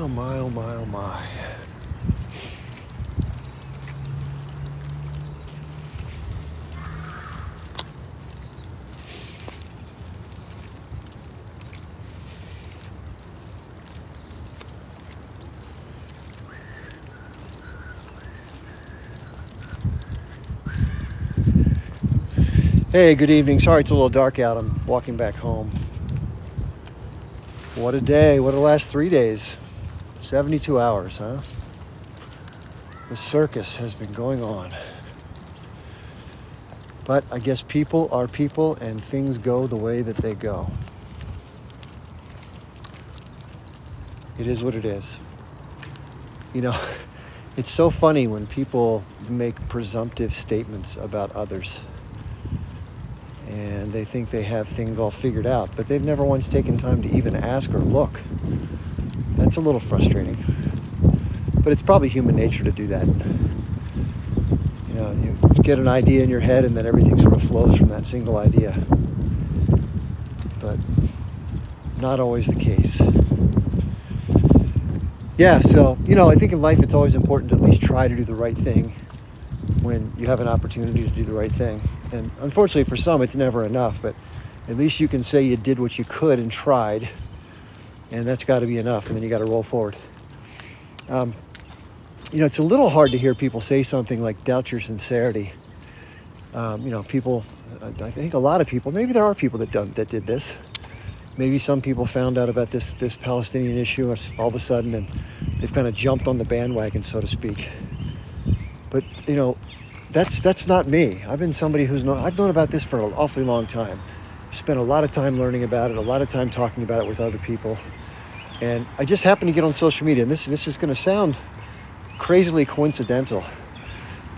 my, oh my, oh my. Hey, good evening. Sorry it's a little dark out. I'm walking back home. What a day. What a last 3 days. 72 hours, huh? The circus has been going on. But I guess people are people and things go the way that they go. It is what it is. You know, it's so funny when people make presumptive statements about others. And they think they have things all figured out, but they've never once taken time to even ask or look. That's a little frustrating. But it's probably human nature to do that. You know, you get an idea in your head and then everything sort of flows from that single idea. But not always the case. Yeah, so, you know, I think in life it's always important to at least try to do the right thing when you have an opportunity to do the right thing. And unfortunately for some, it's never enough, but at least you can say you did what you could and tried, and that's got to be enough, and then you got to roll forward. You know, it's a little hard to hear people say something like doubt your sincerity. You know, people, I think a lot of people, maybe there are people that did this. Maybe some people found out about this Palestinian issue all of a sudden, and they've kind of jumped on the bandwagon, so to speak. But, you know, that's not me. I've been somebody I've known about this for an awfully long time. Spent a lot of time learning about it, a lot of time talking about it with other people. And I just happened to get on social media, and this is going to sound crazily coincidental.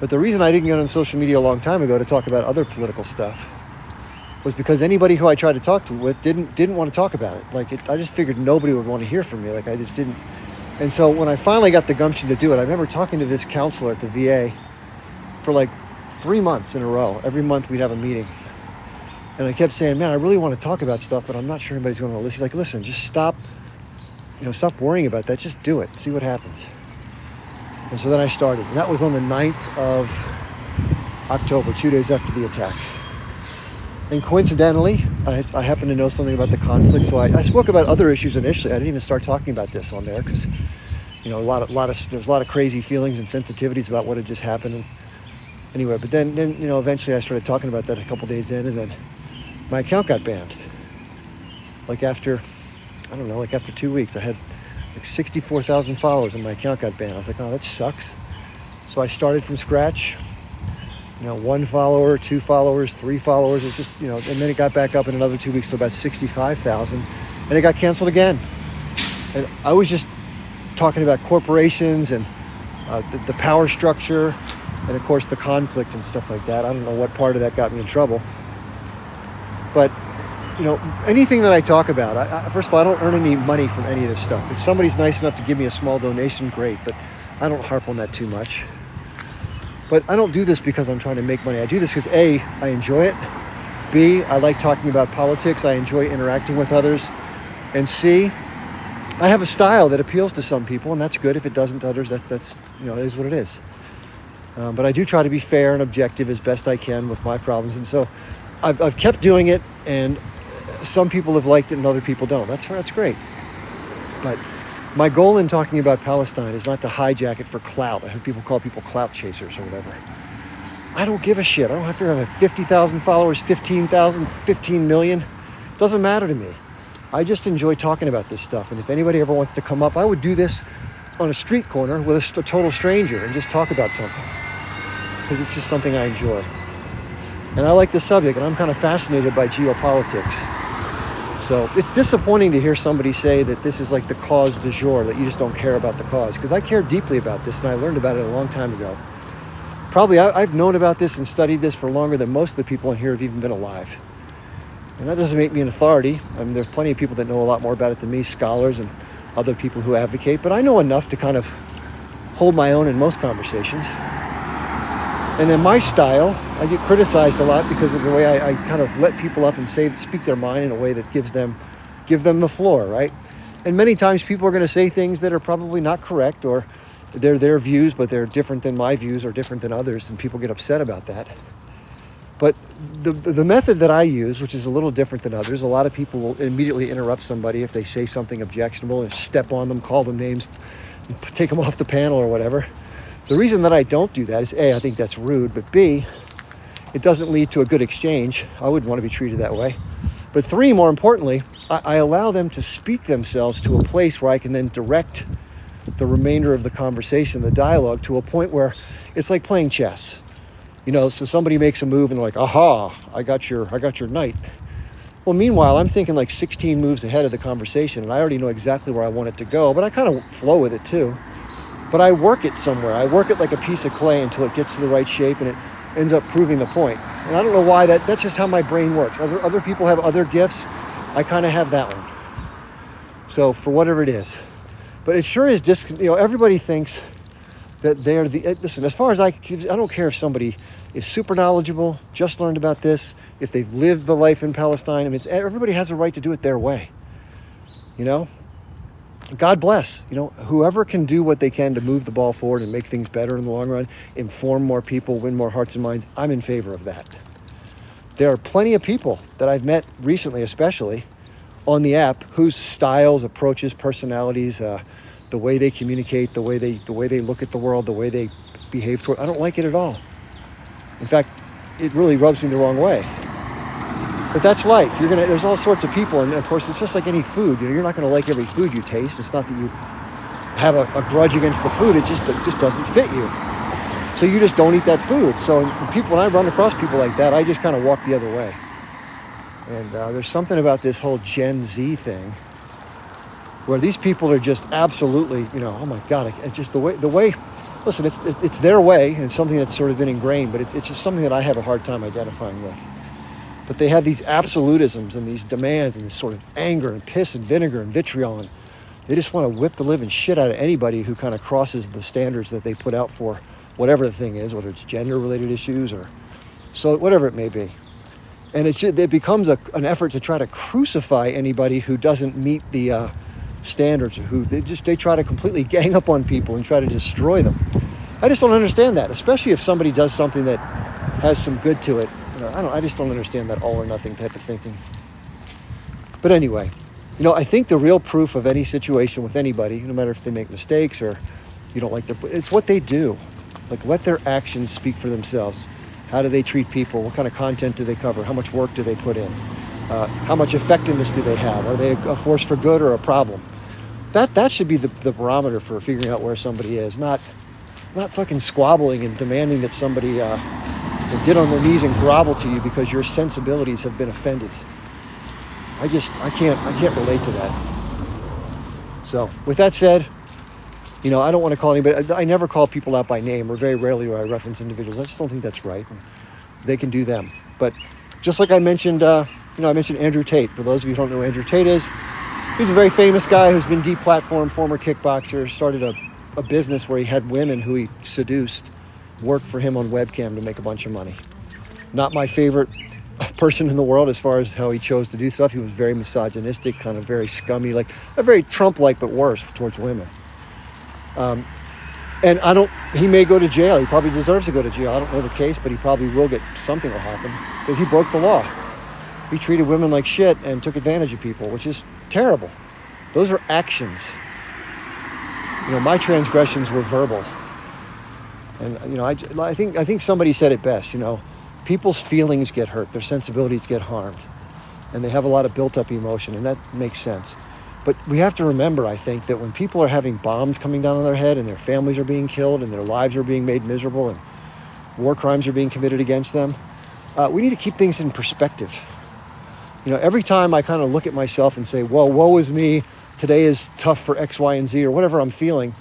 But the reason I didn't get on social media a long time ago to talk about other political stuff was because anybody who I tried to talk with didn't want to talk about it. I just figured nobody would want to hear from me. I just didn't. And so when I finally got the gumption to do it, I remember talking to this counselor at the VA for 3 months in a row. Every month we'd have a meeting. And I kept saying, man, I really want to talk about stuff, but I'm not sure anybody's going to listen. He's like, listen, just stop worrying about that. Just do it. See what happens. And so then I started. And that was on the 9th of October, 2 days after the attack. And coincidentally, I happen to know something about the conflict, so I spoke about other issues initially. I didn't even start talking about this on there because, you know, there's a lot of crazy feelings and sensitivities about what had just happened. And anyway, but then you know, eventually I started talking about that a couple days in, and then my account got banned. After 2 weeks, I had 64,000 followers, and my account got banned. I was like, oh, that sucks. So I started from scratch. You know, 1 follower, 2 followers, 3 followers. It just, you know, and then it got back up in another 2 weeks to about 65,000, and it got canceled again. And I was just talking about corporations and the power structure, and of course the conflict and stuff like that. I don't know what part of that got me in trouble, but you know, anything that I talk about, first of all, I don't earn any money from any of this stuff. If somebody's nice enough to give me a small donation, great, but I don't harp on that too much. But I don't do this because I'm trying to make money. I do this because A, I enjoy it. B, I like talking about politics. I enjoy interacting with others. And C, I have a style that appeals to some people, and that's good. If it doesn't to others, that's you know, it is what it is. But I do try to be fair and objective as best I can with my problems. And so I've kept doing it, and some people have liked it and other people don't. That's great. But my goal in talking about Palestine is not to hijack it for clout. I heard people call people clout chasers or whatever. I don't give a shit. I don't have to have 50,000 followers, 15,000, 15 million. Doesn't matter to me. I just enjoy talking about this stuff. And if anybody ever wants to come up, I would do this on a street corner with a total stranger and just talk about something. Because it's just something I enjoy. And I like the subject, and I'm kind of fascinated by geopolitics. So it's disappointing to hear somebody say that this is like the cause du jour, that you just don't care about the cause. Because I care deeply about this, and I learned about it a long time ago. Probably I've known about this and studied this for longer than most of the people in here have even been alive. And that doesn't make me an authority. I mean, there's plenty of people that know a lot more about it than me, scholars and other people who advocate. But I know enough to kind of hold my own in most conversations. And then my style, I get criticized a lot because of the way I kind of let people up and speak their mind in a way that give them the floor, right? And many times people are going to say things that are probably not correct, or they're their views, but they're different than my views or different than others, and people get upset about that. But the method that I use, which is a little different than others, a lot of people will immediately interrupt somebody if they say something objectionable and step on them, call them names, take them off the panel or whatever. The reason that I don't do that is A, I think that's rude, but B, it doesn't lead to a good exchange. I wouldn't want to be treated that way. But 3, more importantly, I allow them to speak themselves to a place where I can then direct the remainder of the conversation, the dialogue, to a point where it's like playing chess. So somebody makes a move and they're like, aha, I got your knight. Well, meanwhile, I'm thinking like 16 moves ahead of the conversation, and I already know exactly where I want it to go, but I kind of flow with it too. But I work it somewhere. I work it like a piece of clay until it gets to the right shape and it ends up proving the point. And I don't know why that's just how my brain works. Other people have other gifts. I kind of have that one. So for whatever it is. But it sure is everybody thinks that they're listen, as far as I don't care if somebody is super knowledgeable, just learned about this, if they've lived the life in Palestine. I mean, everybody has a right to do it their way. God bless, whoever can do what they can to move the ball forward and make things better in the long run, inform more people, win more hearts and minds. I'm in favor of that. There are plenty of people that I've met recently, especially on the app, whose styles, approaches, personalities, the way they communicate, the way they look at the world, the way they behave toward, I don't like it at all. In fact, it really rubs me the wrong way. But that's life. There's all sorts of people, and of course, it's just like any food. You're not going to like every food you taste. It's not that you have a grudge against the food. It just doesn't fit you. So you just don't eat that food. So when I run across people like that, I just kind of walk the other way. And there's something about this whole Gen Z thing where these people are just absolutely, oh my God, it's just the way. Listen, it's their way, and it's something that's sort of been ingrained, but it's just something that I have a hard time identifying with. But they have these absolutisms and these demands and this sort of anger and piss and vinegar and vitriol, and they just want to whip the living shit out of anybody who kind of crosses the standards that they put out for whatever the thing is, whether it's gender-related issues or so, whatever it may be. And it becomes an effort to try to crucify anybody who doesn't meet the standards, or who they try to completely gang up on people and try to destroy them. I just don't understand that, especially if somebody does something that has some good to it. I just don't understand that all or nothing type of thinking. But anyway, I think the real proof of any situation with anybody, no matter if they make mistakes or you don't like it's what they do. Like, let their actions speak for themselves. How do they treat people? What kind of content do they cover? How much work do they put in? How much effectiveness do they have? Are they a force for good or a problem? That should be the barometer for figuring out where somebody is, not fucking squabbling and demanding that somebody get on their knees and grovel to you because your sensibilities have been offended. I can't relate to that. So with that said, I don't want to call anybody. I never call people out by name, or very rarely do I reference individuals. I just don't think that's right. They can do them. But just like I mentioned, I mentioned Andrew Tate. For those of you who don't know who Andrew Tate is, he's a very famous guy who's been deplatformed, former kickboxer, started a business where he had women who he seduced work for him on webcam to make a bunch of money. Not my favorite person in the world as far as how he chose to do stuff. He was very misogynistic, kind of very scummy, like a very Trump-like, but worse towards women. And he may go to jail. He probably deserves to go to jail. I don't know the case, but he probably will something will happen because he broke the law. He treated women like shit and took advantage of people, which is terrible. Those are actions. My transgressions were verbal. And, I think somebody said it best, people's feelings get hurt, their sensibilities get harmed, and they have a lot of built up emotion, and that makes sense. But we have to remember, I think, that when people are having bombs coming down on their head and their families are being killed and their lives are being made miserable and war crimes are being committed against them, we need to keep things in perspective. Every time I kind of look at myself and say, whoa, woe is me, today is tough for X, Y, and Z, or whatever I'm feeling,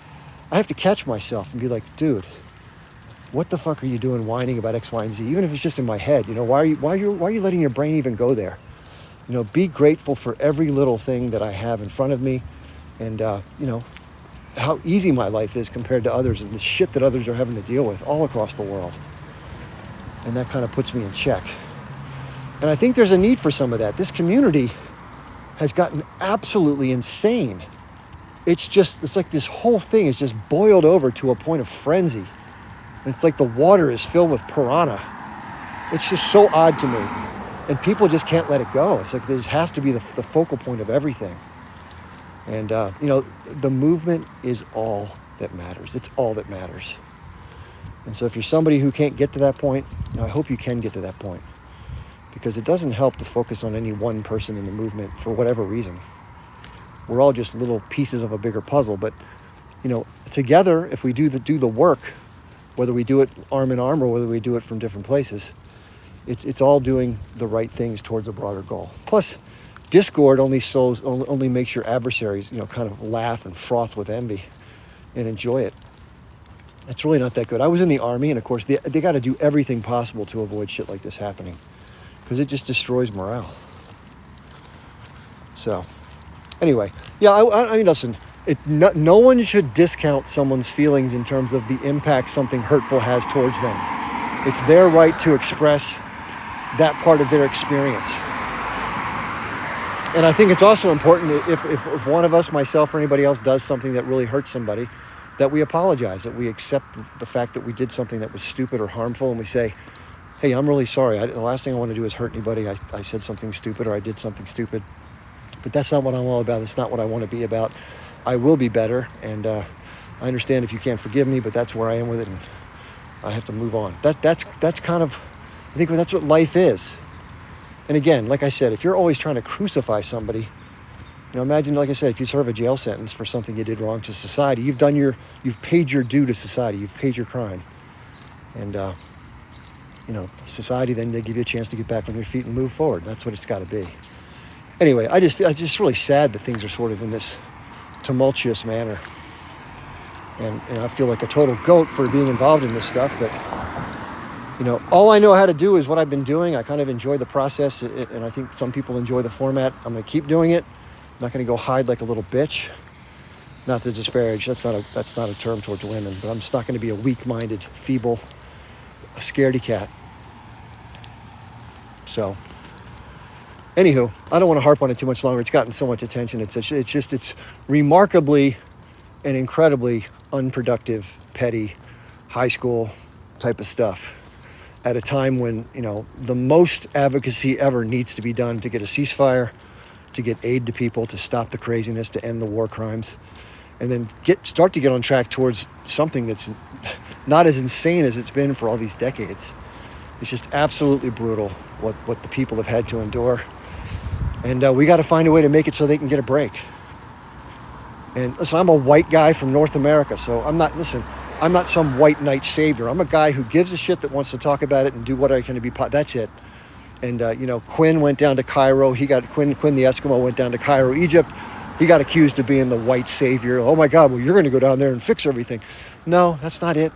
I have to catch myself and be like, dude, what the fuck are you doing whining about X, Y, and Z? Even if it's just in my head, why are you letting your brain even go there? Be grateful for every little thing that I have in front of me, and how easy my life is compared to others, and the shit that others are having to deal with all across the world. And that kind of puts me in check. And I think there's a need for some of that. This community has gotten absolutely insane. It's like this whole thing is just boiled over to a point of frenzy. And it's like the water is filled with piranha. It's just so odd to me. And people just can't let it go. It's like there has to be the focal point of everything. And, the movement is all that matters. It's all that matters. And so if you're somebody who can't get to that point, I hope you can get to that point. Because it doesn't help to focus on any one person in the movement for whatever reason. We're all just little pieces of a bigger puzzle. But, together, if we do the work, whether we do it arm in arm or whether we do it from different places, it's all doing the right things towards a broader goal. Plus, discord only makes your adversaries, kind of laugh and froth with envy and enjoy it. It's really not that good. I was in the Army, and of course, they got to do everything possible to avoid shit like this happening because it just destroys morale. So, anyway, yeah, I mean, listen, no one should discount someone's feelings in terms of the impact something hurtful has towards them. It's their right to express that part of their experience. And I think it's also important if one of us, myself or anybody else, does something that really hurts somebody, that we apologize, that we accept the fact that we did something that was stupid or harmful, and we say, hey, I'm really sorry. The last thing I want to do is hurt anybody. I said something stupid or I did something stupid. But that's not what I'm all about. That's not what I want to be about. I will be better, and I understand if you can't forgive me, but that's where I am with it, and I have to move on. That's kind of, I think that's what life is. And again, like I said, if you're always trying to crucify somebody, imagine, like I said, if you serve a jail sentence for something you did wrong to society, you've paid your due to society, you've paid your crime. And, society, then they give you a chance to get back on your feet and move forward. That's what it's got to be. Anyway, it's just really sad that things are sort of in this tumultuous manner. And I feel like a total goat for being involved in this stuff, but all I know how to do is what I've been doing. I kind of enjoy the process, and I think some people enjoy the format. I'm going to keep doing it. I'm not going to go hide like a little bitch. Not to disparage, that's not a term towards women, but I'm just not going to be a weak-minded, feeble, scaredy cat. So, anywho, I don't want to harp on it too much longer. It's gotten so much attention. It's remarkably and incredibly unproductive, petty, high school type of stuff at a time when, the most advocacy ever needs to be done to get a ceasefire, to get aid to people, to stop the craziness, to end the war crimes, and then start to get on track towards something that's not as insane as it's been for all these decades. It's just absolutely brutal what the people have had to endure. And we got to find a way to make it so they can get a break. And listen, I'm a white guy from North America, so I'm not some white knight savior. I'm a guy who gives a shit, that wants to talk about it and do what I can to be. That's it. And, Quinn went down to Cairo. Quinn the Eskimo went down to Cairo, Egypt. He got accused of being the white savior. Oh my God, well, you're going to go down there and fix everything. No, that's not it.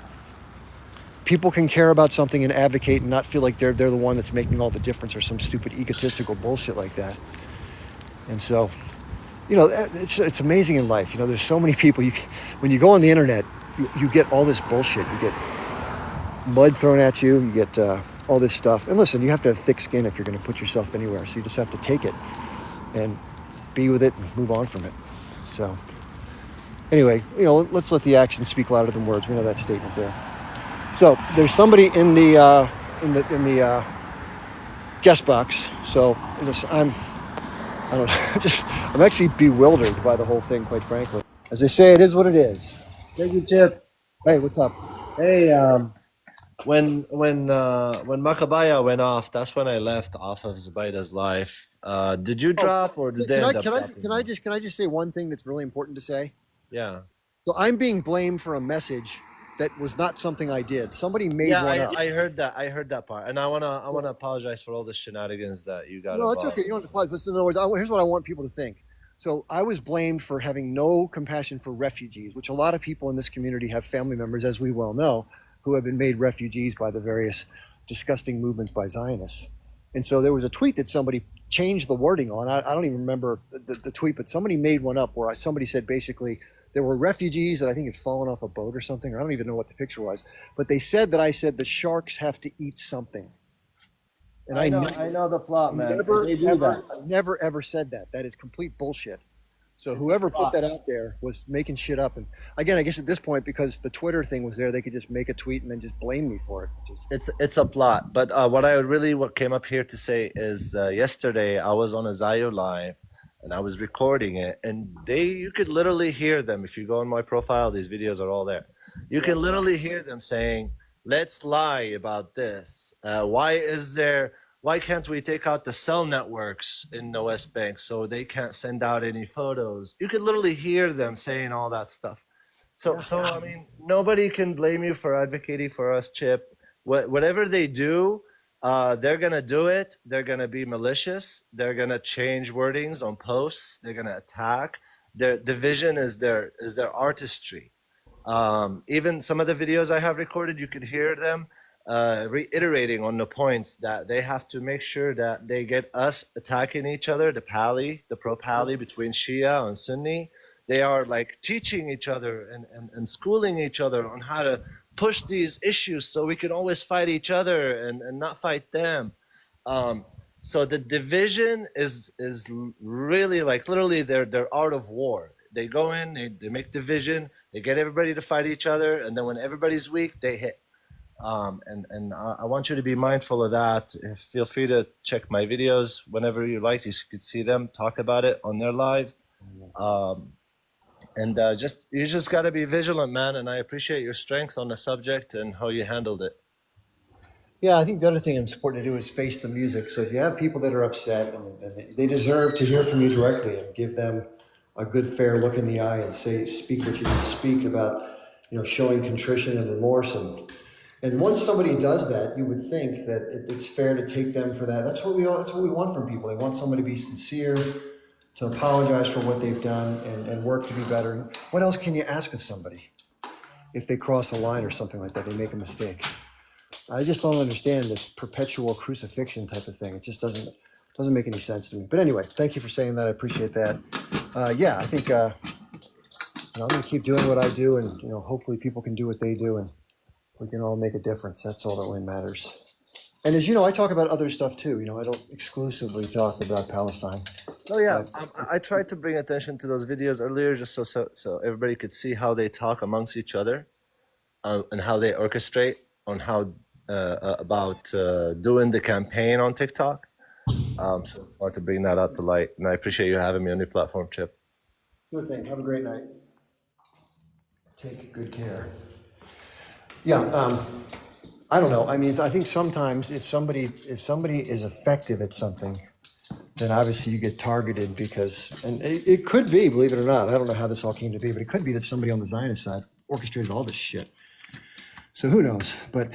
People can care about something and advocate and not feel like they're the one that's making all the difference or some stupid egotistical bullshit like that. And so, it's amazing in life. There's so many people. When you go on the internet, you get all this bullshit. You get mud thrown at you. You get all this stuff. And listen, you have to have thick skin if you're going to put yourself anywhere. So you just have to take it and be with it and move on from it. So anyway, let's let the actions speak louder than words. We know that statement there. So there's somebody in the guest box. So I'm actually bewildered by the whole thing, quite frankly. As they say, it is what it is. Thank you, Chip. Hey, what's up? Hey, when Macabaya went off, that's when I left off of Zubaydah's life. Did you drop, or did they end up dropping? Can I just say one thing that's really important to say? Yeah. So I'm being blamed for a message that was not something I did. Somebody made one up. I heard that. I heard that part, and I wanna apologize for all the shenanigans that you got. No, it's okay. You don't have to apologize. But in other words, here's what I want people to think. So I was blamed for having no compassion for refugees, which a lot of people in this community have family members, as we well know, who have been made refugees by the various disgusting movements by Zionists. And so there was a tweet that somebody changed the wording on. I don't even remember the tweet, but somebody made one up where somebody said basically there were refugees that I think had fallen off a boat or something, or I don't even know what the picture was. But they said that I said the sharks have to eat something. And I I know the plot, man. They do that. never ever said that. That is complete bullshit. So It's a whoever put plot. that out there was making shit up. And again, I guess at this point, because the Twitter thing was there, they could just make a tweet and then just blame me for it. Just It's a plot. But what I really what came up here to say is yesterday I was on a Zayo live and I was recording it, and you could literally hear them if you go on my profile. These videos are all there. You can literally hear them saying, "Let's lie about this. Why can't we take out the cell networks in the West Bank so they can't send out any photos?" You could literally hear them saying all that stuff. So I mean, nobody can blame you for advocating for us, Chip. Whatever they do, they're gonna do it. They're gonna be malicious. They're gonna change wordings on posts. They're gonna attack. Their division is their artistry. Even some of the videos I have recorded, you could hear them reiterating on the points that they have to make sure that they get us attacking each other, the pro-Pali between Shia and Sunni. They are like teaching each other and schooling each other on how to push these issues so we can always fight each other and not fight them. Um, so the division is really like literally their art of war. They go in, they make division, they get everybody to fight each other, and then when everybody's weak, they hit. And I want you to be mindful of that. Feel free to check my videos whenever you like. You could see them talk about it on their live. And you just got to be vigilant, man. And I appreciate your strength on the subject and how you handled it. yeah, I think the other thing it's important to do is face the music. So if you have people that are upset, and they deserve to hear from you directly, and give them a good, fair look in the eye, and speak what you need to speak about, showing contrition and remorse. And once somebody does that, you would think that it's fair to take them for that. That's what we want from people. They want somebody to be sincere, to apologize for what they've done, and work to be better. What else can you ask of somebody if they cross a line or something like that? They make a mistake. I just don't understand this perpetual crucifixion type of thing. It just doesn't make any sense to me. But anyway, thank you for saying that. I appreciate that. Yeah, I think I'm going to keep doing what I do, and hopefully people can do what they do, and we can all make a difference. That's all that really matters. And as you know, I talk about other stuff too. I don't exclusively talk about Palestine. Oh yeah, I tried to bring attention to those videos earlier, just so everybody could see how they talk amongst each other, and how they orchestrate on how about doing the campaign on TikTok. So it's hard to bring that out to light, and I appreciate you having me on your platform, Chip. Good thing. Have a great night. Take good care. Yeah, I don't know. I mean, I think sometimes if somebody is effective at something, then obviously you get targeted and it could be, believe it or not, I don't know how this all came to be, but it could be that somebody on the Zionist side orchestrated all this shit. So who knows? But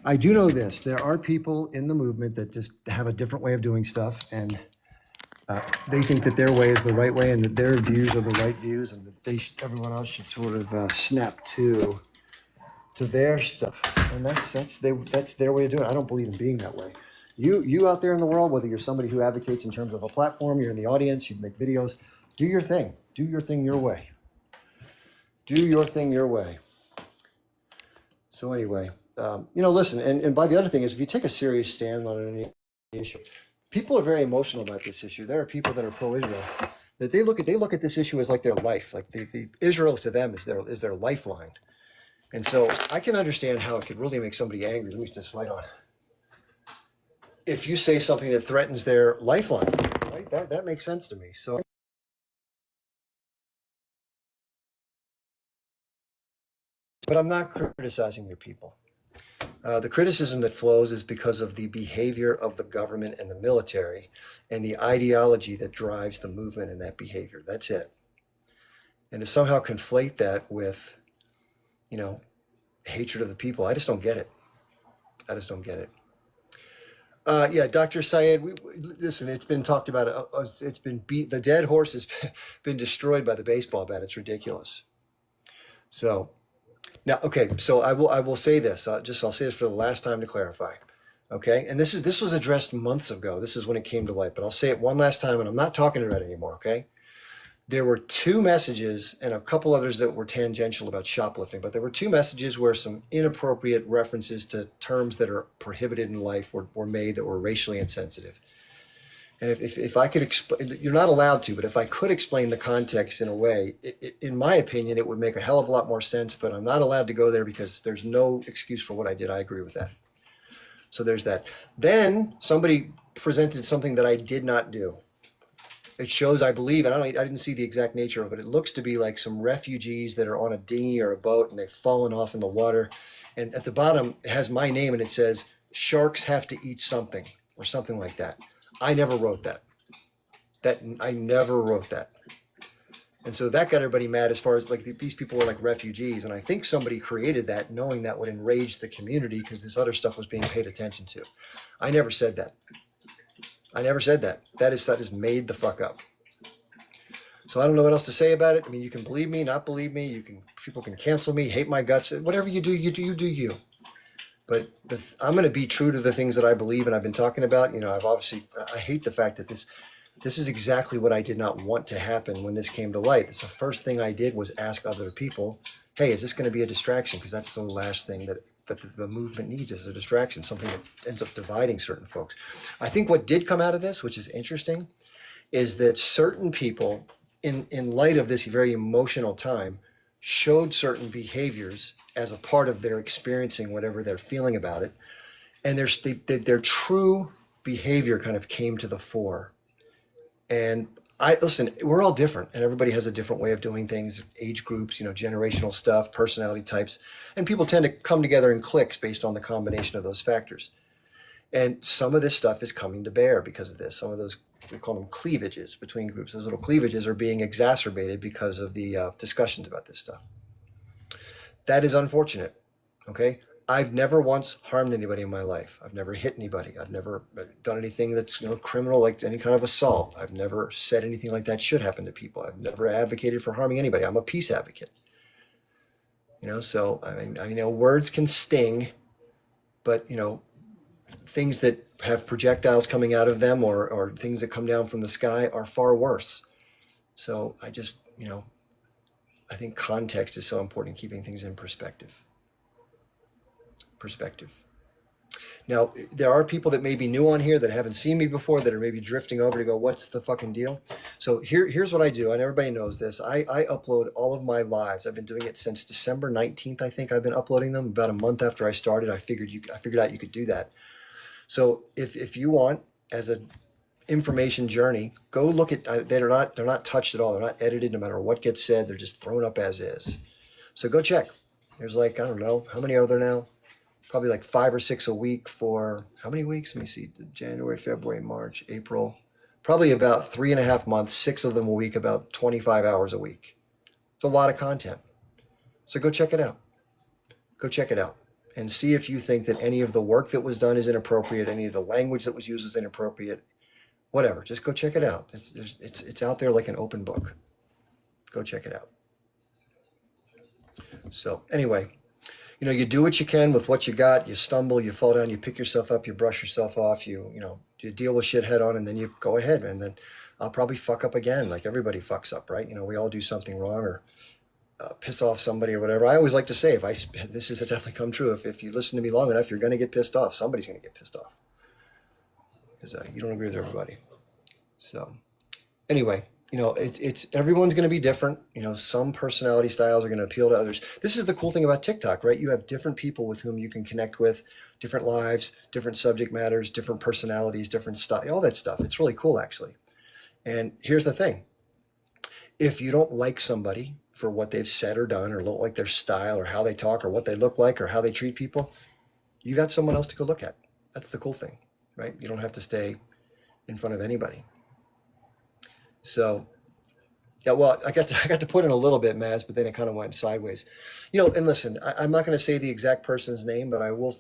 I do know this: there are people in the movement that just have a different way of doing stuff, and they think that their way is the right way, and that their views are the right views, and that everyone else should sort of snap to their stuff. And that's their way of doing it. I don't believe in being that way. You out there in the world, whether you're somebody who advocates in terms of a platform, you're in the audience, you make videos, do your thing. Do your thing your way. Do your thing your way. So anyway, listen, and by the other thing is, if you take a serious stand on any issue, people are very emotional about this issue. There are people that are pro-Israel that they look at this issue as like their life, like the Israel to them is their lifeline. And so I can understand how it could really make somebody angry. Let me just slide on. If you say something that threatens their lifeline, right? That makes sense to me. So, but I'm not criticizing your people. The criticism that flows is because of the behavior of the government and the military, and the ideology that drives the movement and that behavior. That's it. And to somehow conflate that with, hatred of the people, I just don't get it. I just don't get it. Yeah, Dr. Syed, listen, it's been talked about. It's been beat. The dead horse has been destroyed by the baseball bat. It's ridiculous. So now, okay, so I will say this. I'll say this for the last time to clarify. Okay, and this was addressed months ago. This is when it came to light, but I'll say it one last time, and I'm not talking about it anymore. Okay, There were two messages and a couple others that were tangential about shoplifting, but there were two messages where some inappropriate references to terms that are prohibited in life were made that were racially insensitive. And if I could explain, you're not allowed to, but if I could explain the context in a way, in my opinion, it would make a hell of a lot more sense, but I'm not allowed to go there because there's no excuse for what I did. I agree with that. So there's that. Then somebody presented something that I did not do. It shows, I believe, and I didn't see the exact nature of it. It looks to be like some refugees that are on a dinghy or a boat and they've fallen off in the water. And at the bottom, it has my name and it says, "Sharks have to eat something," or something like that. I never wrote that. I never wrote that. And so that got everybody mad as far as like these people were like refugees. And I think somebody created that knowing that would enrage the community because this other stuff was being paid attention to. I never said that. I never said that. That is made the fuck up. So I don't know what else to say about it. I mean, you can believe me, not believe me. People can cancel me, hate my guts, whatever you do, you do you. But I'm going to be true to the things that I believe and I've been talking about. You know, I hate the fact that this is exactly what I did not want to happen when this came to light. It's the first thing I did was ask other people, hey, is this going to be a distraction? Because that's the last thing that the movement needs is a distraction, something that ends up dividing certain folks. I think what did come out of this, which is interesting, is that certain people, in light of this very emotional time, showed certain behaviors as a part of their experiencing whatever they're feeling about it. And their true behavior kind of came to the fore. And listen, we're all different and everybody has a different way of doing things, age groups, generational stuff, personality types, and people tend to come together in cliques based on the combination of those factors. And some of this stuff is coming to bear because of this. Some of those, we call them cleavages between groups. Those little cleavages are being exacerbated because of the discussions about this stuff. That is unfortunate. Okay. I've never once harmed anybody in my life. I've never hit anybody. I've never done anything that's criminal, like any kind of assault. I've never said anything like that should happen to people. I've never advocated for harming anybody. I'm a peace advocate. So I mean, words can sting, but things that have projectiles coming out of them or things that come down from the sky are far worse. So I think context is so important in keeping things in perspective. Now, there are people that may be new on here that haven't seen me before that are maybe drifting over to go, what's the fucking deal? So here's what I do, and everybody knows this. I upload all of my lives. I've been doing it since December 19th, I think I've been uploading them. About a month after I started, I figured out you could do that. So if you want, as a information journey, go look at, they're not touched at all. They're not edited no matter what gets said. They're just thrown up as is. So go check. There's I don't know, how many are there now? Probably 5 or 6 a week for how many weeks? Let me see, January, February, March, April. Probably about 3.5 months, 6 of them a week, about 25 hours a week. It's a lot of content. So go check it out. And see if you think that any of the work that was done is inappropriate, any of the language that was used is inappropriate, whatever. Just go check it out. It's out there like an open book. Go check it out. So anyway, you do what you can with what you got. You stumble, you fall down, you pick yourself up, you brush yourself off, you deal with shit head on, and then you go ahead. And then I'll probably fuck up again, like everybody fucks up, right? We all do something wrong or piss off somebody or whatever. I always like to say, this has definitely come true. If you listen to me long enough, you're going to get pissed off. Somebody's going to get pissed off because you don't agree with everybody. So anyway, it's everyone's going to be different. Some personality styles are going to appeal to others. This is the cool thing about TikTok, right? You have different people with whom you can connect with, different lives, different subject matters, different personalities, different style, all that stuff. It's really cool, actually. And here's the thing. If you don't like somebody for what they've said or done or don't like their style or how they talk or what they look like or how they treat people, you got someone else to go look at. That's the cool thing, right? You don't have to stay in front of anybody. So, yeah, well, I got to put in a little bit, Maz, but then it kind of went sideways. And listen, I'm not going to say the exact person's name, but I will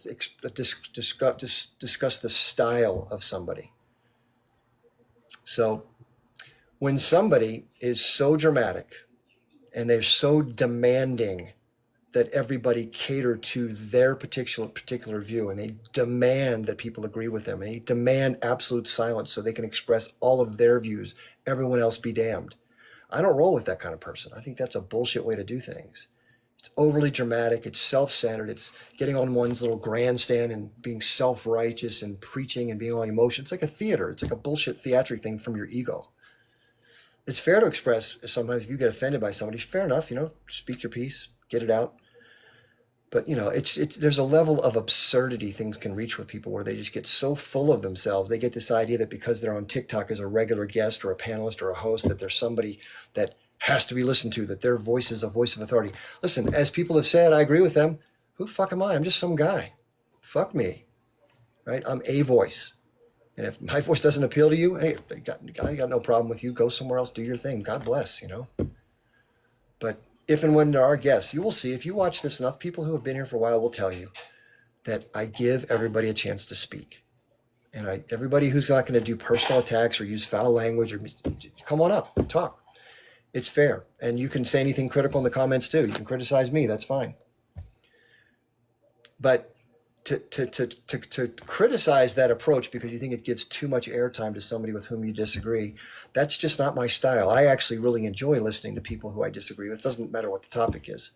discuss the style of somebody. So when somebody is so dramatic and they're so demanding that everybody cater to their particular view, and they demand that people agree with them, and they demand absolute silence so they can express all of their views, everyone else be damned. I don't roll with that kind of person. I think that's a bullshit way to do things. It's overly dramatic. It's self-centered. It's getting on one's little grandstand and being self-righteous and preaching and being all emotion. It's like a theater. It's like a bullshit theatric thing from your ego. It's fair to express sometimes if you get offended by somebody. Fair enough, speak your piece, get it out. But it's there's a level of absurdity things can reach with people where they just get so full of themselves. They get this idea that because they're on TikTok as a regular guest or a panelist or a host, that there's somebody that has to be listened to, that their voice is a voice of authority. Listen, as people have said, I agree with them. Who the fuck am I? I'm just some guy. Fuck me, right? I'm a voice. And if my voice doesn't appeal to you, hey, I got no problem with you. Go somewhere else, do your thing. God bless. But if and when there are guests, you will see, if you watch this enough, people who have been here for a while will tell you that I give everybody a chance to speak. And everybody who's not going to do personal attacks or use foul language, or come on up, talk. It's fair. And you can say anything critical in the comments too. You can criticize me, that's fine. But to criticize that approach because you think it gives too much airtime to somebody with whom you disagree, that's just not my style. I actually really enjoy listening to people who I disagree with. It doesn't matter what the topic is.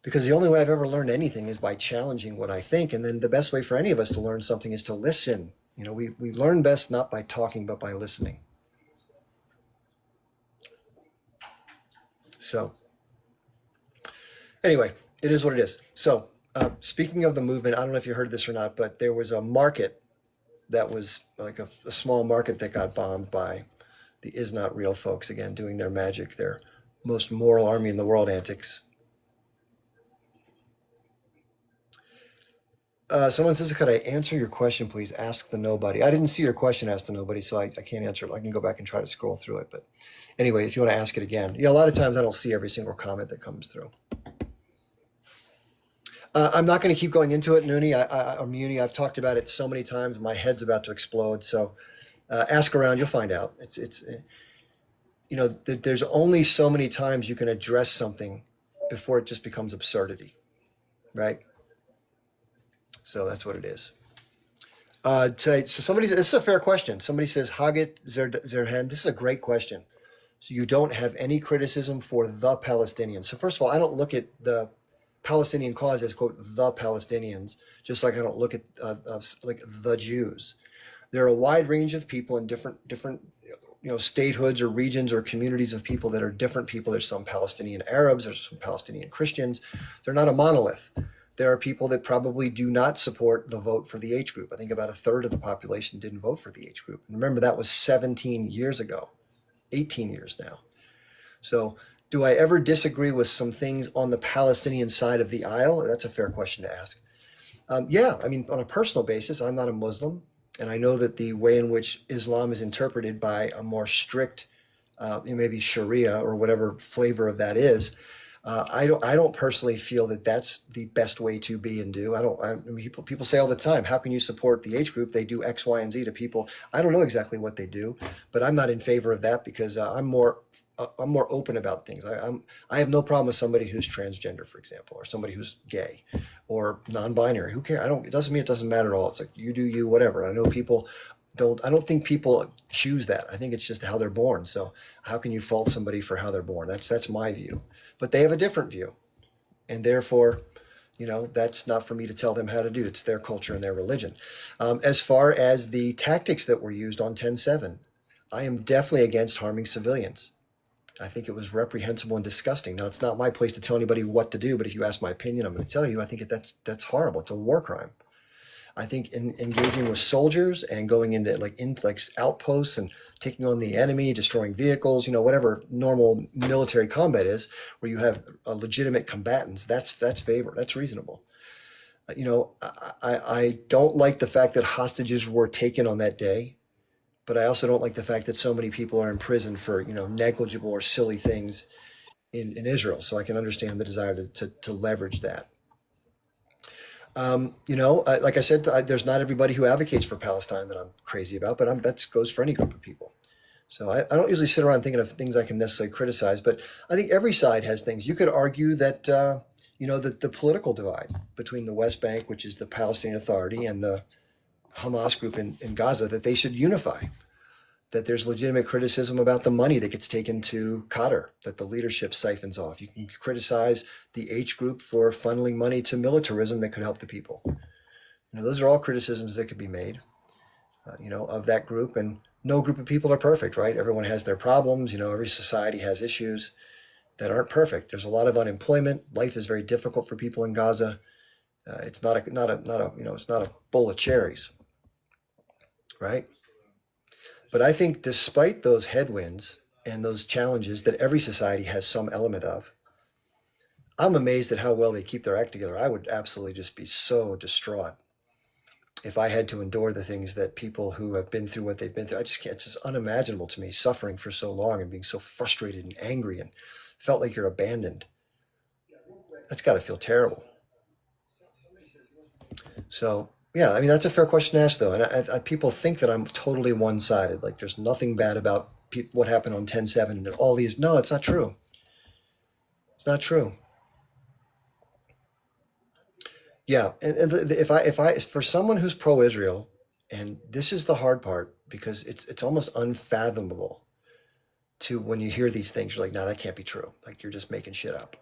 Because the only way I've ever learned anything is by challenging what I think. And then the best way for any of us to learn something is to listen. We learn best not by talking, but by listening. So anyway, it is what it is. So speaking of the movement, I don't know if you heard this or not, but there was a market that was like a small market that got bombed by the Is Not Real folks, again, doing their magic, their most moral army in the world antics. Someone says, could I answer your question, please? Ask the nobody. I didn't see your question, ask the nobody, so I can't answer it. I can go back and try to scroll through it. But anyway, if you want to ask it again. A lot of times I don't see every single comment that comes through. I'm not going to keep going into it, Muni. I've talked about it so many times. My head's about to explode. So ask around, you'll find out. There's only so many times you can address something before it just becomes absurdity, right? So that's what it is. This is a fair question. Somebody says, Hagit Zerhen, this is a great question. So you don't have any criticism for the Palestinians. So first of all, I don't look at the Palestinian cause as, quote, the Palestinians, just like I don't look at like the Jews. There are a wide range of people in different statehoods or regions or communities of people that are different people. There's some Palestinian Arabs, there's some Palestinian Christians. They're not a monolith. There are people that probably do not support the vote for the H group. I think about a third of the population didn't vote for the H group. And remember, that was 17 years ago, 18 years now. So do I ever disagree with some things on the Palestinian side of the aisle? That's a fair question to ask. Yeah, I mean, on a personal basis, I'm not a Muslim. And I know that the way in which Islam is interpreted by a more strict, maybe Sharia or whatever flavor of that is, I don't personally feel that that's the best way to be and do. People say all the time, how can you support the H group? They do X, Y, and Z to people. I don't know exactly what they do, but I'm not in favor of that because I'm more open about things. I have no problem with somebody who's transgender, for example, or somebody who's gay or non-binary. Who cares? It doesn't mean it doesn't matter at all. It's like you do you, whatever. I know people I don't think people choose that. I think it's just how they're born. So how can you fault somebody for how they're born? That's my view. But they have a different view. And therefore, that's not for me to tell them how to do. It's their culture and their religion. As far as the tactics that were used on 10/7, I am definitely against harming civilians. I think it was reprehensible and disgusting. Now, it's not my place to tell anybody what to do, but if you ask my opinion, I'm going to tell you, I think that's horrible. It's a war crime. I think engaging with soldiers and going into outposts and taking on the enemy, destroying vehicles, whatever normal military combat is, where you have legitimate combatants, that's reasonable. I don't like the fact that hostages were taken on that day, but I also don't like the fact that so many people are in prison for negligible or silly things in Israel. So I can understand the desire to leverage that. Like I said, there's not everybody who advocates for Palestine that I'm crazy about, but that goes for any group of people. So I don't usually sit around thinking of things I can necessarily criticize, but I think every side has things. You could argue that, that the political divide between the West Bank, which is the Palestinian Authority, and the Hamas group in Gaza, that they should unify. that there's legitimate criticism about the money that gets taken to Qatar, that the leadership siphons off. You can criticize the H group for funneling money to militarism that could help the people. Those are all criticisms that could be made, of that group. And no group of people are perfect, right? Everyone has their problems. Every society has issues that aren't perfect. There's a lot of unemployment. Life is very difficult for people in Gaza. It's not it's not a bowl of cherries, right? But I think despite those headwinds and those challenges that every society has some element of, I'm amazed at how well they keep their act together. I would absolutely just be so distraught if I had to endure the things that people who have been through what they've been through. I just can't, it's just unimaginable to me, suffering for so long and being so frustrated and angry and felt like you're abandoned. That's got to feel terrible. So, yeah, I mean, that's a fair question to ask, though. And people think that I'm totally one sided. Like there's nothing bad about what happened on 10/7 and all these. No, it's not true. It's not true. Yeah. And if I, for someone who's pro Israel, and this is the hard part because it's almost unfathomable to when you hear these things, you're like, no, that can't be true. Like you're just making shit up.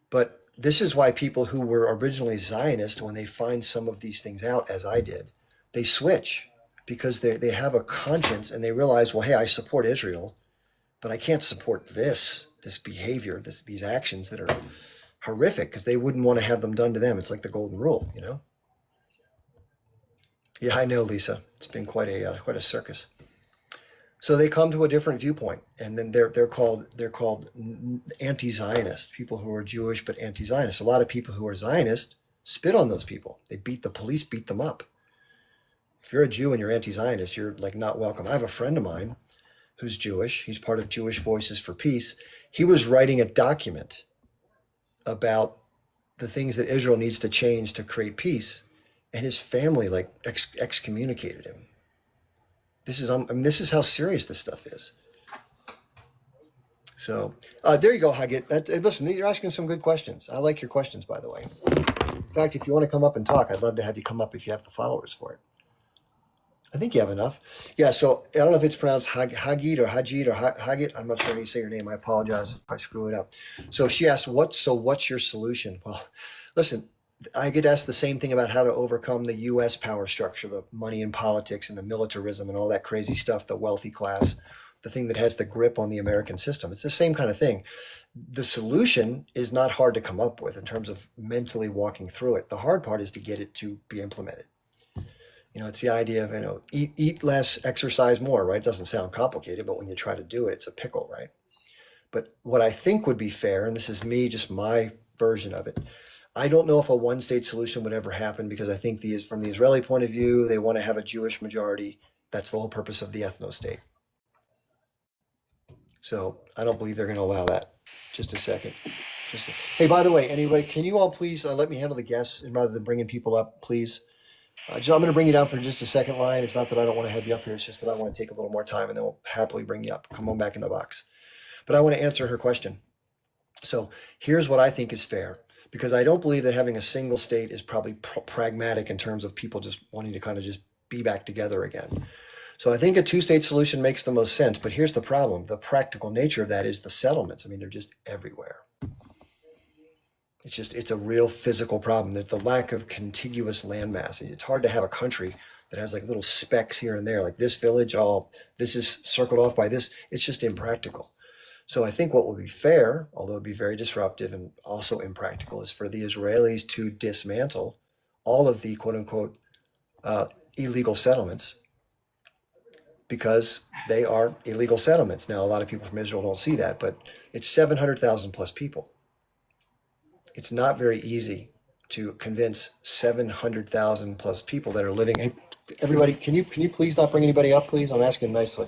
But this is why people who were originally Zionist, when they find some of these things out, as I did, they switch because they have a conscience and they realize, well, hey, I support Israel, but I can't support this behavior, these actions that are horrific because they wouldn't want to have them done to them. It's like the golden rule. Yeah, I know, Lisa. It's been quite a circus. So they come to a different viewpoint, and then they're called anti-Zionist, people who are Jewish but anti-Zionist. A lot of people who are Zionist spit on those people. The police beat them up. If you're a Jew and you're anti-Zionist, you're like not welcome. I have a friend of mine who's Jewish. He's part of Jewish Voices for Peace. He was writing a document about the things that Israel needs to change to create peace, and his family like excommunicated him. This is how serious this stuff is. So there you go, Hagit. Listen, you're asking some good questions. I like your questions, by the way. In fact, if you want to come up and talk, I'd love to have you come up if you have the followers for it. I think you have enough. Yeah, so I don't know if it's pronounced Hagit or Hajit or Hagit. I'm not sure how you say your name. I apologize if I screw it up. So she asked, what's your solution? Well, listen, I get asked the same thing about how to overcome the U.S. power structure, the money in politics and the militarism and all that crazy stuff, the wealthy class, the thing that has the grip on the American system. It's the same kind of thing. The solution is not hard to come up with in terms of mentally walking through it. The hard part is to get it to be implemented. It's the idea of, eat less, exercise more, right? It doesn't sound complicated, but when you try to do it, it's a pickle, right? But what I think would be fair, and this is me, just my version of it, I don't know if a one state solution would ever happen because I think from the Israeli point of view, they want to have a Jewish majority. That's the whole purpose of the ethno state. So I don't believe they're going to allow that. Just a second. Hey, by the way, anybody, can you all please let me handle the guests and rather than bringing people up, please? I'm going to bring you down for just a second, Lion. It's not that I don't want to have you up here. It's just that I want to take a little more time and then we'll happily bring you up. Come on back in the box. But I want to answer her question. So here's what I think is fair, because I don't believe that having a single state is probably pragmatic in terms of people just wanting to kind of just be back together again. So I think a two-state solution makes the most sense. But here's the problem. The practical nature of that is the settlements. I mean, they're just everywhere. It's a real physical problem. There's the lack of contiguous landmass. It's hard to have a country that has like little specks here and there, like this village, this is circled off by this. It's just impractical. So I think what would be fair, although it'd be very disruptive and also impractical, is for the Israelis to dismantle all of the quote unquote illegal settlements, because they are illegal settlements. Now, a lot of people from Israel don't see that, but it's 700,000 plus people. It's not very easy to convince 700,000 plus people that are living. Hey, everybody, can you please not bring anybody up, please? I'm asking nicely.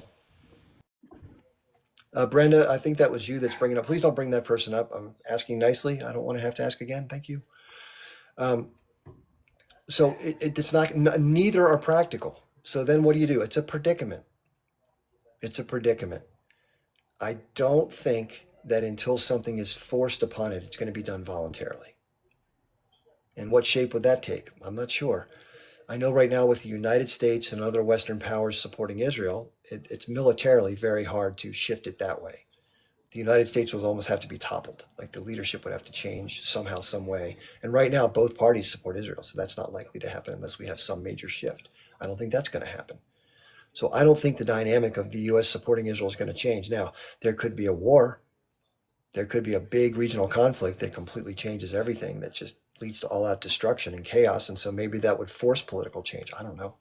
Brenda, I think that was you that's bringing up. Please don't bring that person up. I'm asking nicely. I don't want to have to ask again. Thank you. Um, so it's not. Neither are practical. So then, what do? It's a predicament. It's a predicament. I don't think that until something is forced upon it, it's going to be done voluntarily. And what shape would that take? I'm not sure. I know right now with the United States and other Western powers supporting Israel, it's militarily very hard to shift it that way. The United States would almost have to be toppled. Like the leadership would have to change somehow, some way. And right now, both parties support Israel, so that's not likely to happen unless we have some major shift. I don't think that's going to happen. So I don't think the dynamic of the U.S. supporting Israel is going to change. Now, there could be a war. There could be a big regional conflict that completely changes everything, that just leads to all out destruction and chaos. And so maybe that would force political change. I don't know.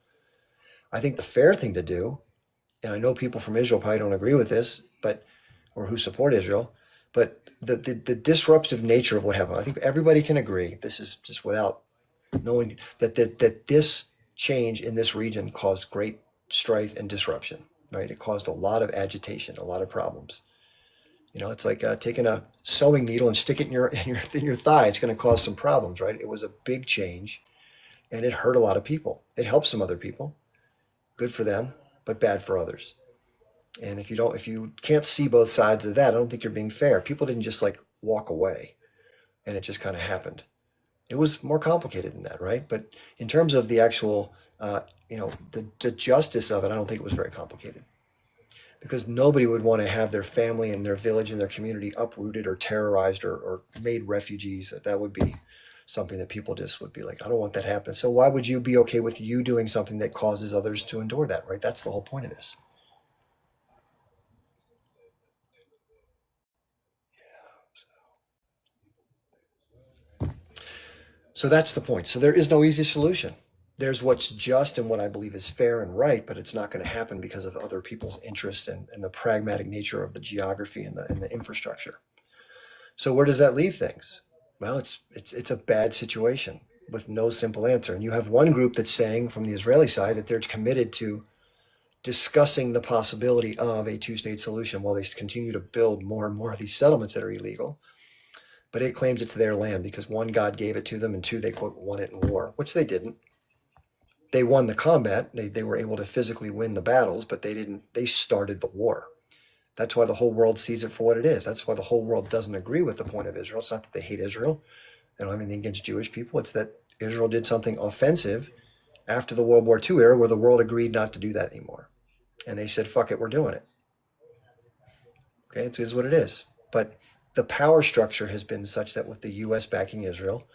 I think the fair thing to do, and I know people from Israel probably don't agree with this, but or who support Israel, but the disruptive nature of what happened, I think everybody can agree. This is just without knowing that this change in this region caused great strife and disruption. Right, it caused a lot of agitation, a lot of problems. You know, it's like taking a sewing needle and stick it in your thigh. It's going to cause some problems, right? It was a big change, and it hurt a lot of people. It helped some other people, good for them, but bad for others. And if you can't see both sides of that, I don't think you're being fair. People didn't just like walk away, and it just kind of happened. It was more complicated than that, right? But in terms of the actual, the justice of it, I don't think it was very complicated, because nobody would want to have their family and their village and their community uprooted or terrorized or made refugees. That would be something that people just would be like, I don't want that to happen. So why would you be okay with you doing something that causes others to endure that, right? That's the whole point of this. So that's the point. So there is no easy solution. There's what's just and what I believe is fair and right, but it's not going to happen because of other people's interests and the pragmatic nature of the geography and the infrastructure. So where does that leave things? Well, it's a bad situation with no simple answer. And you have one group that's saying from the Israeli side that they're committed to discussing the possibility of a two-state solution while they continue to build more and more of these settlements that are illegal. But it claims it's their land because one, God gave it to them, and two, they quote won it in war, which they didn't. They won the combat. They were able to physically win the battles, but they didn't. They started the war. That's why the whole world sees it for what it is. That's why the whole world doesn't agree with the point of Israel. It's not that they hate Israel. They don't have anything against Jewish people. It's that Israel did something offensive after the World War II era where the world agreed not to do that anymore. And they said, fuck it, we're doing it. Okay, it is what it is. But the power structure has been such that with the U.S. backing Israel,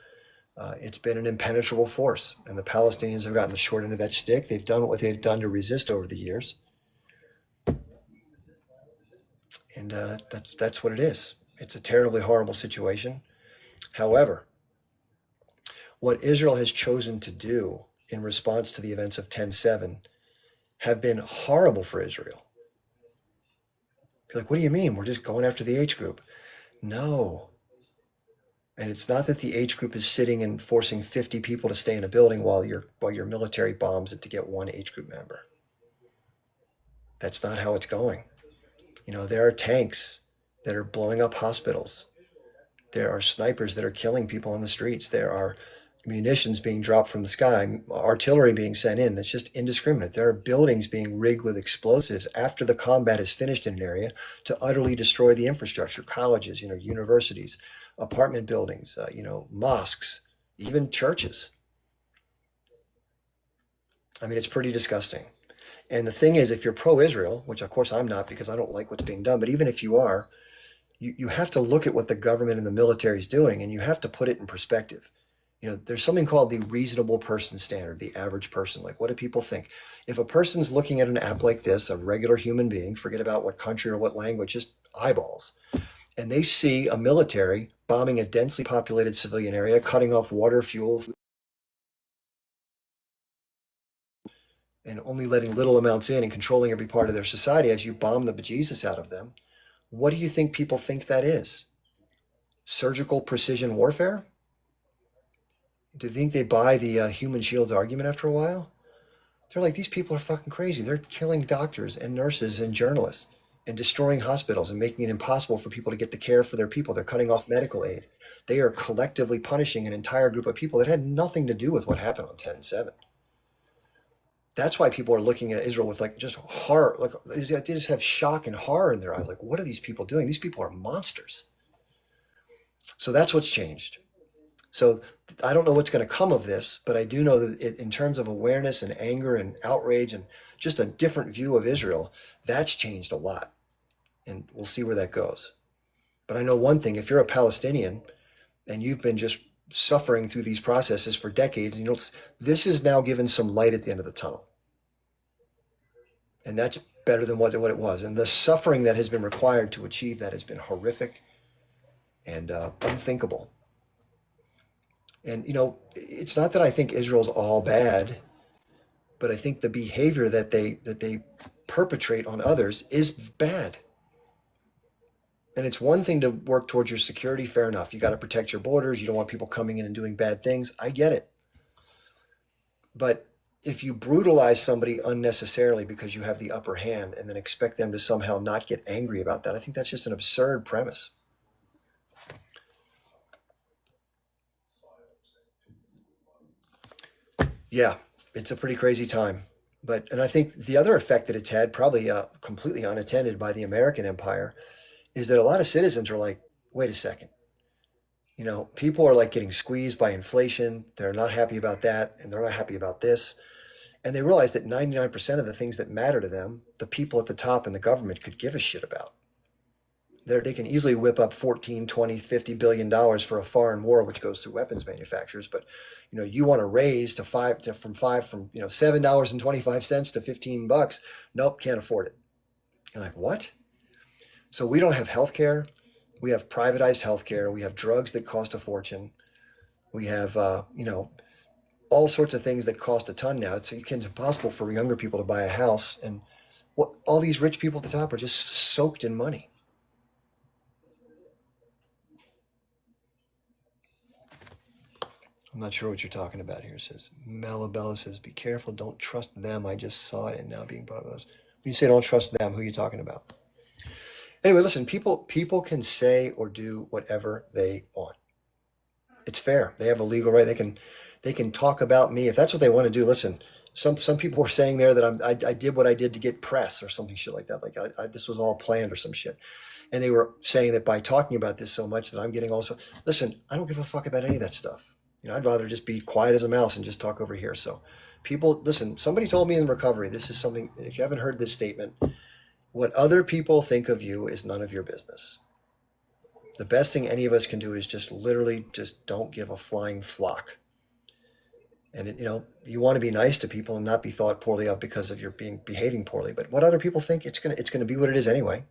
it's been an impenetrable force. And the Palestinians have gotten the short end of that stick. They've done what they've done to resist over the years. And that's what it is. It's a terribly horrible situation. However, what Israel has chosen to do in response to the events of 10/7 have been horrible for Israel. You're like, what do you mean? We're just going after the H group. No. And it's not that the H group is sitting and forcing 50 people to stay in a building while your military bombs it to get one H group member. That's not how it's going. You know, there are tanks that are blowing up hospitals. There are snipers that are killing people on the streets. There are munitions being dropped from the sky, artillery being sent in that's just indiscriminate. There are buildings being rigged with explosives after the combat is finished in an area to utterly destroy the infrastructure, colleges, universities, apartment buildings, mosques, even churches. I mean, it's pretty disgusting. And the thing is, if you're pro-Israel, which of course I'm not because I don't like what's being done, but even if you are, you have to look at what the government and the military is doing and you have to put it in perspective. There's something called the reasonable person standard, the average person. Like, what do people think? If a person's looking at an app like this, a regular human being, forget about what country or what language, just eyeballs, and they see a military bombing a densely populated civilian area, cutting off water, fuel, and only letting little amounts in and controlling every part of their society as you bomb the bejesus out of them, what do you think people think that is? Surgical precision warfare? Do you think they buy the human shields argument after a while? They're like, these people are fucking crazy. They're killing doctors and nurses and journalists and destroying hospitals and making it impossible for people to get the care for their people. They're cutting off medical aid. They are collectively punishing an entire group of people that had nothing to do with what happened on 10/7. That's why people are looking at Israel with like just horror. Like they just have shock and horror in their eyes. Like, what are these people doing? These people are monsters. So that's what's changed. So I don't know what's going to come of this, but I do know that in terms of awareness and anger and outrage and just a different view of Israel, that's changed a lot. And we'll see where that goes. But I know one thing, if you're a Palestinian and you've been just suffering through these processes for decades, and this is now given some light at the end of the tunnel. And that's better than what it was. And the suffering that has been required to achieve that has been horrific and unthinkable. And it's not that I think Israel's all bad, but I think the behavior that they perpetrate on others is bad. And it's one thing to work towards your security, fair enough. You got to protect your borders. You don't want people coming in and doing bad things. I get it. But if you brutalize somebody unnecessarily because you have the upper hand and then expect them to somehow not get angry about that, I think that's just an absurd premise. Yeah, it's a pretty crazy time. And I think the other effect that it's had, probably completely unattended by the American empire, is that a lot of citizens are like, wait a second. People are like getting squeezed by inflation. They're not happy about that, and they're not happy about this. And they realize that 99% of the things that matter to them, the people at the top and the government could give a shit about. They can easily whip up 14, 20, $50 billion for a foreign war, which goes through weapons manufacturers. But, you want to raise from $7.25 to $15. Nope, can't afford it. You're like, what? So we don't have health care. We have privatized health care. We have drugs that cost a fortune. We have, all sorts of things that cost a ton now. It's impossible for younger people to buy a house. And all these rich people at the top are just soaked in money. I'm not sure what you're talking about here. It says, Malabella says, be careful. Don't trust them. I just saw it and now being brought up. When you say don't trust them, who are you talking about? Anyway, listen, people can say or do whatever they want. It's fair. They have a legal right. They can talk about me if that's what they want to do. Listen, some people were saying there that I did what I did to get press or something shit like that. Like this was all planned or some shit. And they were saying that by talking about this so much that I'm getting also. Listen, I don't give a fuck about any of that stuff. I'd rather just be quiet as a mouse and just talk over here. So people, listen, somebody told me in recovery, this is something, if you haven't heard this statement, what other people think of you is none of your business. The best thing any of us can do is just literally just don't give a flying flock. And you want to be nice to people and not be thought poorly of because of your behaving poorly. But what other people think, it's gonna be what it is anyway.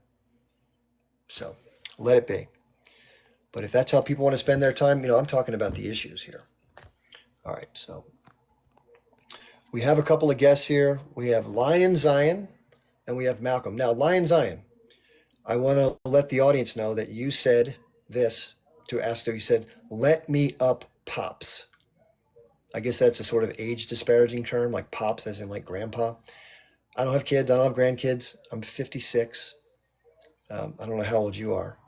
So let it be. But if that's how people want to spend their time, I'm talking about the issues here. All right, so we have a couple of guests here. We have Lion Zion and we have Malcolm. Now, Lion Zion, I want to let the audience know that you said this to Astro. You said, let me up, pops. I guess that's a sort of age disparaging term, like pops as in like grandpa. I don't have kids. I don't have grandkids. I'm 56. I don't know how old you are,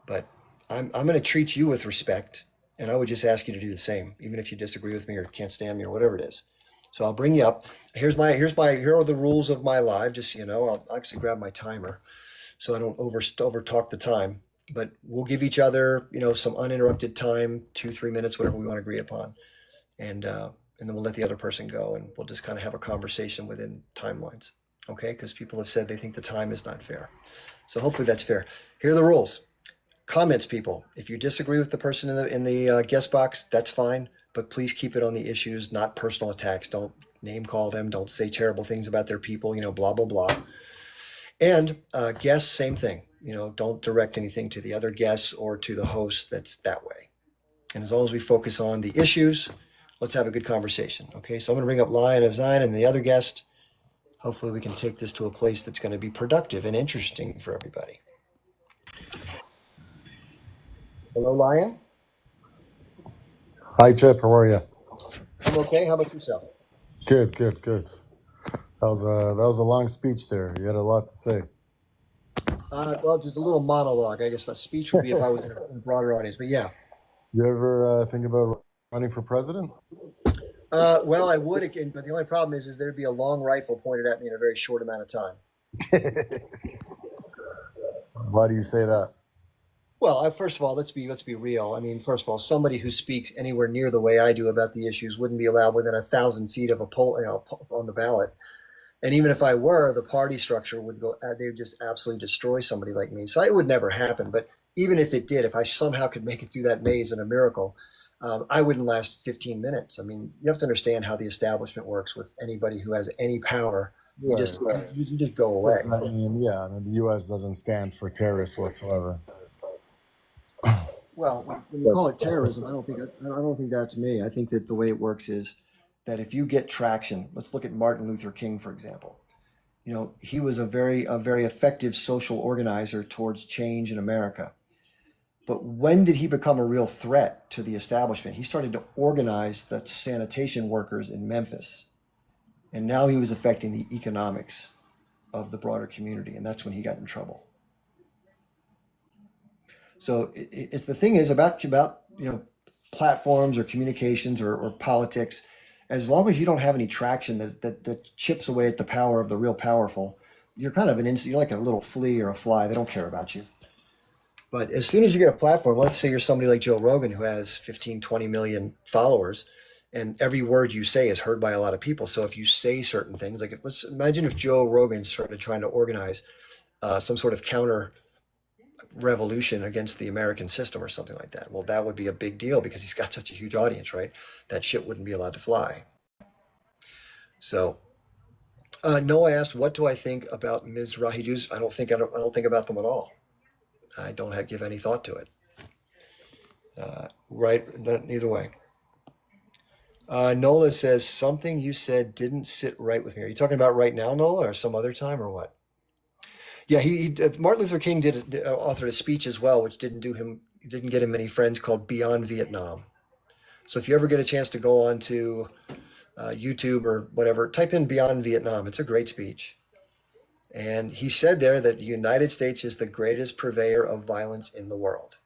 but I'm going to treat you with respect. And I would just ask you to do the same, even if you disagree with me or can't stand me or whatever it is. So I'll bring you up. Here are the rules of my live. Just so you know, I'll actually grab my timer so I don't over talk the time. But we'll give each other, some uninterrupted time, 2-3 minutes, whatever we want to agree upon, and then we'll let the other person go, and we'll just kind of have a conversation within timelines, okay? Because people have said they think the time is not fair. So hopefully that's fair. Here are the rules. Comments, people. If you disagree with the person in the guest box, that's fine, but please keep it on the issues, not personal attacks. Don't name call them. Don't say terrible things about their people. Blah blah blah. And guests, same thing. Don't direct anything to the other guests or to the host. That's that way. And as long as we focus on the issues, let's have a good conversation. Okay, so I'm going to bring up Lion of Zion and the other guest. Hopefully, we can take this to a place that's going to be productive and interesting for everybody. Hello, Lion. Hi, Chip. How are you? I'm okay. How about yourself? Good, good, good. That was a long speech there. You had a lot to say. Well, just a little monologue. I guess that speech would be if I was in a broader audience. But yeah. You ever think about running for president? Well, I would again, but the only problem is there'd be a long rifle pointed at me in a very short amount of time. Why do you say that? Well, first of all, let's be real. I mean, first of all, somebody who speaks anywhere near the way I do about the issues wouldn't be allowed within 1,000 feet of a poll, on the ballot. And even if I were, the party structure would go. They would just absolutely destroy somebody like me. So it would never happen. But even if it did, if I somehow could make it through that maze in a miracle, I wouldn't last 15 minutes. I mean, you have to understand how the establishment works with anybody who has any power. You Right, just right. you just go away. Because I mean, yeah, I mean, the U.S. doesn't stand for terrorists whatsoever. Well, when you call That's it terrorism, I don't think that's me. I think that the way it works is that if you get traction, let's look at Martin Luther King, for example. He was a very effective social organizer towards change in America. But when did he become a real threat to the establishment? He started to organize the sanitation workers in Memphis. And now he was affecting the economics of the broader community, and that's when he got in trouble. So it's the thing is about platforms or communications or politics. As long as you don't have any traction that chips away at the power of the real powerful, you're kind of you're like a little flea or a fly. They don't care about you. But as soon as you get a platform, let's say you're somebody like Joe Rogan who has 15, 20 million followers, and every word you say is heard by a lot of people. So if you say certain things, like let's imagine if Joe Rogan started trying to organize some sort of counter revolution against the American system or something like that. Well, that would be a big deal because he's got such a huge audience, right? That shit wouldn't be allowed to fly. So Noah asked, "What do I think about Mizrahidus?" I don't think about them at all. I don't give any thought to it. Right? Neither way. Nola says something you said didn't sit right with me. Are you talking about right now, Nola, or some other time, or what? Yeah, Martin Luther King authored a speech as well, which didn't get him many friends, called Beyond Vietnam. So if you ever get a chance to go on to YouTube or whatever, type in Beyond Vietnam. It's a great speech. And he said there that the United States is the greatest purveyor of violence in the world,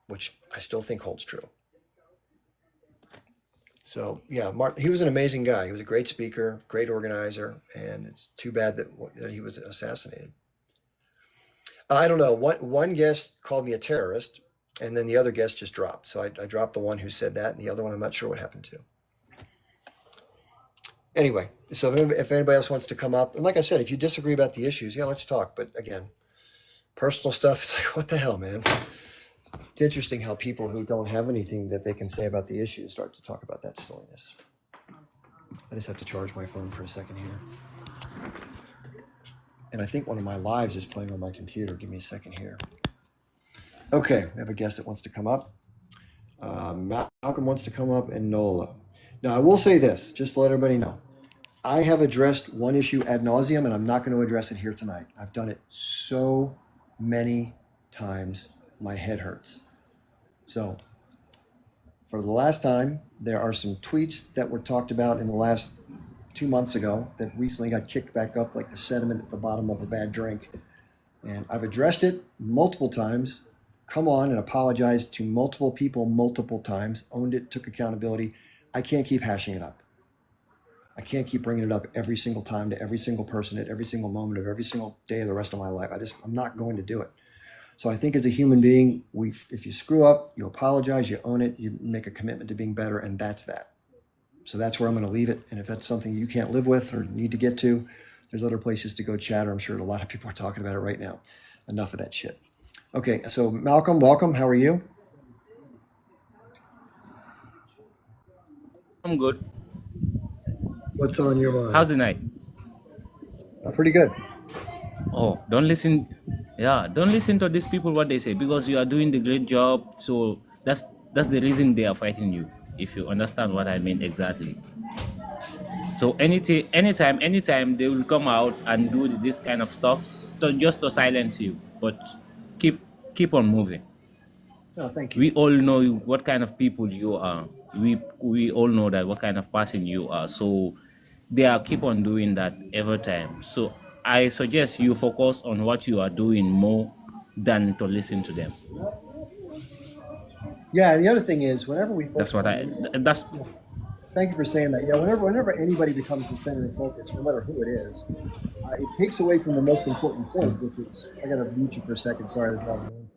which I still think holds true. So yeah, Martin, he was an amazing guy. He was a great speaker, great organizer, and it's too bad that he was assassinated. I don't know. One guest called me a terrorist, and then the other guest just dropped. So I dropped the one who said that, and the other one I'm not sure what happened to. Anyway, so if anybody else wants to come up, and like I said, if you disagree about the issues, yeah, let's talk. But again, personal stuff, it's like, what the hell, man? It's interesting how people who don't have anything that they can say about the issues start to talk about that silliness. I just have to charge my phone for a second here. And I think one of my lives is playing on my computer. Give me a second here. Okay, we have a guest that wants to come up. Malcolm wants to come up, and Nola. Now, I will say this, just to let everybody know. I have addressed one issue ad nauseum, and I'm not going to address it here tonight. I've done it so many times, my head hurts. So, for the last time, there are some tweets that were talked about in the last 2 months ago that recently got kicked back up like the sediment at the bottom of a bad drink. And I've addressed it multiple times, come on and apologized to multiple people multiple times, owned it, took accountability. I can't keep hashing it up. I can't keep bringing it up every single time to every single person at every single moment of every single day of the rest of my life. I'm not going to do it. So I think as a human being, if you screw up, you apologize, you own it, you make a commitment to being better, and that's that. So that's where I'm going to leave it. And if that's something you can't live with or need to get to, there's other places to go chatter. I'm sure a lot of people are talking about it right now. Enough of that shit. Okay, so Malcolm, welcome. How are you? I'm good. What's on your mind? How's the night? Pretty good. Oh, don't listen. Yeah, don't listen to these people what they say because you are doing the great job. So that's the reason they are fighting you. If you understand what I mean exactly. So anytime they will come out and do this kind of stuff, just to silence you. But keep keep on moving. No, thank you. We all know what kind of people you are. We all know that what kind of person you are. So they are keep on doing that every time. So I suggest you focus on what you are doing more than to listen to them. Yeah, the other thing is, whenever we That's focus what on, that's thank you for saying that. Yeah, whenever anybody becomes the center of focus, no matter who it is, it takes away from the most important point, which is, I got to mute you for a second. Sorry, there's a lot of noise.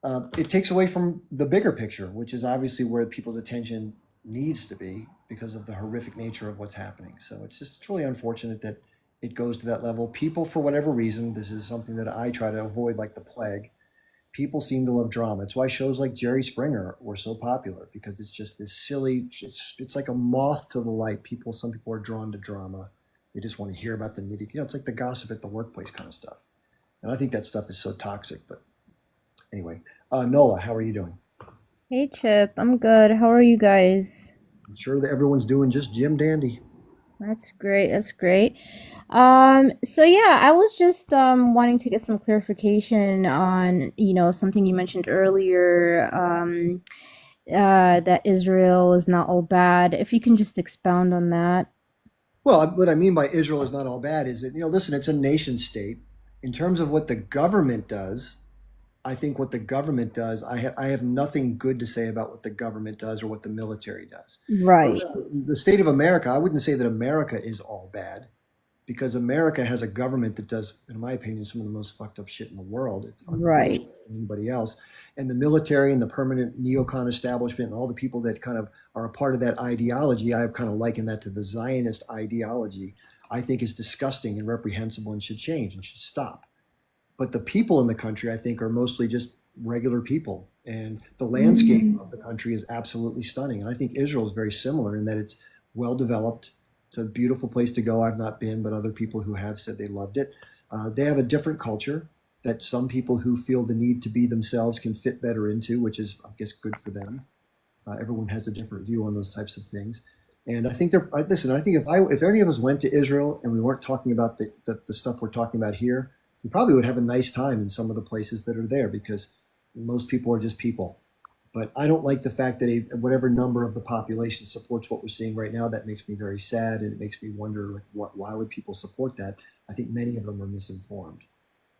it takes away from the bigger picture, which is obviously where people's attention needs to be because of the horrific nature of what's happening. So it's really unfortunate that it goes to that level. People, for whatever reason, this is something that I try to avoid like the plague. People seem to love drama. It's why shows like Jerry Springer were so popular because it's just this silly. It's like a moth to the light. Some people are drawn to drama. They just want to hear about the nitty. It's like the gossip at the workplace kind of stuff. And I think that stuff is so toxic. But anyway, Nola, how are you doing? Hey Chip, I'm good. How are you guys? I'm sure that everyone's doing just Jim Dandy. That's great. That's great. So yeah, I was just wanting to get some clarification on, something you mentioned earlier, that Israel is not all bad. If you can just expound on that. Well, what I mean by Israel is not all bad is that, listen, it's a nation state. In terms of what the government does, I think what the government does, I have nothing good to say about what the government does or what the military does. Right. The state of America, I wouldn't say that America is all bad because America has a government that does, in my opinion, some of the most fucked up shit in the world. It's Right. unbelievable than anybody else. And the military and the permanent neocon establishment and all the people that kind of are a part of that ideology, I have kind of likened that to the Zionist ideology. I think is disgusting and reprehensible and should change and should stop. But the people in the country, I think, are mostly just regular people. And the landscape of the country is absolutely stunning. And I think Israel is very similar in that it's well developed. It's a beautiful place to go. I've not been, but other people who have said they loved it. They have a different culture that some people who feel the need to be themselves can fit better into, which is, I guess, good for them. Everyone has a different view on those types of things. And I think listen, I think if any of us went to Israel and we weren't talking about the stuff we're talking about here, we probably would have a nice time in some of the places that are there because most people are just people. But I don't like the fact that whatever number of the population supports what we're seeing right now. That makes me very sad, and it makes me wonder, like, why would people support that? I think many of them are misinformed.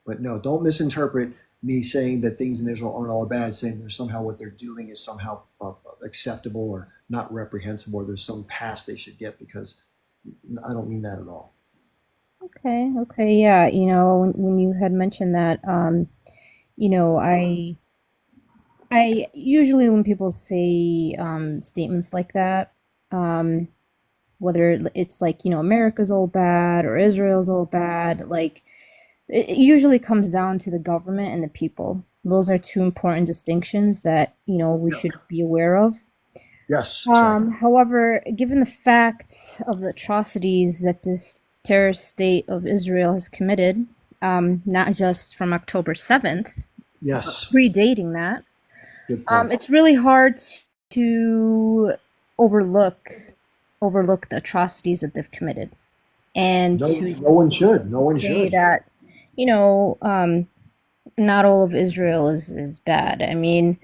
But no, don't misinterpret me saying that things in Israel aren't all bad, saying there's somehow what they're doing is somehow acceptable or not reprehensible, or there's some pass they should get, because I don't mean that at all. Okay. Okay. Yeah. When you had mentioned that, I usually when people say statements like that, um, whether it's like, America's all bad or Israel's all bad, like it usually comes down to the government and the people. Those are two important distinctions that, we Yeah. should be aware of. Yes, exactly. However, given the fact of the atrocities that this terrorist state of Israel has committed, not just from October 7th, Yes, predating that, good point. it's really hard to overlook the atrocities that they've committed, and No, to no one should. No one say should. that, you know, um, not all of Israel is bad. I mean,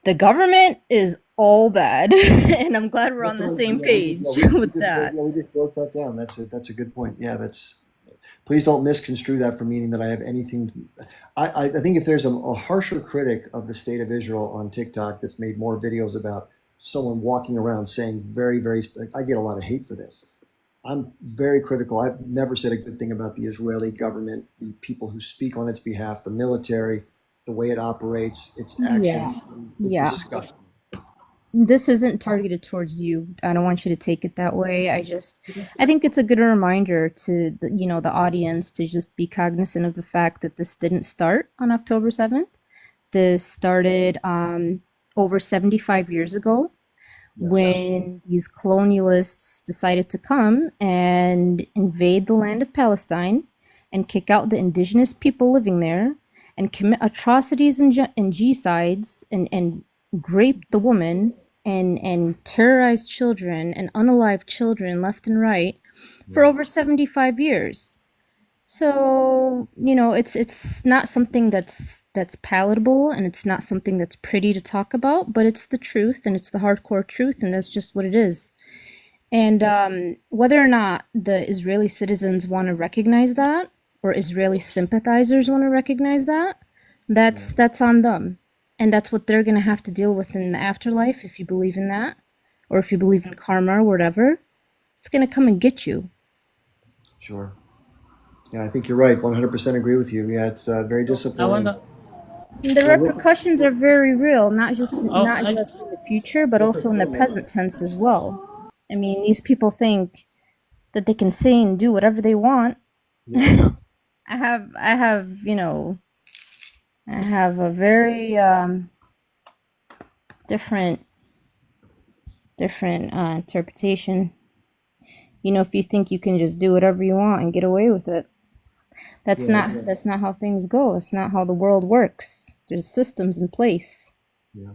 the government is all bad, and I'm glad we're on That's the what same yeah, page with that. we just broke that down. That's a good point. Yeah, please don't misconstrue that for meaning that I have anything. I think if there's a harsher critic of the state of Israel on TikTok that's made more videos about someone walking around saying I get a lot of hate for this. I'm very critical. I've never said a good thing about the Israeli government, the people who speak on its behalf, the military, the way it operates, its Yeah, actions. It yeah. disgusts me. This isn't targeted towards you. I don't want you to take it that way. I think it's a good reminder to the audience to just be cognizant of the fact that this didn't start on October 7th. This started over 75 years ago Yes. when these colonialists decided to come and invade the land of Palestine and kick out the indigenous people living there and commit atrocities and G-sides and rape the woman and terrorize children and unalive children left and right for Yeah. over 75 years. So, it's not something that's palatable, and it's not something that's pretty to talk about, but it's the truth, and it's the hardcore truth, and that's just what it is. And whether or not the Israeli citizens want to recognize that, or Israeli sympathizers want to recognize that, Yeah. that's on them. And that's what they're going to have to deal with in the afterlife, if you believe in that, or if you believe in karma or whatever. It's going to come and get you. Sure. Yeah, I think you're right. 100% agree with you. Yeah, it's very So I disappointing. wonder. And the Well, repercussions are very real, Oh, not just in the future, but also in the present tense as well. I mean, these people think that they can say and do whatever they want. yeah. I have, I have a very different interpretation. If you think you can just do whatever you want and get away with it, Yeah. that's not how things go. That's not how the world works. There's systems in place. Yeah.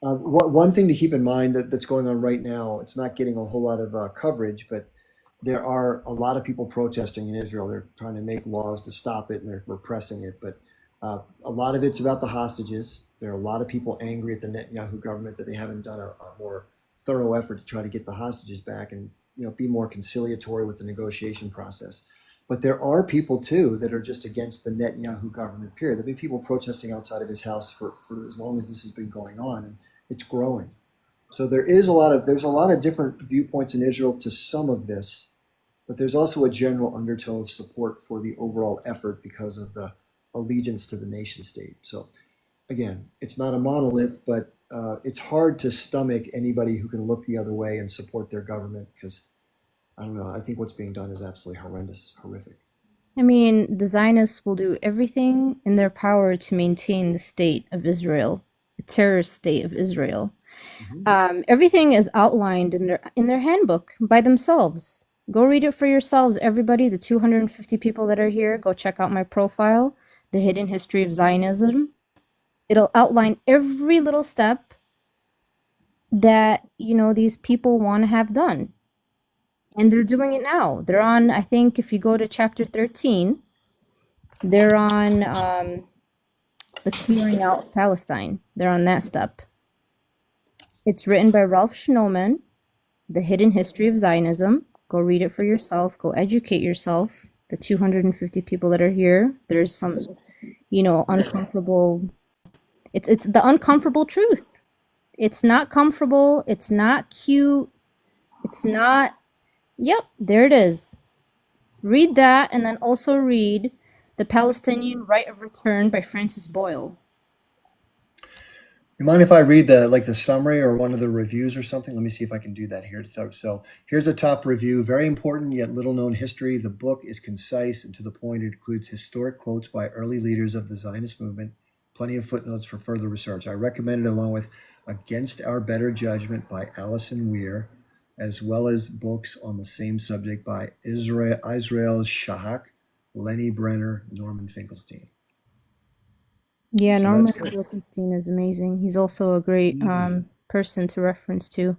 One thing to keep in mind that's going on right now, it's not getting a whole lot of coverage, but there are a lot of people protesting in Israel. They're trying to make laws to stop it and they're repressing it. But a lot of it's about the hostages. There are a lot of people angry at the Netanyahu government that they haven't done a more thorough effort to try to get the hostages back and be more conciliatory with the negotiation process. But there are people too that are just against the Netanyahu government. Period. There've been people protesting outside of his house for as long as this has been going on, and it's growing. So there's a lot of different viewpoints in Israel to some of this, but there's also a general undertow of support for the overall effort because of the allegiance to the nation state. So again, it's not a monolith, but it's hard to stomach anybody who can look the other way and support their government because I don't know. I think what's being done is absolutely horrendous, horrific. I mean, the Zionists will do everything in their power to maintain the state of Israel, the terrorist state of Israel. Mhm. Everything is outlined in their handbook by themselves. Go read it for yourselves, everybody. The 250 people that are here, go check out my profile, The Hidden History of Zionism. It'll outline every little step that these people want to have done, and they're doing it now. They're on. I think if you go to chapter 13, they're on the clearing out of Palestine. They're on that step. It's written by Ralph Schnoman, The Hidden History of Zionism. Go read it for yourself. Go educate yourself. The 250 people that are here, there's some, uncomfortable. It's the uncomfortable truth. It's not comfortable. It's not cute. It's not. Yep, there it is. Read that, and then also read The Palestinian Right of Return by Francis Boyle. You mind if I read the summary or one of the reviews or something? Let me see if I can do that here. So here's a top review. Very important yet little known history. The book is concise and to the point. It includes historic quotes by early leaders of the Zionist movement. Plenty of footnotes for further research. I recommend it along with Against Our Better Judgment by Alison Weir, as well as books on the same subject by Israel Shahak, Lenny Brenner, Norman Finkelstein. Yeah, So Norman that's good. Finkelstein is amazing. He's also a great person to reference to.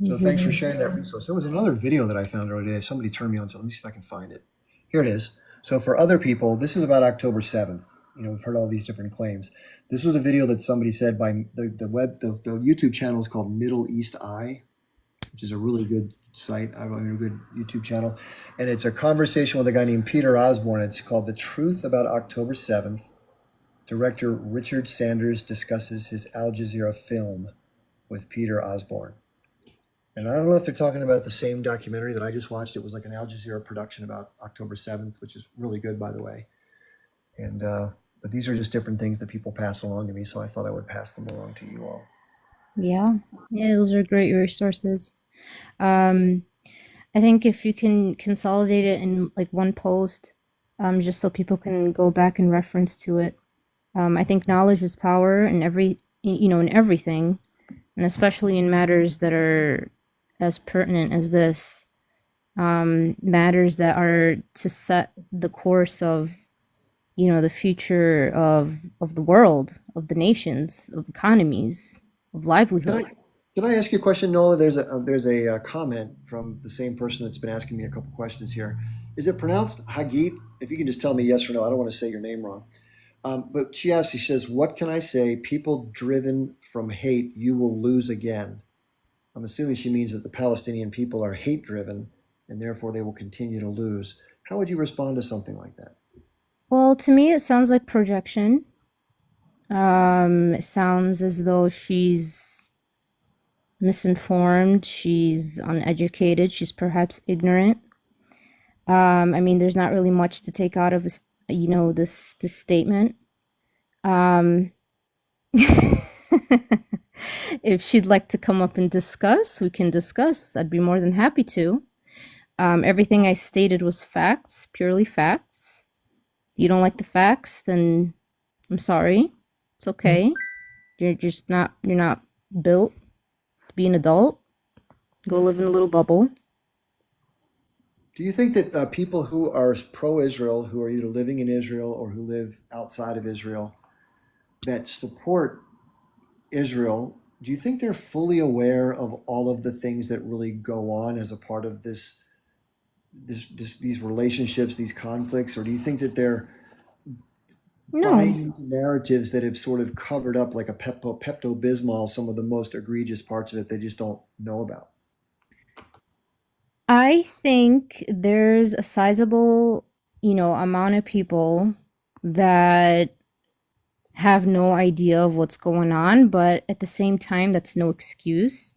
So He's thanks for sharing that resource. There was another video that I found earlier today. Somebody turned me on to. Let me see if I can find it. Here it is. So for other people, this is about October 7th. We've heard all these different claims. This was a video that somebody said by the YouTube channel is called Middle East Eye, which is a really good site. I mean, a good YouTube channel. And it's a conversation with a guy named Peter Osborne. It's called The Truth About October 7th. Director Richard Sanders discusses his Al Jazeera film with Peter Osborne. And I don't know if they're talking about the same documentary that I just watched. It was like an Al Jazeera production about October 7th, which is really good, by the way. And but these are just different things that people pass along to me, so I thought I would pass them along to you all. Yeah, those are great resources. I think if you can consolidate it in like one post, just so people can go back and reference to it. I think knowledge is power in in everything, and especially in matters that are as pertinent as this, matters that are to set the course of, the future of the world, of the nations, of economies, of livelihoods. Can I ask you a question, Noah? There's a comment from the same person that's been asking me a couple questions here. Is it pronounced Hagit? If you can just tell me yes or no, I don't want to say your name wrong. But she says, what can I say? People driven from hate, you will lose again. I'm assuming she means that the Palestinian people are hate driven and therefore they will continue to lose. How would you respond to something like that? Well, to me, it sounds like projection. It sounds as though she's misinformed, she's uneducated, she's perhaps ignorant. I mean, there's not really much to take out of this statement. Um, if she'd like to come up and discuss, we can discuss. I'd be more than happy to. Everything I stated was facts, purely facts. You don't like the facts, then I'm sorry. It's okay. You're not built to be an adult. Go live in a little bubble. Do you think that people who are pro-Israel, who are either living in Israel or who live outside of Israel, that support Israel, do you think they're fully aware of all of the things that really go on as a part of these relationships, these conflicts, or do you think that they're buying No, into narratives that have sort of covered up like a Pepto-Bismol some of the most egregious parts of it they just don't know about? I think there's a sizable, amount of people that have no idea of what's going on, but at the same time, that's no excuse.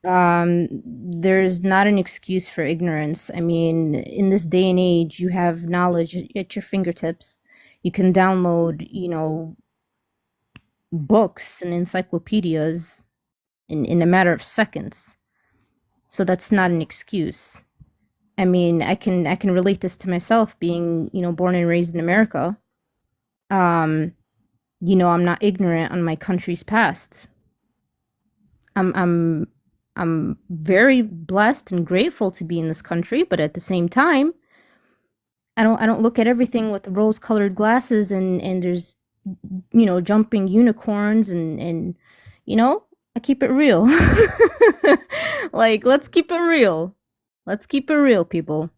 There's not an excuse for ignorance. I mean, in this day and age, you have knowledge at your fingertips. You can download, books and encyclopedias in a matter of seconds. So that's not an excuse. I mean, I can relate this to myself being, born and raised in America. Um, I'm not ignorant on my country's past. I'm very blessed and grateful to be in this country, but at the same time, I don't look at everything with rose-colored glasses and there's jumping unicorns and I keep it real. Like, let's keep it real. Let's keep it real, people.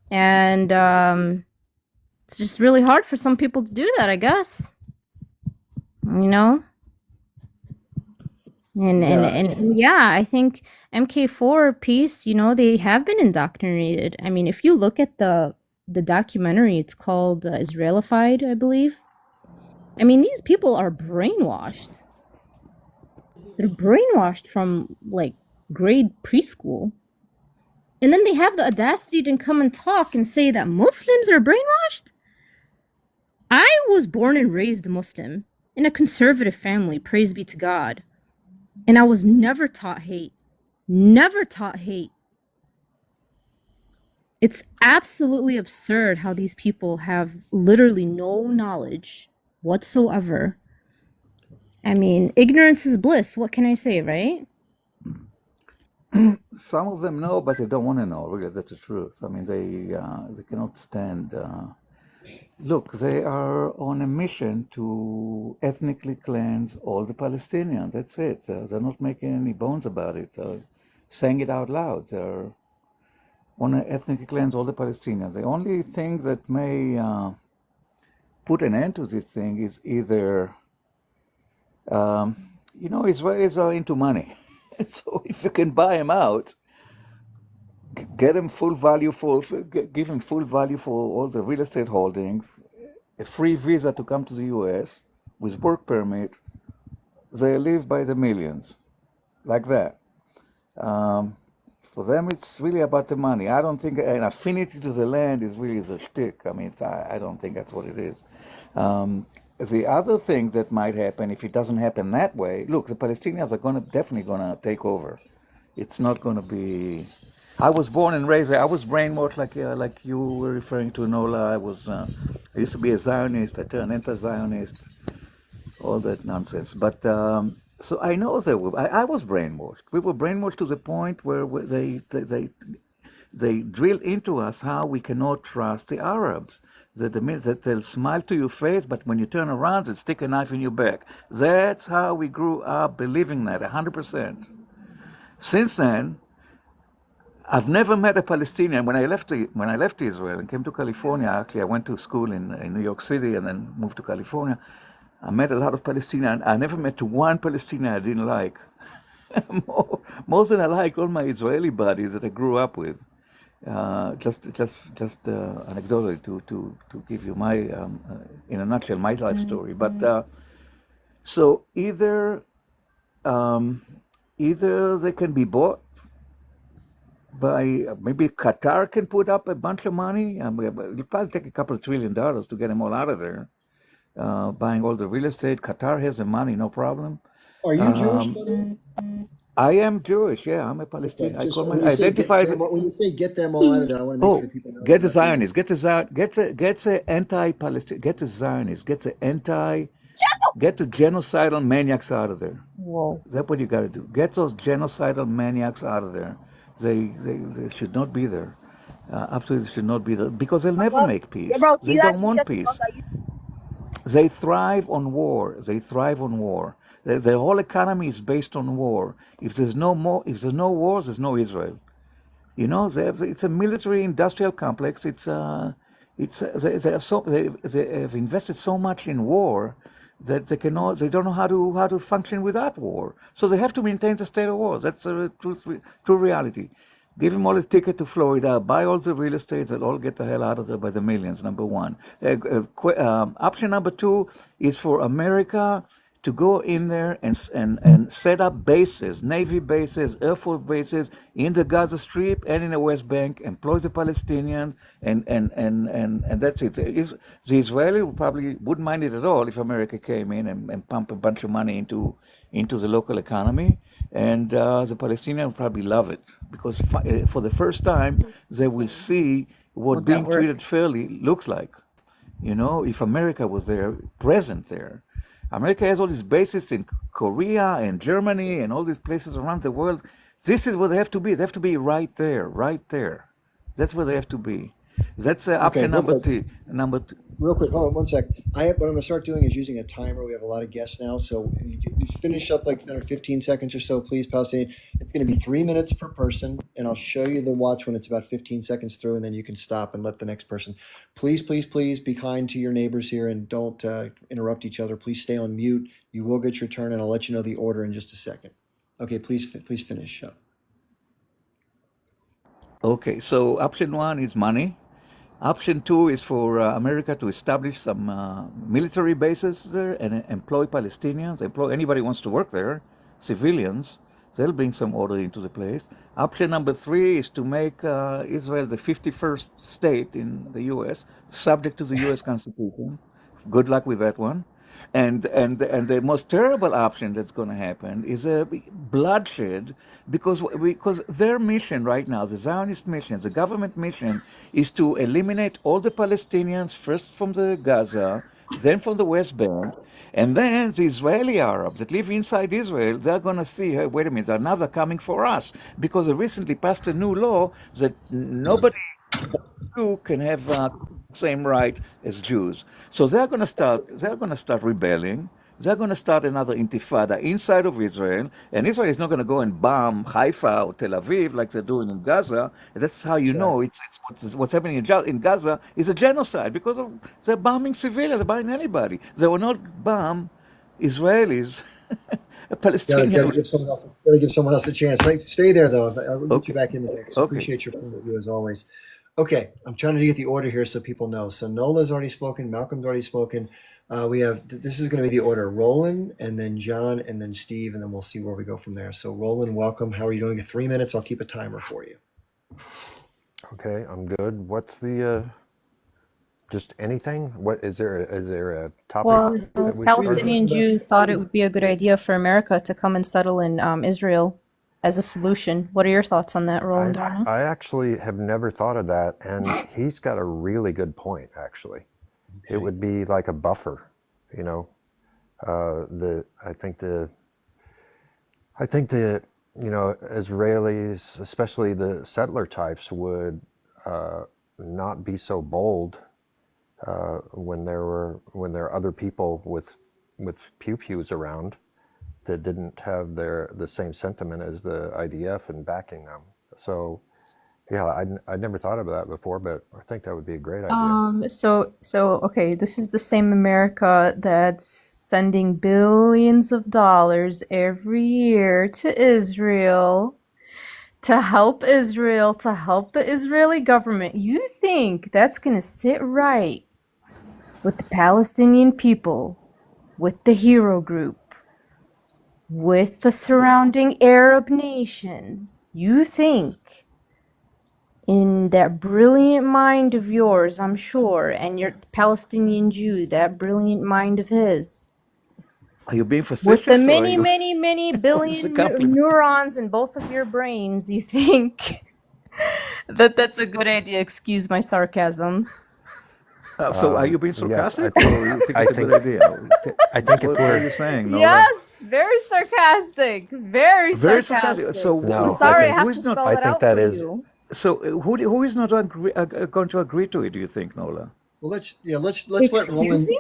And it's just really hard for some people to do that, I guess. You know? Yeah, And yeah, I think MK4 piece, they have been indoctrinated. I mean, if you look at the documentary, it's called Israelified, I believe. I mean, these people are brainwashed. They're brainwashed from like grade preschool. And then they have the audacity to come and talk and say that Muslims are brainwashed? I was born and raised Muslim in a conservative family, praise be to God. And I was never taught hate. Never taught hate. It's absolutely absurd how these people have literally no knowledge whatsoever. I mean, ignorance is bliss. What can I say, right? Some of them know, but they don't want to know. Really, that's the truth. I mean, they cannot stand. Look, they are on a mission to ethnically cleanse all the Palestinians. That's it. They're not making any bones about it. They're saying it out loud. They're want to ethnically cleanse all the Palestinians. The only thing that may put an end to this thing is either, Israelis are into money. So if you can buy them out, get them full value give them full value for all the real estate holdings, a free visa to come to the U.S. with work permit, they live by the millions, like that. For them, it's really about the money. I don't think an affinity to the land is really the shtick. I mean, I don't think that's what it is. The other thing that might happen, if it doesn't happen that way, look, the Palestinians are definitely gonna take over. It's not gonna be. I was born and raised there. I was brainwashed like you were referring to, Nola. I used to be a Zionist. I turned anti-Zionist. All that nonsense. But so I know I was brainwashed. We were brainwashed to the point where they drill into us how we cannot trust the Arabs. That they'll smile to your face, but when you turn around, they'll stick a knife in your back. That's how we grew up believing that, 100%. Since then, I've never met a Palestinian. When I left Israel and came to California, actually, I went to school in New York City and then moved to California. I met a lot of Palestinians. I never met one Palestinian I didn't like. More than I like all my Israeli buddies that I grew up with. Just anecdotally to give you my, in a nutshell, my life story. But so either they can be bought by maybe Qatar can put up a bunch of money. It'll probably take a couple of $1 trillion to get them all out of there. buying all the real estate. Qatar has the money, no problem. Are you Jewish, by the way? I am Jewish. Yeah, I'm a Okay, Palestinian. I just call when my you say identify get as them, when you say get them all out of there, I want to make sure oh, people know get you're the not being. Zionists, get the Zionists, get the genocidal maniacs out of there. Whoa. That's what you got to do. Get those genocidal maniacs out of there. They should not be there. Absolutely should not be there because they'll never make Yeah, peace. bro, can They you don't actually want shut the fuck peace. up? They thrive on war. They thrive on war. Their whole economy is based on war. If there's no wars, there's no Israel. You know, it's a military-industrial complex. They have invested so much in war that they don't know how to function without war. So they have to maintain the state of war. That's the true reality. Give them all a ticket to Florida, buy all the real estate, they'll all get the hell out of there by the millions, number one. Option number two is for America to go in there and set up bases, Navy bases, Air Force bases in the Gaza Strip and in the West Bank, employ the Palestinians, and that's it. The Israeli probably wouldn't mind it at all if America came in and pumped a bunch of money into the local economy, and the Palestinians would probably love it because for the first time they will see what Would that being work? treated fairly looks like. You know, if America was there, present there. America has all these bases in Korea and Germany and all these places around the world. This is where they have to be. They have to be right there, right there. That's where they have to be. That's Okay, option real number quick. two. Number two. Real quick, hold on one sec. What I'm gonna start doing is using a timer. We have a lot of guests now, so if you finish up like another 15 seconds or so, please, Palestinian. It's gonna be 3 minutes per person, and I'll show you the watch when it's about 15 seconds through, and then you can stop and let the next person. Please, please, please be kind to your neighbors here and don't interrupt each other. Please stay on mute. You will get your turn, and I'll let you know the order in just a second. Okay, please finish up. Okay, so option one is money. Option two is for America to establish some military bases there and employ Palestinians, employ anybody who wants to work there, civilians. They'll bring some order into the place. Option number three is to make Israel the 51st state in the U.S., subject to the U.S. Constitution. Good luck with that one. And the most terrible option that's going to happen is a bloodshed because their mission right now, the Zionist mission, the government mission, is to eliminate all the Palestinians first from the Gaza, then from the West Bank, and then the Israeli Arabs that live inside Israel, they're going to see, hey, wait a minute, now they're coming for us because they recently passed a new law that nobody who can have same right as Jews. So they're going to start. They're going to start rebelling. They're going to start another intifada inside of Israel, and Israel is not going to go and bomb Haifa or Tel Aviv like they're doing in Gaza. That's how you know what's happening in Gaza is a genocide because they're bombing civilians, they're bombing anybody. They will not bomb Israelis, Palestinians. Gotta give someone else a chance. Stay there though. I'll get you Okay, back in the mix. okay. Appreciate your point of view as always. Okay, I'm trying to get the order here so people know. So Nola's already spoken. Malcolm's already spoken. We have this is going to be the order: Roland, and then John, and then Steve, and then we'll see where we go from there. So Roland, welcome. How are you doing? You 3 minutes. I'll keep a timer for you. Okay, I'm good. What's the just anything? What is there a topic Well, that we start with? Palestinian Jew thought it would be a good idea for America to come and settle in Israel as a solution. What are your thoughts on that, Roland Darnell? I actually have never thought of that, and he's got a really good point. Actually, it Okay. would be like a buffer. You know, I think the Israelis, especially the settler types, would not be so bold when there are other people with pew-pews around that didn't have the same sentiment as the IDF and backing them. So yeah, I'd never thought of that before, but I think that would be a great idea. So okay, this is the same America that's sending billions of dollars every year to Israel to help Israel, to help the Israeli government. You think that's gonna sit right with the Palestinian people, with the Hero Group, with the surrounding Arab nations? You think in that brilliant mind of yours, I'm sure, and your Palestinian Jew, that brilliant mind of his, Are you being with the facetious or are many, you? many, many It's a billion compliment. neurons in both of your brains, you think that that's a good idea. Excuse my sarcasm. So are you being Yes, sarcastic or you think I it's a good think, idea? I think if What are we're you saying, Nola? Yes, very sarcastic. Very Very sarcastic. sarcastic. So I'm no, I sorry I think have who to is not? spell I it think out that for is you. So who is not going to agree to it? Do you think, Nola? Well, let's let Excuse Roland. me?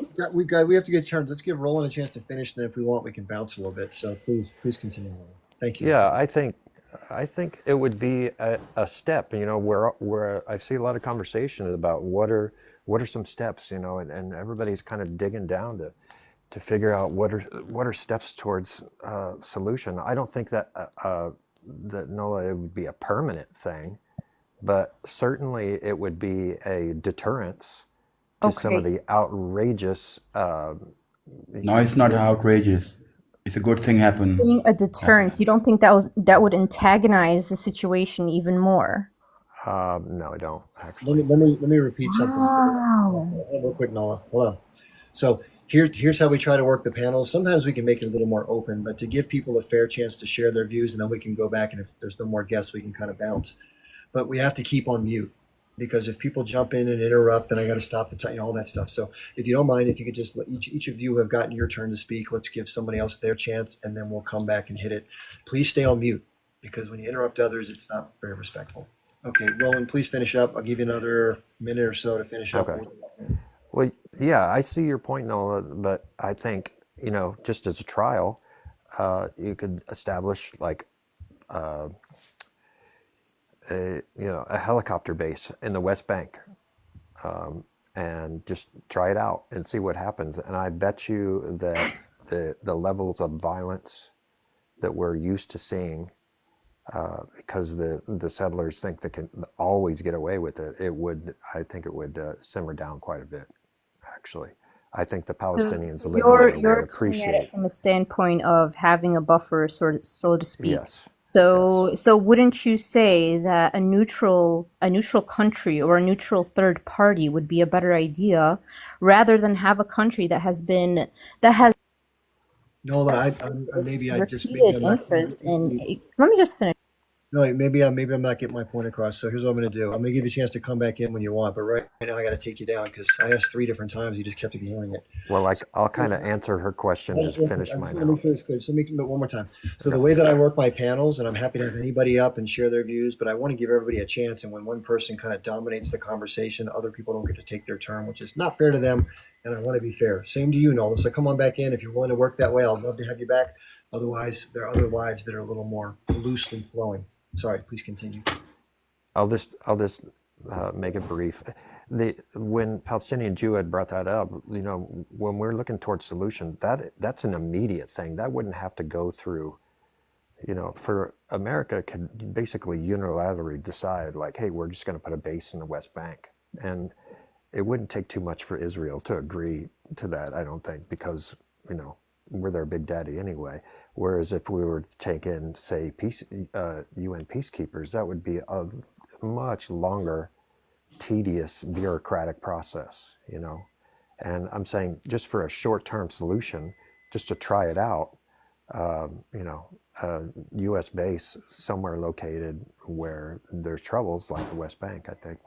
We have to get turns. Let's give Roland a chance to finish. Then, if we want, we can bounce a little bit. So please continue, Roland. Thank you. yeah. I think it would be a step. You know, where I see a lot of conversation about what are some steps. You know, and everybody's kind of digging down to figure out what are steps towards solution. I don't think that that Nola, it would be a permanent thing, but certainly it would be a deterrence to some of Okay. the outrageous No, it's not outrageous. It's a good thing Being a happening. deterrence, you don't think that would antagonize the situation even more? no, I don't Let actually. me let me repeat something. Wow. Real quick, Noah. Hold on. So here's how we try to work the panels. Sometimes we can make it a little more open, but to give people a fair chance to share their views, and then we can go back, and if there's no more guests, we can kind of bounce. But we have to keep on mute because if people jump in and interrupt, then I got to stop the time, all that stuff. So if you don't mind, if you could just let each of you who have gotten your turn to speak, let's give somebody else their chance, and then we'll come back and hit it. Please stay on mute because when you interrupt others, it's not very respectful. Okay, Roland, please finish up. I'll give you another minute or so to finish up. Okay. Well, yeah, I see your point, Nola, but I think, you know, just as a trial, you could establish like a helicopter base in the West Bank, and just try it out and see what happens. And I bet you that the levels of violence that we're used to seeing, because the settlers think they can always get away with it, I think it would simmer down quite a bit, actually. I think the Palestinians So living there would you're coming at it appreciate. from a standpoint of having a buffer, sort of, so to speak. Yes, yes. So wouldn't you say that a neutral country or a neutral third party would be a better idea rather than have a country that has No, this maybe repeated I'm not. interest in? Let me just finish. No, maybe I'm not getting my point across. So here's what I'm going to do. I'm going to give you a chance to come back in when you want, but right now I got to take you down because I asked 3 different times. You just kept ignoring it. Well, I'll kind of answer her question to finish I just mine want to make out. sure it's clear. So make it one more time. So the Okay. way that I work my panels, and I'm happy to have anybody up and share their views, but I want to give everybody a chance. And when one person kind of dominates the conversation, other people don't get to take their turn, which is not fair to them. And I want to be fair. Same to you, Nolan. So come on back in if you're willing to work that way. I'd love to have you back. Otherwise, there are other lives that are a little more loosely flowing. Sorry, please continue. I'll just make it brief. When Palestinian Jew had brought that up, you know, when we're looking towards solution, that's an immediate thing. That wouldn't have to go through, you know, for America could basically unilaterally decide like, hey, we're just going to put a base in the West Bank, and it wouldn't take too much for Israel to agree to that, I don't think, because, you know, we're their big daddy anyway. Whereas if we were to take in, say, UN peacekeepers, that would be a much longer, tedious, bureaucratic process, you know. And I'm saying just for a short-term solution, just to try it out, you know, a U.S. base somewhere located where there's troubles like the West Bank, I think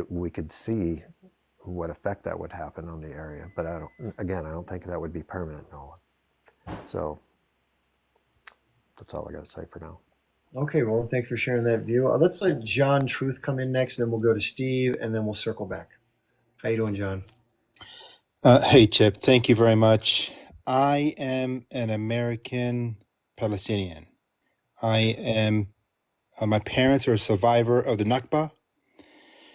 we could see what effect that would happen on the area. But I don't think that would be permanent, Nolan. So that's all I got to say for now. Okay, well, thanks for sharing that view. Let's let John Truth come in next, and then we'll go to Steve, and then we'll circle back. How you doing, John? Hey, Chip. Thank you very much. I am an American Palestinian. My parents are a survivor of the Nakba.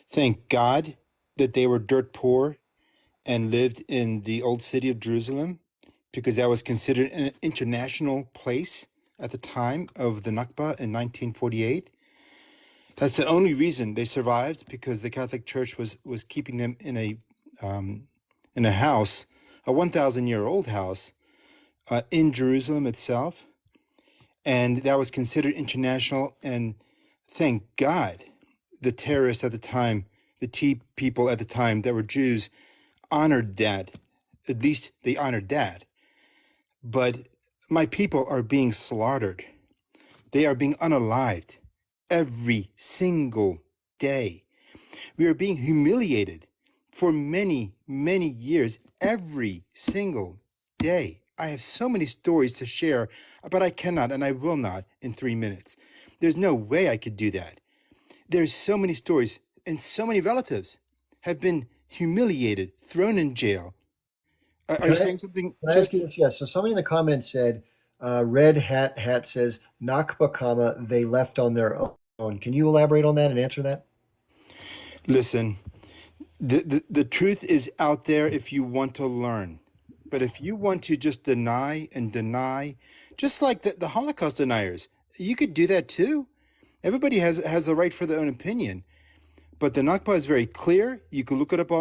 Thank God that they were dirt poor and lived in the old city of Jerusalem, because that was considered an international place at the time of the Nakba in 1948. That's the only reason they survived, because the Catholic Church was keeping them in a house, a 1,000-year-old house in Jerusalem itself, and that was considered international. And thank God the terrorists at the time, the T people at the time that were Jews, honored that. At least they honored that. But my people are being slaughtered. They are being unalived every single day. We are being humiliated for many, many years, every single day. I have so many stories to share, but I cannot and I will not in 3 minutes. There's no way I could do that. There's so many stories, and so many relatives have been humiliated, thrown in jail. Are you saying something, Can I Chip? ask you this? Yes. So somebody in the comments said, Red Hat says, Nakba, comma, they left on their own. Can you elaborate on that and answer that? Listen, the truth is out there if you want to learn. But if you want to just deny and deny, just like the Holocaust deniers, you could do that too. Everybody has the right for their own opinion. But the Nakba is very clear. You can look it up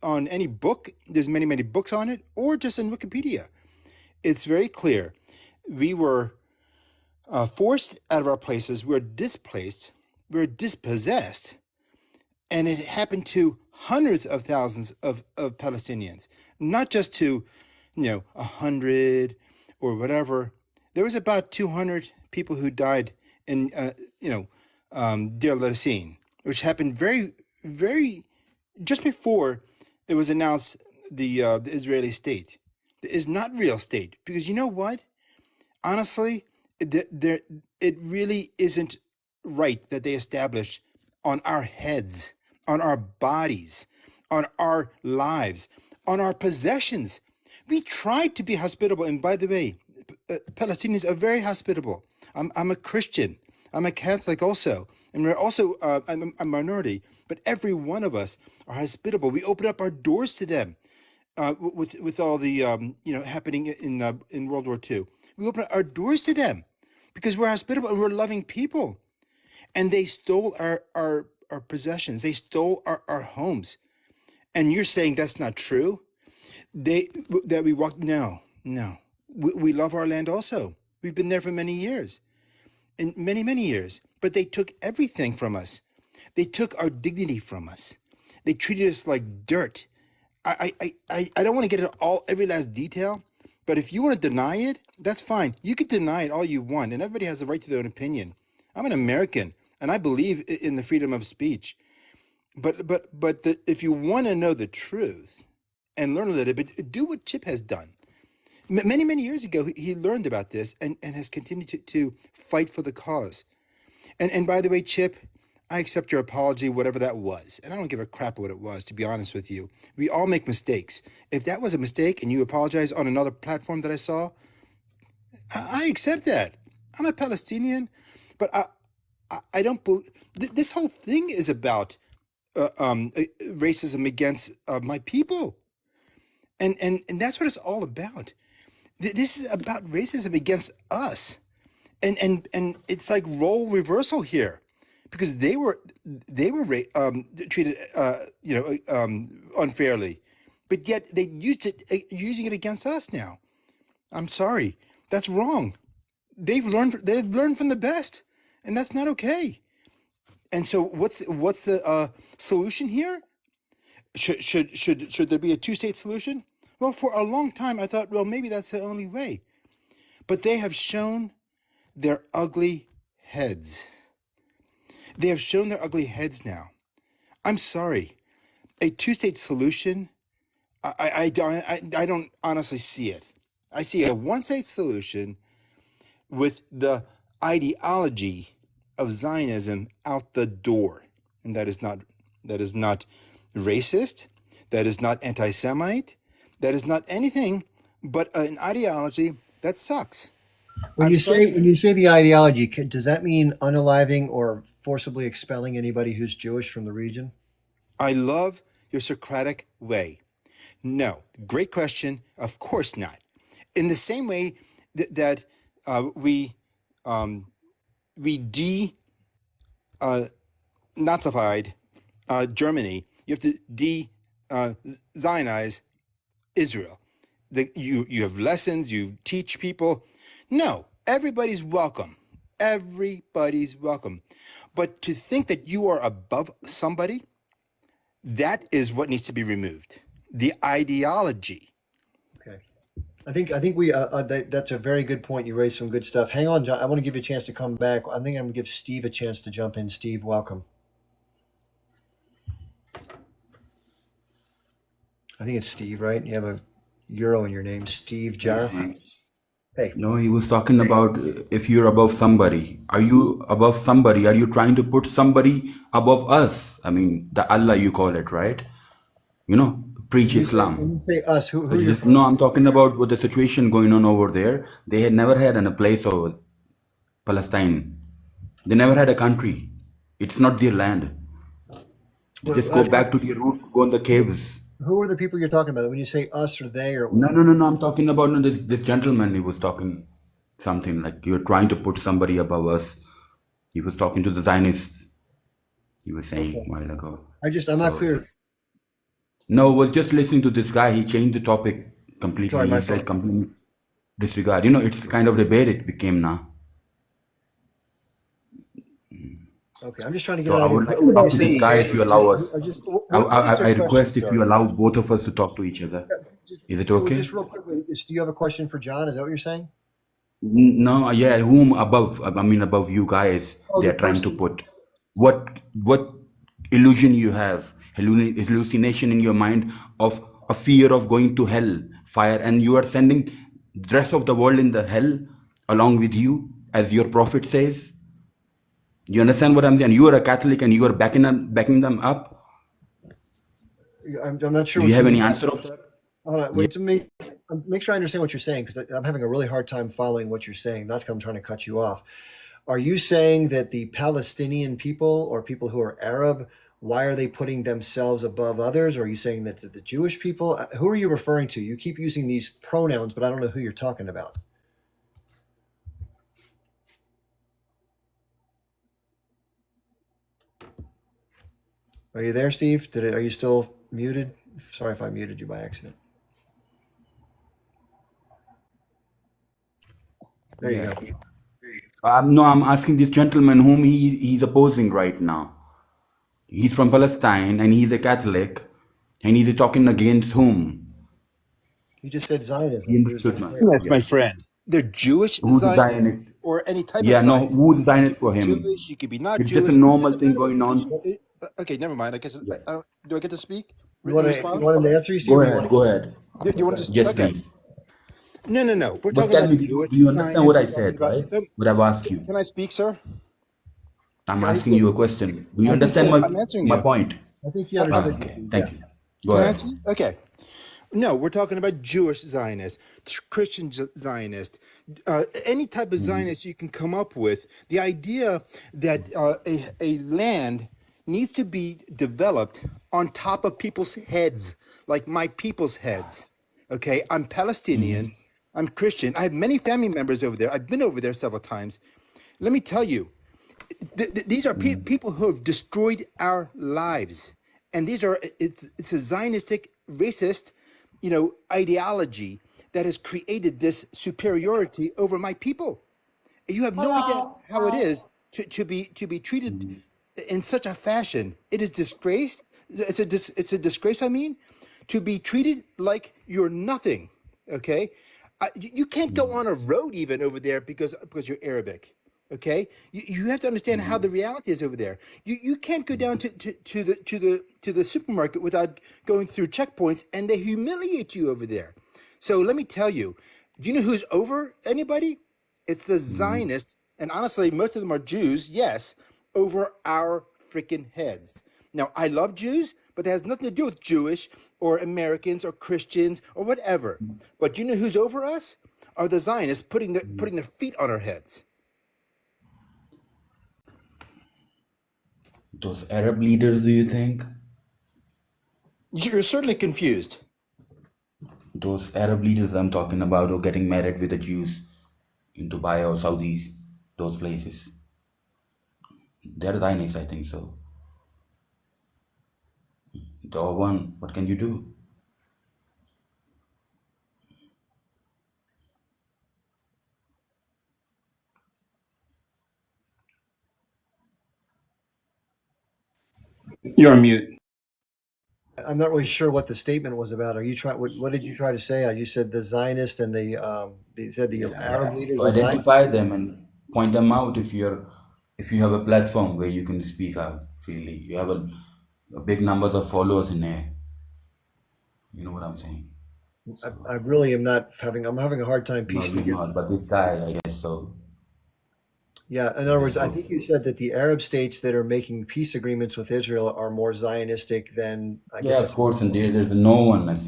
on any book. There's many, many books on it, or just in Wikipedia. It's very clear. We were forced out of our places. We were displaced. We were dispossessed. And it happened to hundreds of thousands of Palestinians, not just to, 100 or whatever. There was about 200 people who died in, Deir al-Yassin, which happened very, very, just before it was announced the Israeli state. It is not real state, because you know what? Honestly, it really isn't right that they established on our heads, on our bodies, on our lives, on our possessions. We tried to be hospitable. And by the way, Palestinians are very hospitable. I'm a Christian. I'm a Catholic also. And we're also I'm a minority. But every one of us are hospitable. We open up our doors to them with all the, happening in World War II. We open our doors to them because we're hospitable and we're loving people. And they stole our possessions. They stole our homes. And you're saying that's not true? That we walked? No. We love our land also. We've been there for many years, and many, many years. But they took everything from us. They took our dignity from us. They treated us like dirt. I don't want to get into every last detail, but if you want to deny it, that's fine. You could deny it all you want, and everybody has the right to their own opinion. I'm an American, and I believe in the freedom of speech. But if you want to know the truth and learn a little bit, do what Chip has done. Many, many years ago, he learned about this and has continued to fight for the cause. And by the way, Chip, I accept your apology, whatever that was. And I don't give a crap what it was, to be honest with you. We all make mistakes. If that was a mistake and you apologize on another platform that I saw, I accept that. I'm a Palestinian, but I don't believe this whole thing is about racism against my people. And that's what it's all about. This is about racism against us. And it's like role reversal here, because they were treated unfairly, but yet they using it against us now. I'm sorry, that's wrong. They've learned from the best, and that's not okay. And so what's the solution here? Should there be a two-state solution? Well, for a long time I thought, well, maybe that's the only way. But they have shown their ugly heads. They have shown their ugly heads now. I'm sorry. A two-state solution, I don't honestly see it. I see a one-state solution with the ideology of Zionism out the door. And that is not racist. That is not anti-Semite. That is not anything but an ideology that sucks. When you say the ideology, does that mean unaliving or forcibly expelling anybody who's Jewish from the region? I love your Socratic way. No, great question. Of course not. In the same way that we Nazified Germany, you have to Zionize Israel. You have lessons, you teach people. No, everybody's welcome. Everybody's welcome. But to think that you are above somebody, that is what needs to be removed. The ideology. Okay. I think that's a very good point. You raised some good stuff. Hang on, John. I want to give you a chance to come back. I think I'm going to give Steve a chance to jump in. Steve, welcome. I think it's Steve, right? You have a euro in your name, Steve Jar. Hey, No, he was talking about if you're above somebody. Are you above somebody? Are you trying to put somebody above us? I mean, the Allah you call it, right? Preach when Islam. you say us, So who you're no, I'm talking about with the situation going on over there. They had never had a place over Palestine. They never had a country. It's not their land. They just go back to their roots, go in the caves. who are the people you're talking about? When you say us or they or No. I'm talking about this gentleman. He was talking something like you're trying to put somebody above us. He was talking to the Zionists. He was saying a while ago. I'm not clear. No, was just listening to this guy. He changed the topic completely. Sorry, my He said fault. completely disregard. It's the kind of debate it became now. Okay, I'm just trying to get So an I idea. would like to talk to this guy if you allow us. What is your I question, request if sir? you allow both of us to talk to each other. Is it okay? Just real quickly, do you have a question for John? Is that what you're saying? No, yeah, whom above? I mean, above you guys, Oh, they're the trying to person. put. What illusion you have, hallucination in your mind of a fear of going to hell, fire, and you are sending the rest of the world in the hell along with you, as your prophet says. You understand what I'm saying? You are a Catholic and you are backing them up. I'm not sure Do you what you have any mean. answer of that? Wait to make sure I understand what you're saying because I'm having a really hard time following what you're saying. Not because I'm trying to cut you off. Are you saying that the Palestinian people or people who are Arab, why are they putting themselves above others? Or are you saying that the Jewish people? Who are you referring to? You keep using these pronouns, but I don't know who you're talking about. Are you there, Steve? Are you still muted? Sorry if I muted you by accident. There you Yeah. go. No, I'm asking this gentleman whom he's opposing right now. He's from Palestine and he's a Catholic and he's talking against whom? You just said Zionism. He understood now. Yes, Yeah. my friend. They're Jewish Who's a Zionists Zionist? or any type of Yeah, no, Zionist. who's a You Zionist could for be him? Jewish, you could be not It's just a Jewish. It normal doesn't thing matter what going religion. on. Okay, never mind. I guess Yeah. do I get to speak You in want response? him to answer you, Steve? Go Or you ahead, want go ahead. You want to just Yes, okay? please. No. We're But talking tell me, about do Jewish you understand what Zionists. I We're talking said, about right? What I've asked you. Can I speak, sir? I'm Can I asking speak? you a question. Do you I think understand I'm answering my you. point? I think he I, understood you, Okay, Steve. Yeah. thank you. Go can I ahead. answer you? Okay. No, we're talking about Jewish Zionists, Christian Zionists, any type of Zionist you can come up with. The idea that a land needs to be developed on top of people's heads, like my people's heads. Okay, I'm Palestinian, I'm Christian. I have many family members over there. I've been over there several times. Let me tell you, these are people who have destroyed our lives, and it's a Zionistic, racist, ideology that has created this superiority over my people. You have no idea how it is to be treated in such a fashion. It is disgraced. It's a disgrace. I mean, to be treated like you're nothing. Okay, you can't go on a road even over there because you're Arabic. Okay, you have to understand how the reality is over there. You can't go down to the supermarket without going through checkpoints, and they humiliate you over there. So let me tell you, do you know who's over anybody? It's the Zionists, and honestly, most of them are Jews, yes, over our freaking heads. Now, I love Jews, but that has nothing to do with Jewish or Americans or Christians or whatever. But do you know who's over us? Are the Zionists putting their feet on our heads. Those Arab leaders, do you think? You're certainly confused. Those Arab leaders I'm talking about are getting married with the Jews in Dubai or Saudi, those places. They're Zionists, I think so. The one, what can you do? You're on mute. I'm not really sure what the statement was about. Are you trying? What did you try to say? You said the Zionist and they said the Arab leaders To are Zionists. identify them and point them out if you have a platform where you can speak out freely. You have a big numbers of followers in there. You know what I'm saying? I really am not having. I'm having a hard time No, piecing you're together. not. But this guy, I guess so. Yeah, in other words, I think you said that the Arab states that are making peace agreements with Israel are more Zionistic than I Yeah, guess. of course, and there's no one, as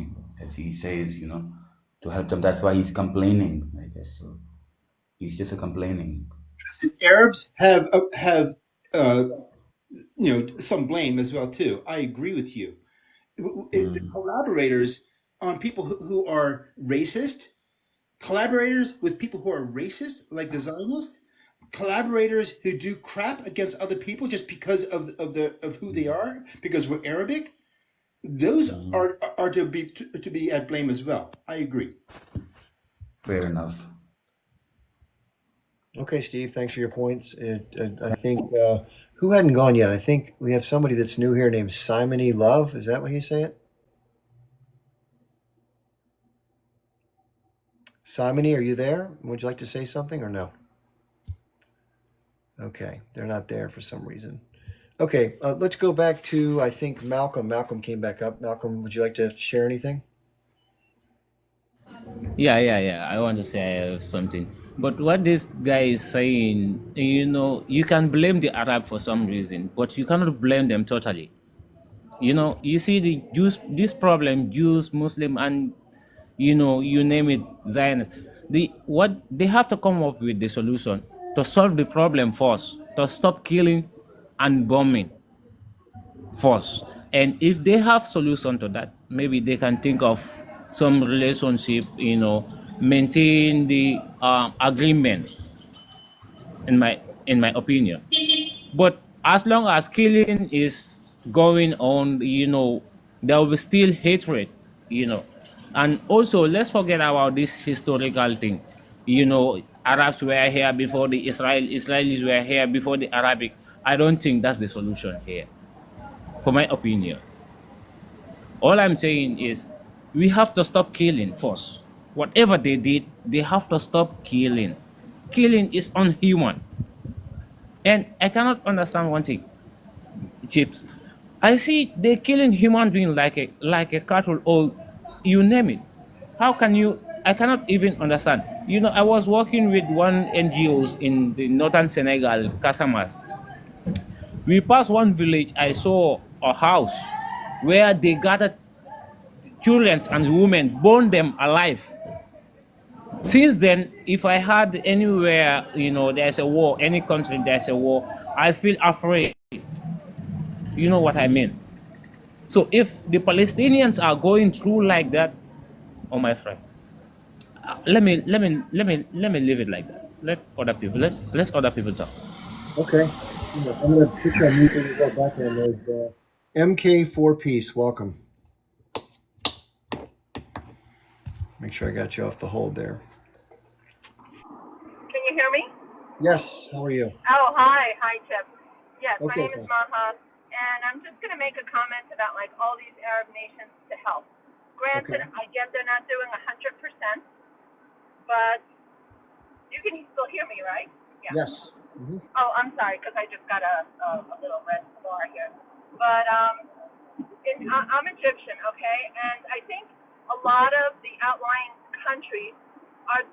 he says, to help them. That's why he's complaining, I guess. So he's just a complaining. Arabs have some blame as well too. I agree with you. Collaborators on people who are racist, collaborators with people who are racist, like the Zionists, collaborators who do crap against other people just because of who they are, because we're Arabic. Those are to be at blame as well. I agree. Fair enough. Okay, Steve, thanks for your points. I think who hadn't gone yet? I think we have somebody that's new here named Simon E. Love. Is that what you say it? Simon E., are you there? Would you like to say something or no? Okay, they're not there for some reason. Okay, let's go back to, I think, Malcolm. Malcolm came back up. Malcolm, would you like to share anything? Yeah. I want to say something. But what this guy is saying, you can blame the Arab for some reason, but you cannot blame them totally. You see the Jews, this problem, Jews, Muslim, and you name it, Zionists. What they have to come up with the solution to solve the problem first, to stop killing and bombing first. And if they have solution to that, maybe they can think of some relationship, maintain the agreement. In my opinion, but as long as killing is going on, there will be still hatred, and also let's forget about this historical thing. Arabs were here before the Israelis were here before the Arabic. I don't think that's the solution here, for my opinion. All I'm saying is we have to stop killing first. Whatever they did, they have to stop killing. Killing is unhuman. And I cannot understand one thing, Chips. I see they killing human being like a cattle or you name it. How can you? I cannot even understand. I was working with one NGOs in the northern Senegal, Casamas. We passed one village. I saw a house where they gathered children and women, burned them alive. Since then, if I had anywhere, there's a war, any country there's a war, I feel afraid. You know what I mean? So if the Palestinians are going through like that, oh my friend, let me leave it like that. Let's other people talk. Okay. I'm going to put you on mute and go back in. There's MK4 Peace. Welcome. Make sure I got you off the hold there. Can you hear me? Yes. How are you? Oh, hi. Hi, Chip. Yes, my Okay. name is Maha, and I'm just going to make a comment about, all these Arab nations to help. Granted, Okay. I get they're not doing 100%, but you can still hear me, right? Yeah. Yes. Mm-hmm. Oh, I'm sorry, because I just got a little red bar here. But I'm Egyptian, okay? And I think a lot of the outlying countries are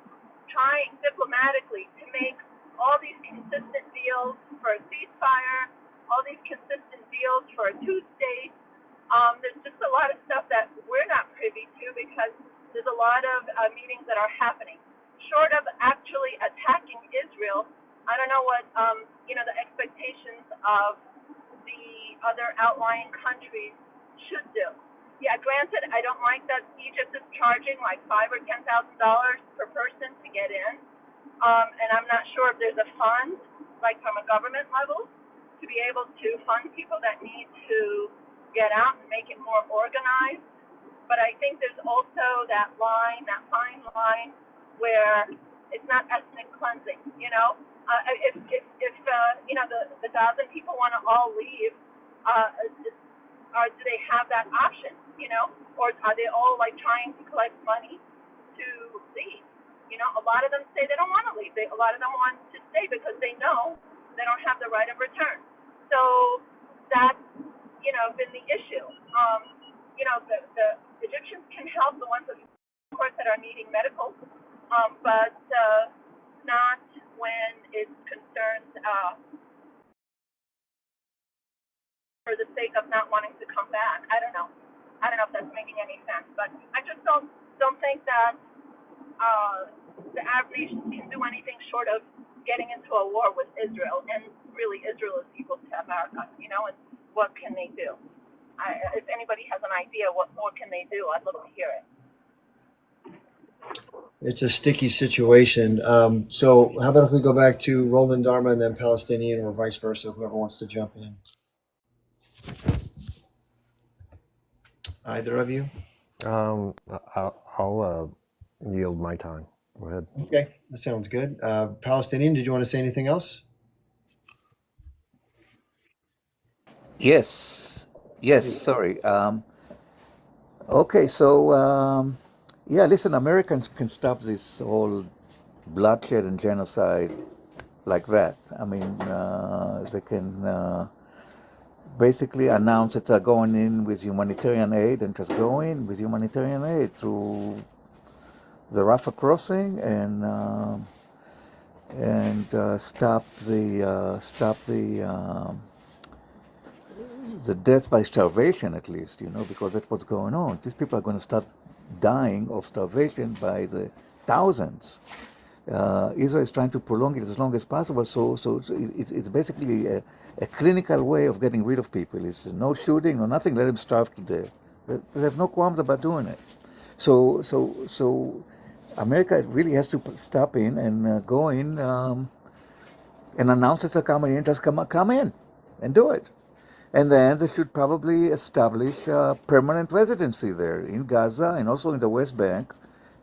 trying diplomatically to make all these consistent deals for a ceasefire, all these consistent deals for a two-state. There's just a lot of stuff that we're not privy to because there's a lot of meetings that are happening. Short of actually attacking Israel, I don't know what the expectations of the other outlying countries should do. Yeah, granted, I don't like that Egypt is charging like $5,000 or $10,000 per person to get in, and I'm not sure if there's a fund, like from a government level, to be able to fund people that need to get out and make it more organized. But I think there's also that fine line, where it's not ethnic cleansing. If the Gazan people want to all leave, do they have that option? Or are they all like trying to collect money to leave? A lot of them say they don't want to leave. A lot of them want to stay because they know they don't have the right of return. So that's been the issue. The Egyptians can help the ones, of course, that are needing medical, but not when it concerns for the sake of not wanting to come back. I don't know if that's making any sense, but I just don't think that the Arab nations can do anything short of getting into a war with Israel, and really Israel is equal to America, and what can they do? If anybody has an idea what more can they do, I'd love to hear it. It's a sticky situation. So how about if we go back to Roland Dharma and then Palestinian, or vice versa, whoever wants to jump in. Either of you? I'll yield my time. Go ahead. Okay, that sounds good. Palestinian, did you want to say anything else? Yes, sorry. Okay, so yeah, listen, Americans can stop this whole bloodshed and genocide like that. I mean, they can basically announce that they're going in with humanitarian aid and just go in with humanitarian aid through the Rafah crossing and stop the death by starvation, at least, because that's what's going on. These people are going to start dying of starvation by the thousands. Israel is trying to prolong it as long as possible, so it's basically a clinical way of getting rid of people. It's no shooting, no nothing, let them starve to death. They have no qualms about doing it. So America really has to stop in and go in and announce that they're coming in, just come in and do it. And then they should probably establish permanent residency there in Gaza and also in the West Bank,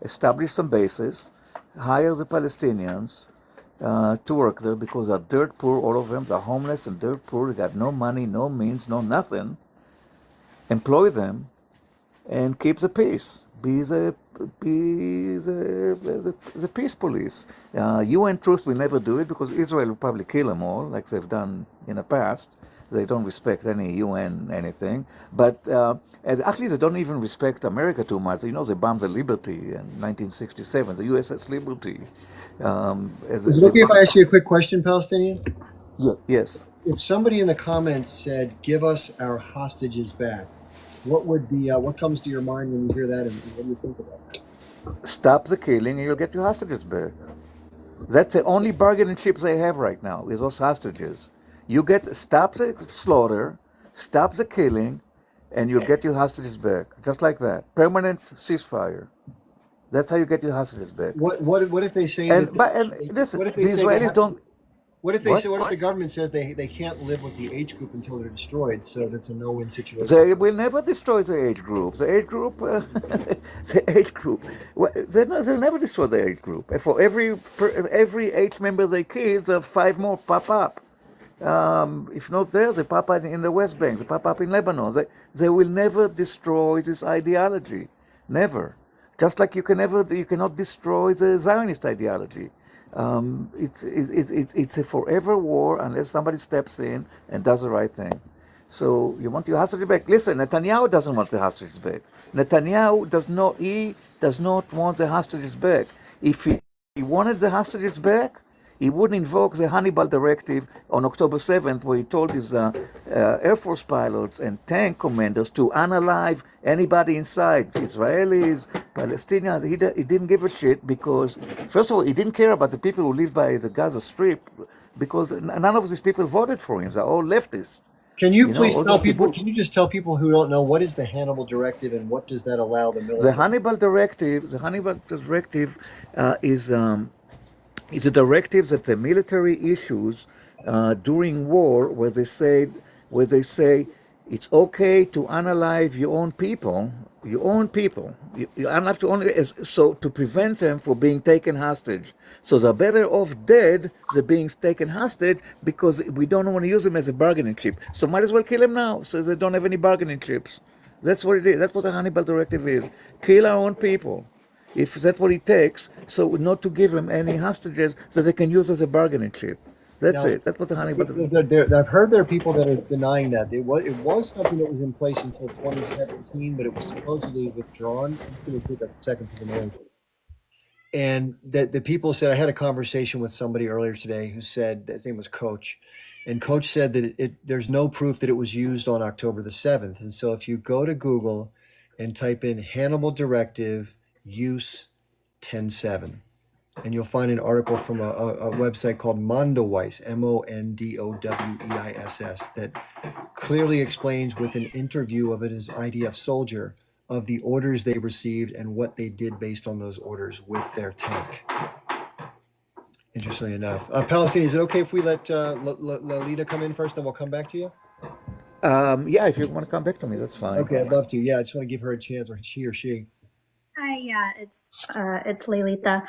establish some bases, hire the Palestinians to work there because they're dirt poor, all of them. They're homeless and dirt poor. They got no money, no means, no nothing. Employ them and keep the peace. Be the peace police. UN troops will never do it because Israel will probably kill them all, like they've done in the past. They don't respect any UN anything, but actually they don't even respect America too much. They bombed the Liberty in 1967, the USS Liberty. Is it okay if I ask you a quick question, Palestinian? Yeah, yes. If somebody in the comments said, "Give us our hostages back," what comes to your mind when you hear that, and what do you think about that? Stop the killing, and you'll get your hostages back. That's the only bargaining chip they have right now, is those hostages. Stop the slaughter, stop the killing, and you'll get your hostages back. Just like that. Permanent ceasefire. That's how you get your hostages back. What if they say listen, the Israelis don't... What if the government says they can't live with the age group until they're destroyed, so that's a no-win situation? They will never destroy the age group. The age group, they'll never destroy the age group. For every age member they kill, there are 5 more pop up. If not there, they pop up in the West Bank, they pop up in Lebanon. They will never destroy this ideology. Never. Just like you cannot destroy the Zionist ideology. It's a forever war unless somebody steps in and does the right thing. So you want your hostages back? Listen, Netanyahu doesn't want the hostages back. Netanyahu does not want the hostages back. If he wanted the hostages back, he wouldn't invoke the Hannibal Directive on October 7th, where he told his Air Force pilots and tank commanders to unalive anybody inside, Israelis, Palestinians. He didn't give a shit because, first of all, he didn't care about the people who live by the Gaza Strip because none of these people voted for him. They're all leftists. Can you please tell people? Can you just tell people who don't know what is the Hannibal Directive and what does that allow the military? The Hannibal Directive is a directive that the military issues during war, where they say It's okay to unalive your own people. Your own people. You unalive to only so to prevent them from being taken hostage. So they're better off dead than being taken hostage because we don't want to use them as a bargaining chip. So might as well kill them now, so they don't have any bargaining chips. That's what it is. That's what the Hannibal Directive is. Kill our own people, if that's what it takes. So not to give them any hostages that they can use as a bargaining chip. That's Now, it. That's what the Hannibal. I've heard there are people that are denying that. It was something that was in place until 2017, but it was supposedly withdrawn. I'm just going to take a second for the noise. And that the people said, I had a conversation with somebody earlier today who said, his name was Coach, and Coach said that there's no proof that it was used on October the 7th. And so if you go to Google and type in Hannibal Directive use 10.7, and you'll find an article from a website called Mondowiss, Mondoweiss, that clearly explains with an interview of an IDF soldier of the orders they received and what they did based on those orders with their tank. Interestingly enough. Palestine, is it okay if we let Lalita come in first, then we'll come back to you? Yeah, if you want to come back to me, that's fine. Okay, I'd love to. Yeah, I just want to give her a chance, or he or she. Hi, yeah, it's Leilita.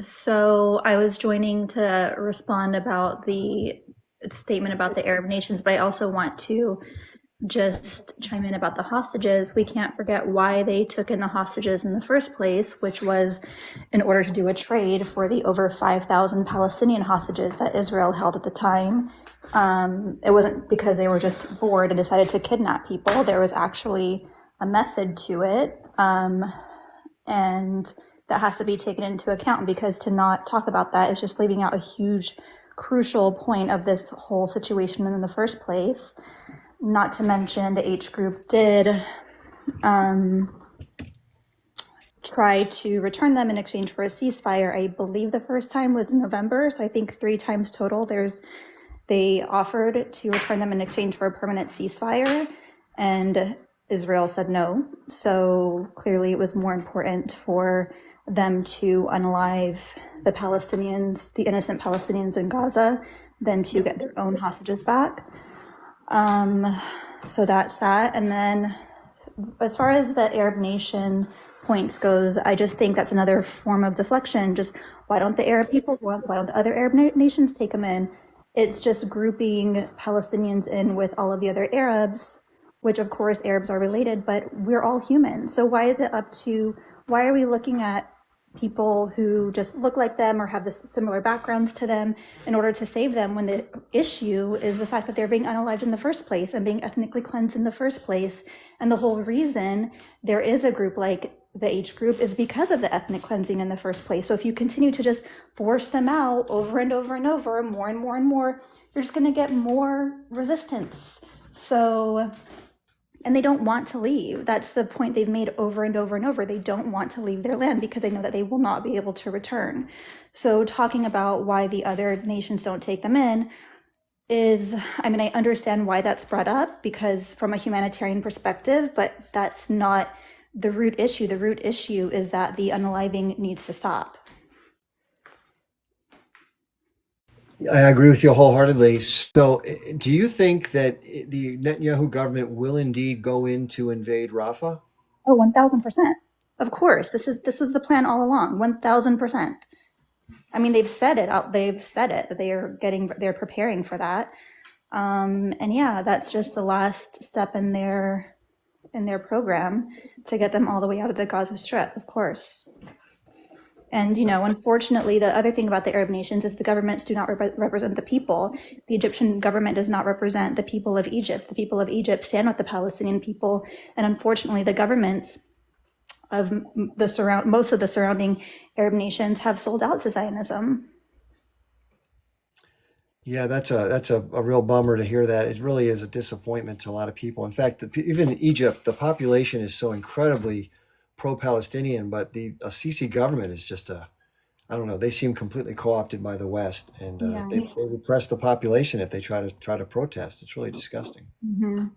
So I was joining to respond about the statement about the Arab nations, but I also want to just chime in about the hostages. We can't forget why they took in the hostages in the first place, which was in order to do a trade for the over 5,000 Palestinian hostages that Israel held at the time. It wasn't because they were just bored and decided to kidnap people. There was actually a method to it, and that has to be taken into account, because to not talk about that is just leaving out a huge, crucial point of this whole situation in the first place. Not to mention the H group did try to return them in exchange for a ceasefire. I believe the first time was in November, so I think 3 times total. They offered to return them in exchange for a permanent ceasefire, and Israel said no. So clearly it was more important for them to unalive the Palestinians, the innocent Palestinians in Gaza, than to get their own hostages back. So that's that. And then as far as the Arab nation points goes, I just think that's another form of deflection. Just why don't the Arab people, why don't the other Arab nations take them in? It's just grouping Palestinians in with all of the other Arabs, which of course Arabs are related, but we're all human. So why are we looking at people who just look like them or have this similar backgrounds to them in order to save them, when the issue is the fact that they're being unalived in the first place and being ethnically cleansed in the first place? And the whole reason there is a group like the H group is because of the ethnic cleansing in the first place. So if you continue to just force them out over and over and over, more and more and more, you're just going to get more resistance. So, and they don't want to leave. That's the point they've made over and over and over. They don't want to leave their land because they know that they will not be able to return. So talking about why the other nations don't take them in is, I mean, I understand why that's brought up, because from a humanitarian perspective, but that's not the root issue. The root issue is that the unaliving needs to stop. I agree with you wholeheartedly. So, do you think that the Netanyahu government will indeed go in to invade Rafah? Oh, 1,000%. Of course, this was the plan all along. 1,000%. I mean, they've said it out. They've said it that they're preparing for that. And yeah, that's just the last step in their program to get them all the way out of the Gaza Strip, of course. And, you know, unfortunately, the other thing about the Arab nations is the governments do not represent the people. The Egyptian government does not represent the people of Egypt. The people of Egypt stand with the Palestinian people. And unfortunately, the governments of most of the surrounding Arab nations have sold out to Zionism. Yeah, that's a real bummer to hear that. It really is a disappointment to a lot of people. In fact, even in Egypt, the population is so incredibly pro-Palestinian, but the Sisi government is just I don't know. They seem completely co-opted by the West, and they repress the population if they try to protest. It's really disgusting. Mm-hmm.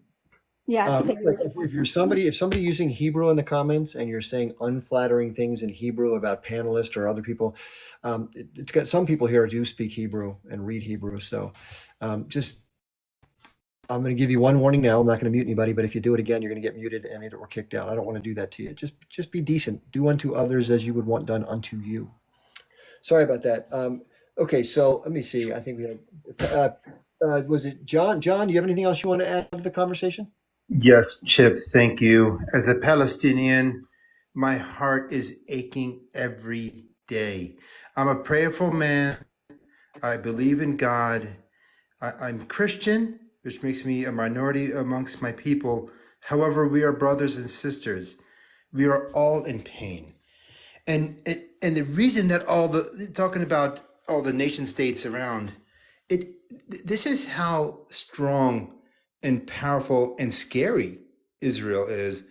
Yeah, it's if somebody using Hebrew in the comments and you're saying unflattering things in Hebrew about panelists or other people, it's got some people here do speak Hebrew and read Hebrew, so just I'm going to give you one warning now. I'm not going to mute anybody, but if you do it again, you're going to get muted and either or kicked out. I don't want to do that to you. Just be decent. Do unto others as you would want done unto you. Sorry about that. Okay, so let me see. I think we had, was it John? John, do you have anything else you want to add to the conversation? Yes, Chip, thank you. As a Palestinian, my heart is aching every day. I'm a prayerful man. I believe in God. I'm Christian, which makes me a minority amongst my people. However, we are brothers and sisters. We are all in pain. And the reason that talking about all the nation states around, this is how strong and powerful and scary Israel is,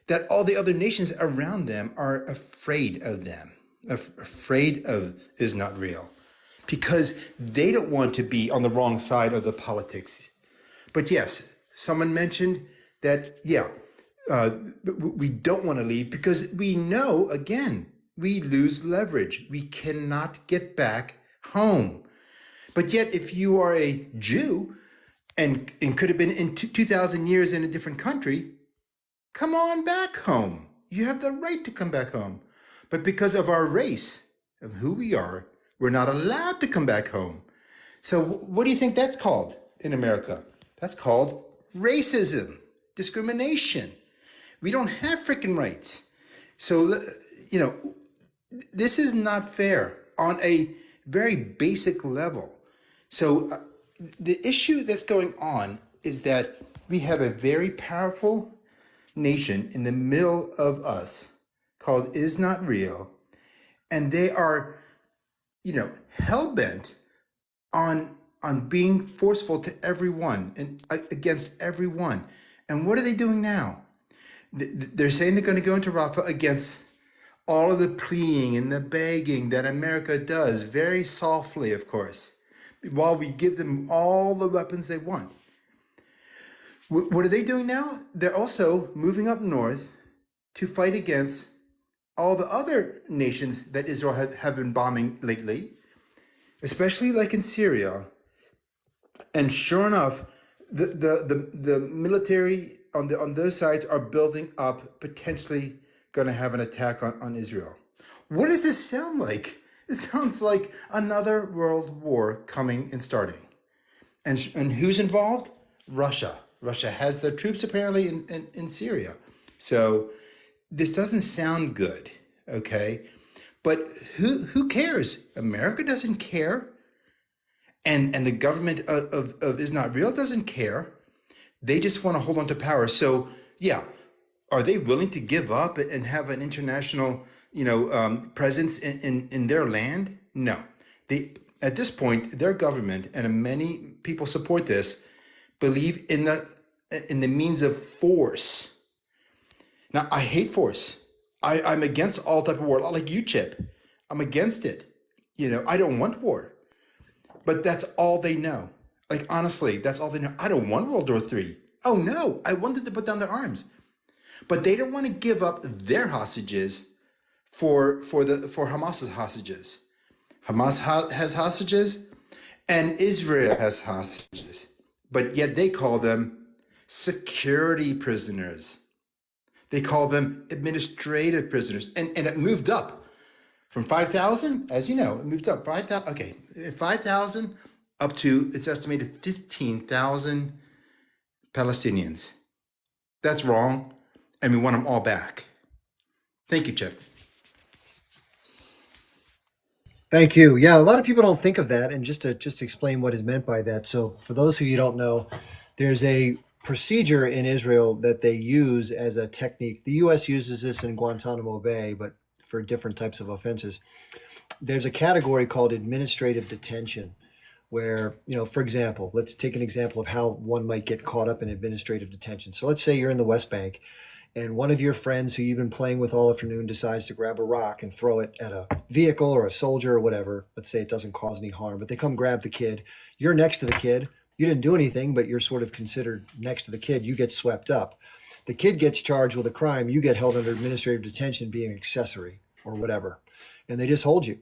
that all the other nations around them are afraid of them, afraid of is not real, because they don't want to be on the wrong side of the politics. But yes, someone mentioned that, we don't want to leave because we know, again, we lose leverage. We cannot get back home. But yet, if you are a Jew and could have been in 2,000 years in a different country, come on back home. You have the right to come back home. But because of our race, of who we are, we're not allowed to come back home. So what do you think that's called in America? That's called racism, discrimination. We don't have freaking rights. So, this is not fair on a very basic level. So the issue that's going on is that we have a very powerful nation in the middle of us called Is Not Real, and they are, hell-bent on being forceful to everyone and against everyone. And what are they doing now? They're saying they're going to go into Rafah against all of the pleading and the begging that America does, very softly, of course, while we give them all the weapons they want. What are they doing now? They're also moving up north to fight against all the other nations that Israel have been bombing lately, especially like in Syria. And sure enough, the military on those sides are building up, potentially going to have an attack on Israel. What does this sound like? It sounds like another world war coming and starting. And who's involved? Russia. Russia has their troops apparently in Syria. So this doesn't sound good, okay? But who cares? America doesn't care. And the government of Is Not Real doesn't care. They just want to hold on to power. So, are they willing to give up and have an international, presence in their land? No. At this point, their government, and many people support this, believe in the means of force. Now, I hate force. I'm against all type of war, like you, Chip. I'm against it. I don't want war. But that's all they know. Like, honestly, that's all they know. I don't want World War III. Oh, no. I want them to put down their arms. But they don't want to give up their hostages for Hamas's hostages. Hamas has hostages, and Israel has hostages. But yet they call them security prisoners. They call them administrative prisoners. And it moved up from 5,000, as you know, it moved up. 5,000, okay, 5,000 up to, it's estimated 15,000 Palestinians. That's wrong, and we want them all back. Thank you, Chip. Thank you. Yeah, a lot of people don't think of that, and just to explain what is meant by that. So, for those of you who don't know, there's a procedure in Israel that they use as a technique. The U.S. uses this in Guantanamo Bay, but for different types of offenses. There's a category called administrative detention, where, for example, let's take an example of how one might get caught up in administrative detention. So let's say you're in the West Bank, and one of your friends who you've been playing with all afternoon decides to grab a rock and throw it at a vehicle or a soldier or whatever. Let's say it doesn't cause any harm, but they come grab the kid. You're next to the kid. You didn't do anything, but you're sort of considered next to the kid. You get swept up. The kid gets charged with a crime. You get held under administrative detention being an accessory or whatever, and they just hold you.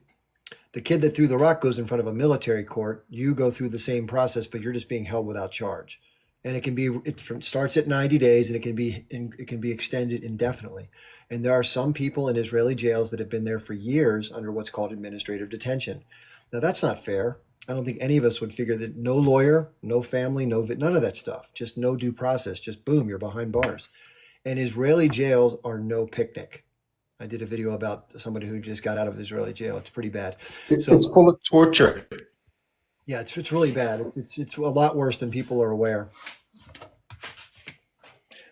The kid that threw the rock goes in front of a military court. You go through the same process, but you're just being held without charge. and starts at 90 days, and it can be extended indefinitely. And there are some people in Israeli jails that have been there for years under what's called administrative detention. Now that's not fair. I don't think any of us would figure that no lawyer, no family, none of that stuff, just no due process, just boom, you're behind bars. And Israeli jails are no picnic. I did a video about somebody who just got out of Israeli jail. It's pretty bad. So It's full of torture. yeah, it's really bad. It's a lot worse than people are aware.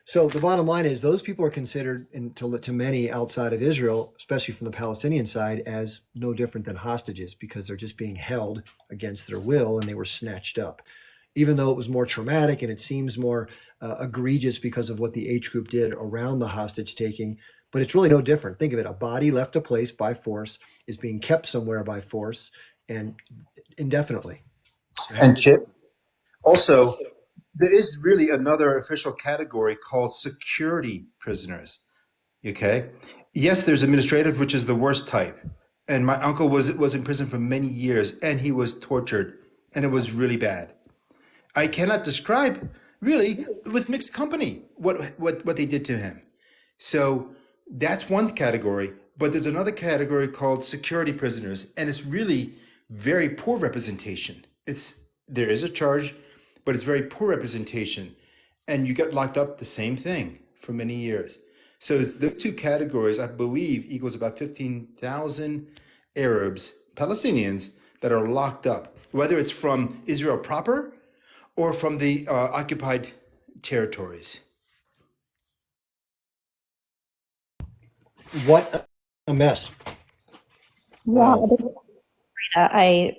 So the bottom line is those people are considered to many outside of Israel, especially from the Palestinian side, as no different than hostages because they're just being held against their will and they were snatched up. Even though it was more traumatic and it seems more egregious because of what the H group did around the hostage taking, but it's really no different. Think of it, a body left a place by force is being kept somewhere by force and indefinitely. And Chip, also, there is really another official category called security prisoners. Okay. Yes, there's administrative, which is the worst type. And my uncle was in prison for many years and he was tortured and it was really bad. I cannot describe really with mixed company what they did to him. So that's one category, but there's another category called security prisoners, and it's really very poor representation. There is a charge, but it's very poor representation, and you get locked up the same thing for many years. So it's the two categories, I believe, equals about 15,000 Arabs, Palestinians that are locked up, whether it's from Israel proper or from the occupied territories. What a mess. Yeah, Wow. I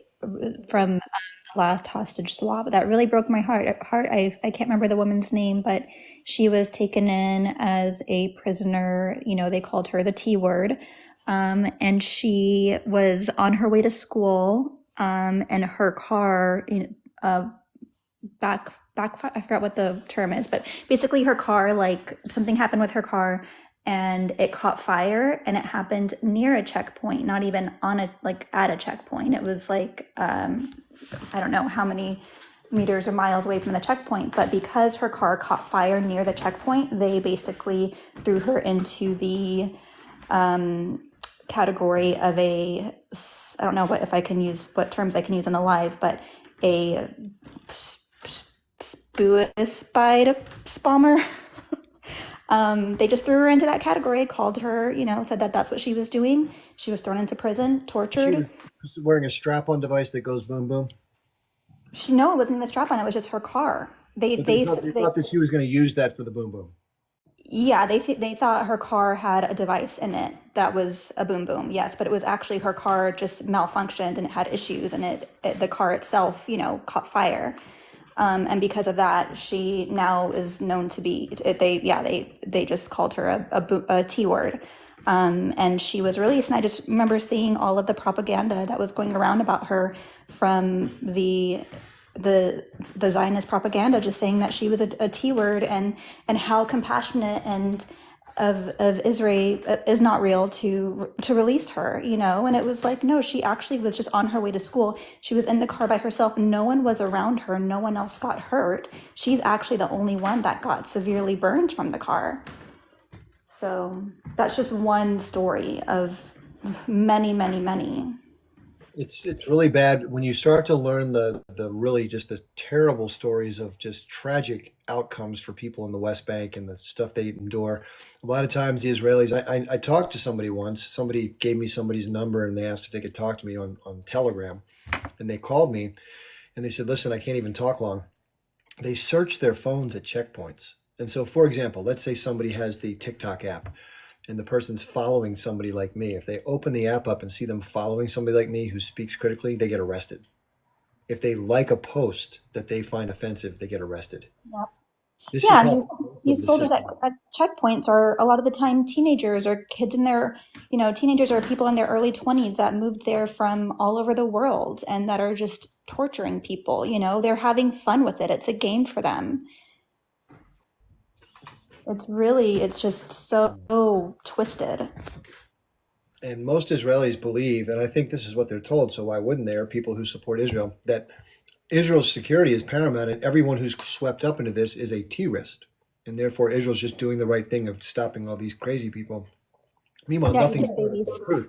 from the last hostage swap that really broke my heart. I can't remember the woman's name, but she was taken in as a prisoner. You know, they called her the T word, and she was on her way to school, and her car, I forgot what the term is, but basically her car, like something happened with her car and it caught fire, and it happened near a checkpoint, not even at a checkpoint. It was like, I don't know how many meters or miles away from the checkpoint, but because her car caught fire near the checkpoint, they basically threw her into the category of I don't know what terms I can use in the live, but a suicide bomber. They just threw her into that category, called her, said that that's what she was doing. She was thrown into prison, tortured. She was wearing a strap-on device that goes boom boom. No, it wasn't even a strap on. It was just her car. They thought that she was going to use that for the boom boom. Yeah, they thought her car had a device in it that was a boom boom. Yes, but it was actually her car just malfunctioned and it had issues, and the car itself, caught fire. And because of that, she now is known to be. They just called her a T word. And she was released, and I just remember seeing all of the propaganda that was going around about her from the Zionist propaganda, just saying that she was a T word, and how compassionate and of Israel is not real to release her, and it was like, no, she actually was just on her way to school. She was in the car by herself. No one was around her. No one else got hurt. She's actually the only one that got severely burned from the car. So that's just one story of many, many, many. It's really bad when you start to learn the really just the terrible stories of just tragic outcomes for people in the West Bank and the stuff they endure. A lot of times the Israelis, I talked to somebody once, somebody gave me somebody's number and they asked if they could talk to me on Telegram, and they called me and they said, listen, I can't even talk long. They search their phones at checkpoints. And so, for example, let's say somebody has the TikTok app and the person's following somebody like me. If they open the app up and see them following somebody like me who speaks critically, they get arrested. If they like a post that they find offensive, they get arrested. Yep. Yeah, and these soldiers at checkpoints are a lot of the time teenagers or kids in their, teenagers or people in their early 20s that moved there from all over the world and that are just torturing people. They're having fun with it. It's a game for them. It's just so twisted. And most Israelis believe, and I think this is what they're told, so why wouldn't they, are people who support Israel, that Israel's security is paramount, and everyone who's swept up into this is a terrorist. And therefore, Israel's just doing the right thing of stopping all these crazy people. Meanwhile, Yeah, nothing even babies. truth.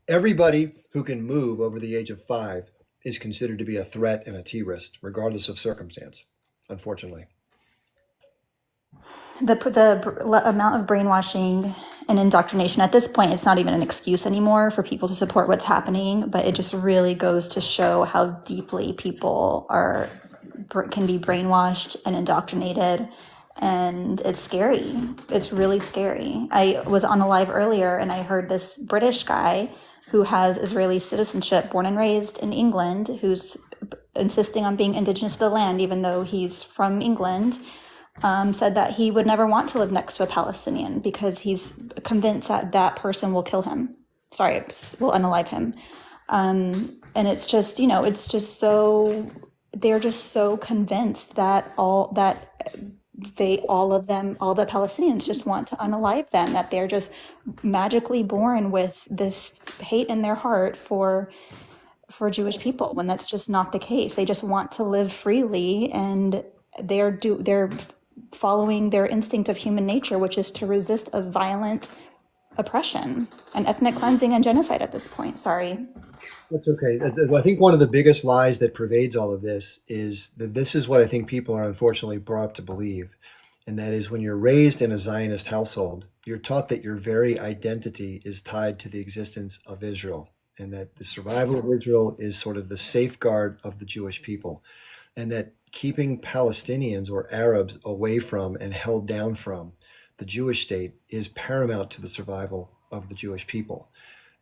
Everybody who can move over the age of 5 is considered to be a threat and a terrorist, regardless of circumstance, unfortunately. The amount of brainwashing and indoctrination at this point, it's not even an excuse anymore for people to support what's happening, but it just really goes to show how deeply people can be brainwashed and indoctrinated, and it's scary. It's really scary. I was on a live earlier and I heard this British guy who has Israeli citizenship, born and raised in England, who's insisting on being indigenous to the land even though he's from England, said that he would never want to live next to a Palestinian because he's convinced that that person will kill him. Sorry, will unalive him. And it's just, it's just so, they're just so convinced that all the Palestinians just want to unalive them, that they're just magically born with this hate in their heart for Jewish people, when that's just not the case. They just want to live freely, and they're following their instinct of human nature, which is to resist a violent oppression and ethnic cleansing and genocide at this point. Sorry. That's okay. I think one of the biggest lies that pervades all of this is that this is what I think people are unfortunately brought up to believe. And that is, when you're raised in a Zionist household, you're taught that your very identity is tied to the existence of Israel, and that the survival of Israel is sort of the safeguard of the Jewish people, and that keeping Palestinians or Arabs away from and held down from the Jewish state is paramount to the survival of the Jewish people.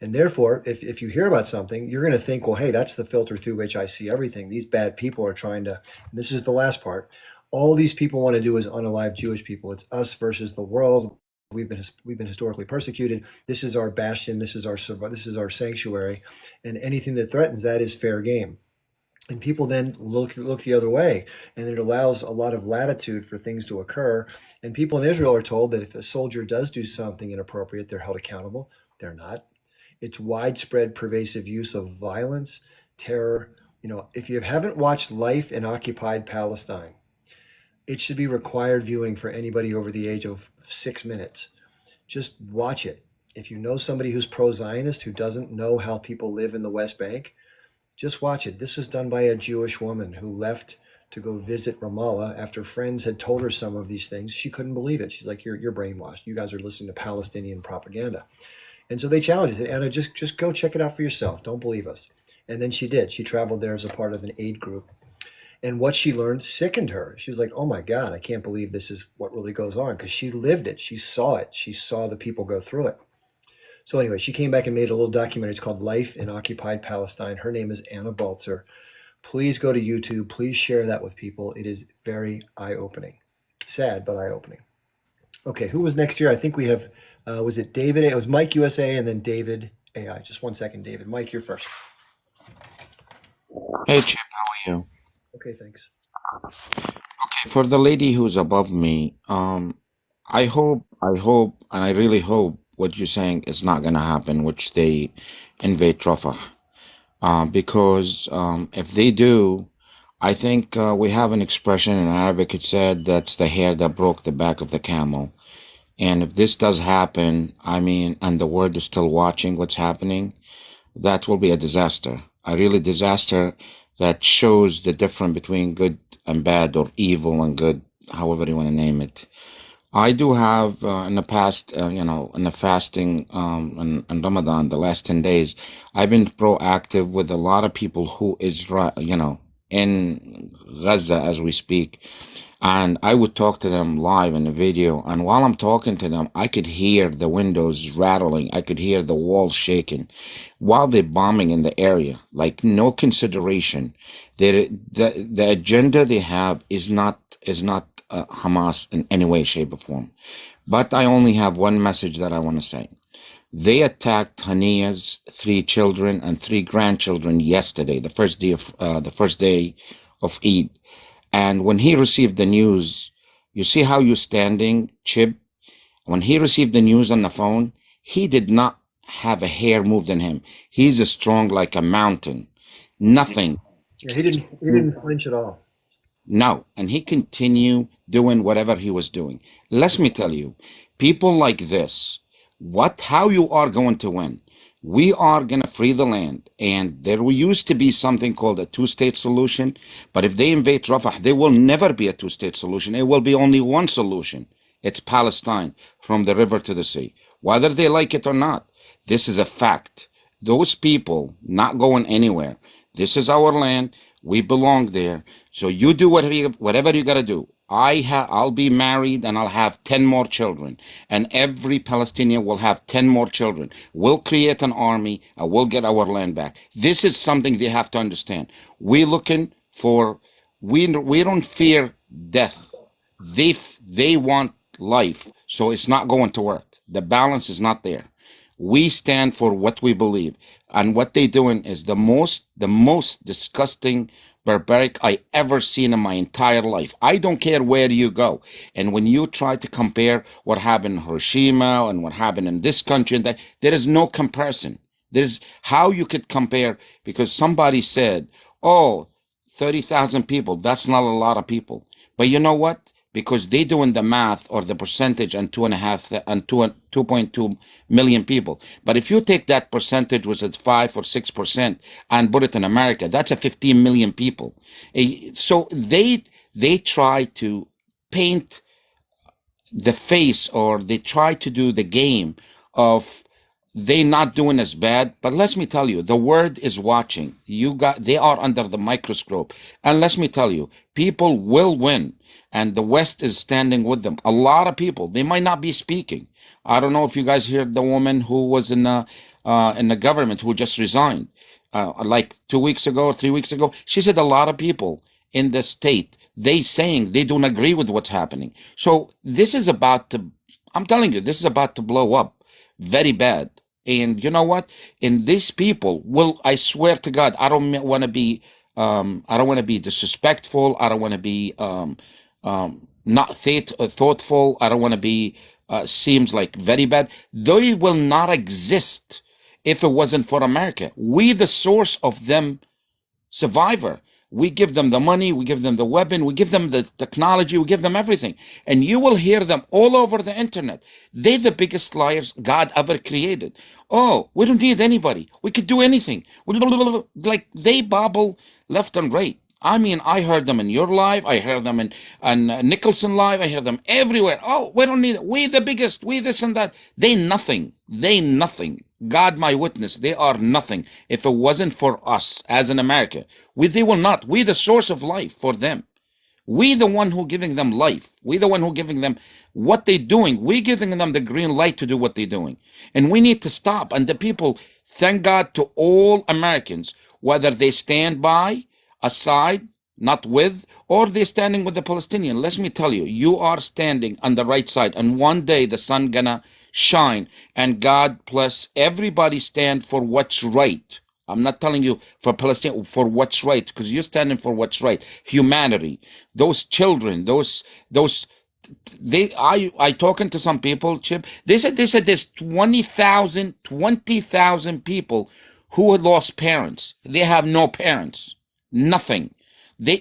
And therefore, if you hear about something, you're going to think, well, hey, that's the filter through which I see everything. These bad people are trying to, and this is the last part, all these people want to do is unalive Jewish people. It's us versus the world. We've been historically persecuted. This is our bastion. This is our sanctuary, and anything that threatens that is fair game. And people then look the other way, and it allows a lot of latitude for things to occur. And people in Israel are told that if a soldier does do something inappropriate, they're held accountable. They're not. It's widespread, pervasive use of violence, terror. If you haven't watched Life in Occupied Palestine, it should be required viewing for anybody over the age of 6 minutes. Just watch it. If you know somebody who's pro-Zionist, who doesn't know how people live in the West Bank, just watch it. This was done by a Jewish woman who left to go visit Ramallah after friends had told her some of these things. She couldn't believe it. She's like, you're brainwashed. You guys are listening to Palestinian propaganda. And so they challenged it. Anna, just go check it out for yourself. Don't believe us. And then she did. She traveled there as a part of an aid group. And what she learned sickened her. She was like, oh my God, I can't believe this is what really goes on, because she lived it. She saw it. She saw the people go through it. So anyway, she came back and made a little documentary. It's called Life in Occupied Palestine. Her name is Anna Baltzer. Please go to YouTube. Please share that with people. It is very eye-opening. Sad, but eye-opening. Okay, who was next here? I think we have, was it David? It was Mike USA and then David AI. Just one second, David. Mike, you're first. Hey Chip, how are you? Okay, thanks. Okay, for the lady who's above me, I hope, and I really hope what you're saying is not gonna happen, which they invade Rafah. Because if they do, I think we have an expression in Arabic. It said that's the hair that broke the back of the camel. And if this does happen, and the world is still watching what's happening, that will be a disaster. A really disaster that shows the difference between good and bad, or evil and good, however you want to name it. I do have in the past, in the fasting and Ramadan, the last 10 days, I've been proactive with a lot of people who is, in Gaza as we speak. And I would talk to them live in the video. And while I'm talking to them, I could hear the windows rattling. I could hear the walls shaking while they're bombing in the area. Like, no consideration. The agenda they have is not Hamas in any way, shape, or form. But I only have one message that I want to say. They attacked Hania's 3 children and 3 grandchildren yesterday, the first day of Eid. And when he received the news, you see how you're standing, Chib? When he received the news on the phone, he did not have a hair moved in him. He's strong like a mountain. Nothing Yeah, he didn't flinch at all. No, and he continued doing whatever he was doing. Let me tell you, people like this, how you are going to win. We are going to free the land, and there used to be something called a two-state solution, but if they invade Rafah, there will never be a two-state solution. It will be only one solution. It's Palestine, from the river to the sea. Whether they like it or not, this is a fact. Those people not going anywhere. This is our land. We belong there. So you do whatever you got to do. I'll be married and I'll have 10 more children. And every Palestinian will have 10 more children. We'll create an army and we'll get our land back. This is something they have to understand. We're looking for, we don't fear death. They want life. So it's not going to work. The balance is not there. We stand for what we believe, and what they doing is the most disgusting, barbaric I ever seen in my entire life. I don't care where you go. And when you try to compare what happened in Hiroshima and what happened in this country, and that, there is no comparison. There's how you could compare, because somebody said, "Oh, 30,000 people. That's not a lot of people." But you know what? Because they doing the math or the percentage on 2.2 million people. But if you take that percentage, was at 5 or 6%, and put it in America, that's a 15 million people. So they try to paint the face, or they try to do the game of they not doing as bad. But let me tell you, the world is watching. They are under the microscope. And let me tell you, people will win. And the West is standing with them. A lot of people, they might not be speaking. I don't know if you guys heard the woman who was in the government who just resigned, like 2 weeks ago or 3 weeks ago. She said a lot of people in the state, they saying they don't agree with what's happening. So this is about to, I'm telling you, this is about to blow up very bad. And you know what? And these people will, I swear to God, I don't want to be disrespectful. I don't want to be not thoughtful. I don't want to be seems like very bad. They will not exist if it wasn't for America. We the source of them survivor. We give them the money, we give them the weapon, we give them the technology, we give them everything. And you will hear them all over the internet. They're the biggest liars God ever created. Oh, we don't need anybody. We could do anything. Like they babble left and right. I mean, I heard them in your live. I heard them in Nicholson live. I heard them everywhere. Oh, we don't need it. We the biggest. We this and that. They nothing. They nothing. God, my witness, they are nothing. If it wasn't for us as in America, they will not. We the source of life for them. We the one who giving them life. We the one who giving them what they're doing. We giving them the green light to do what they're doing. And we need to stop. And the people, thank God to all Americans, whether they stand by, aside, not with, or they're standing with the Palestinian. Let me tell you, you are standing on the right side. And one day the sun gonna shine, and God bless everybody stand for what's right. I'm not telling you for Palestine, for what's right, because you're standing for what's right. Humanity, those children, I talking to some people, Chip, they said there's 20,000 people who had lost parents. They have no parents, nothing.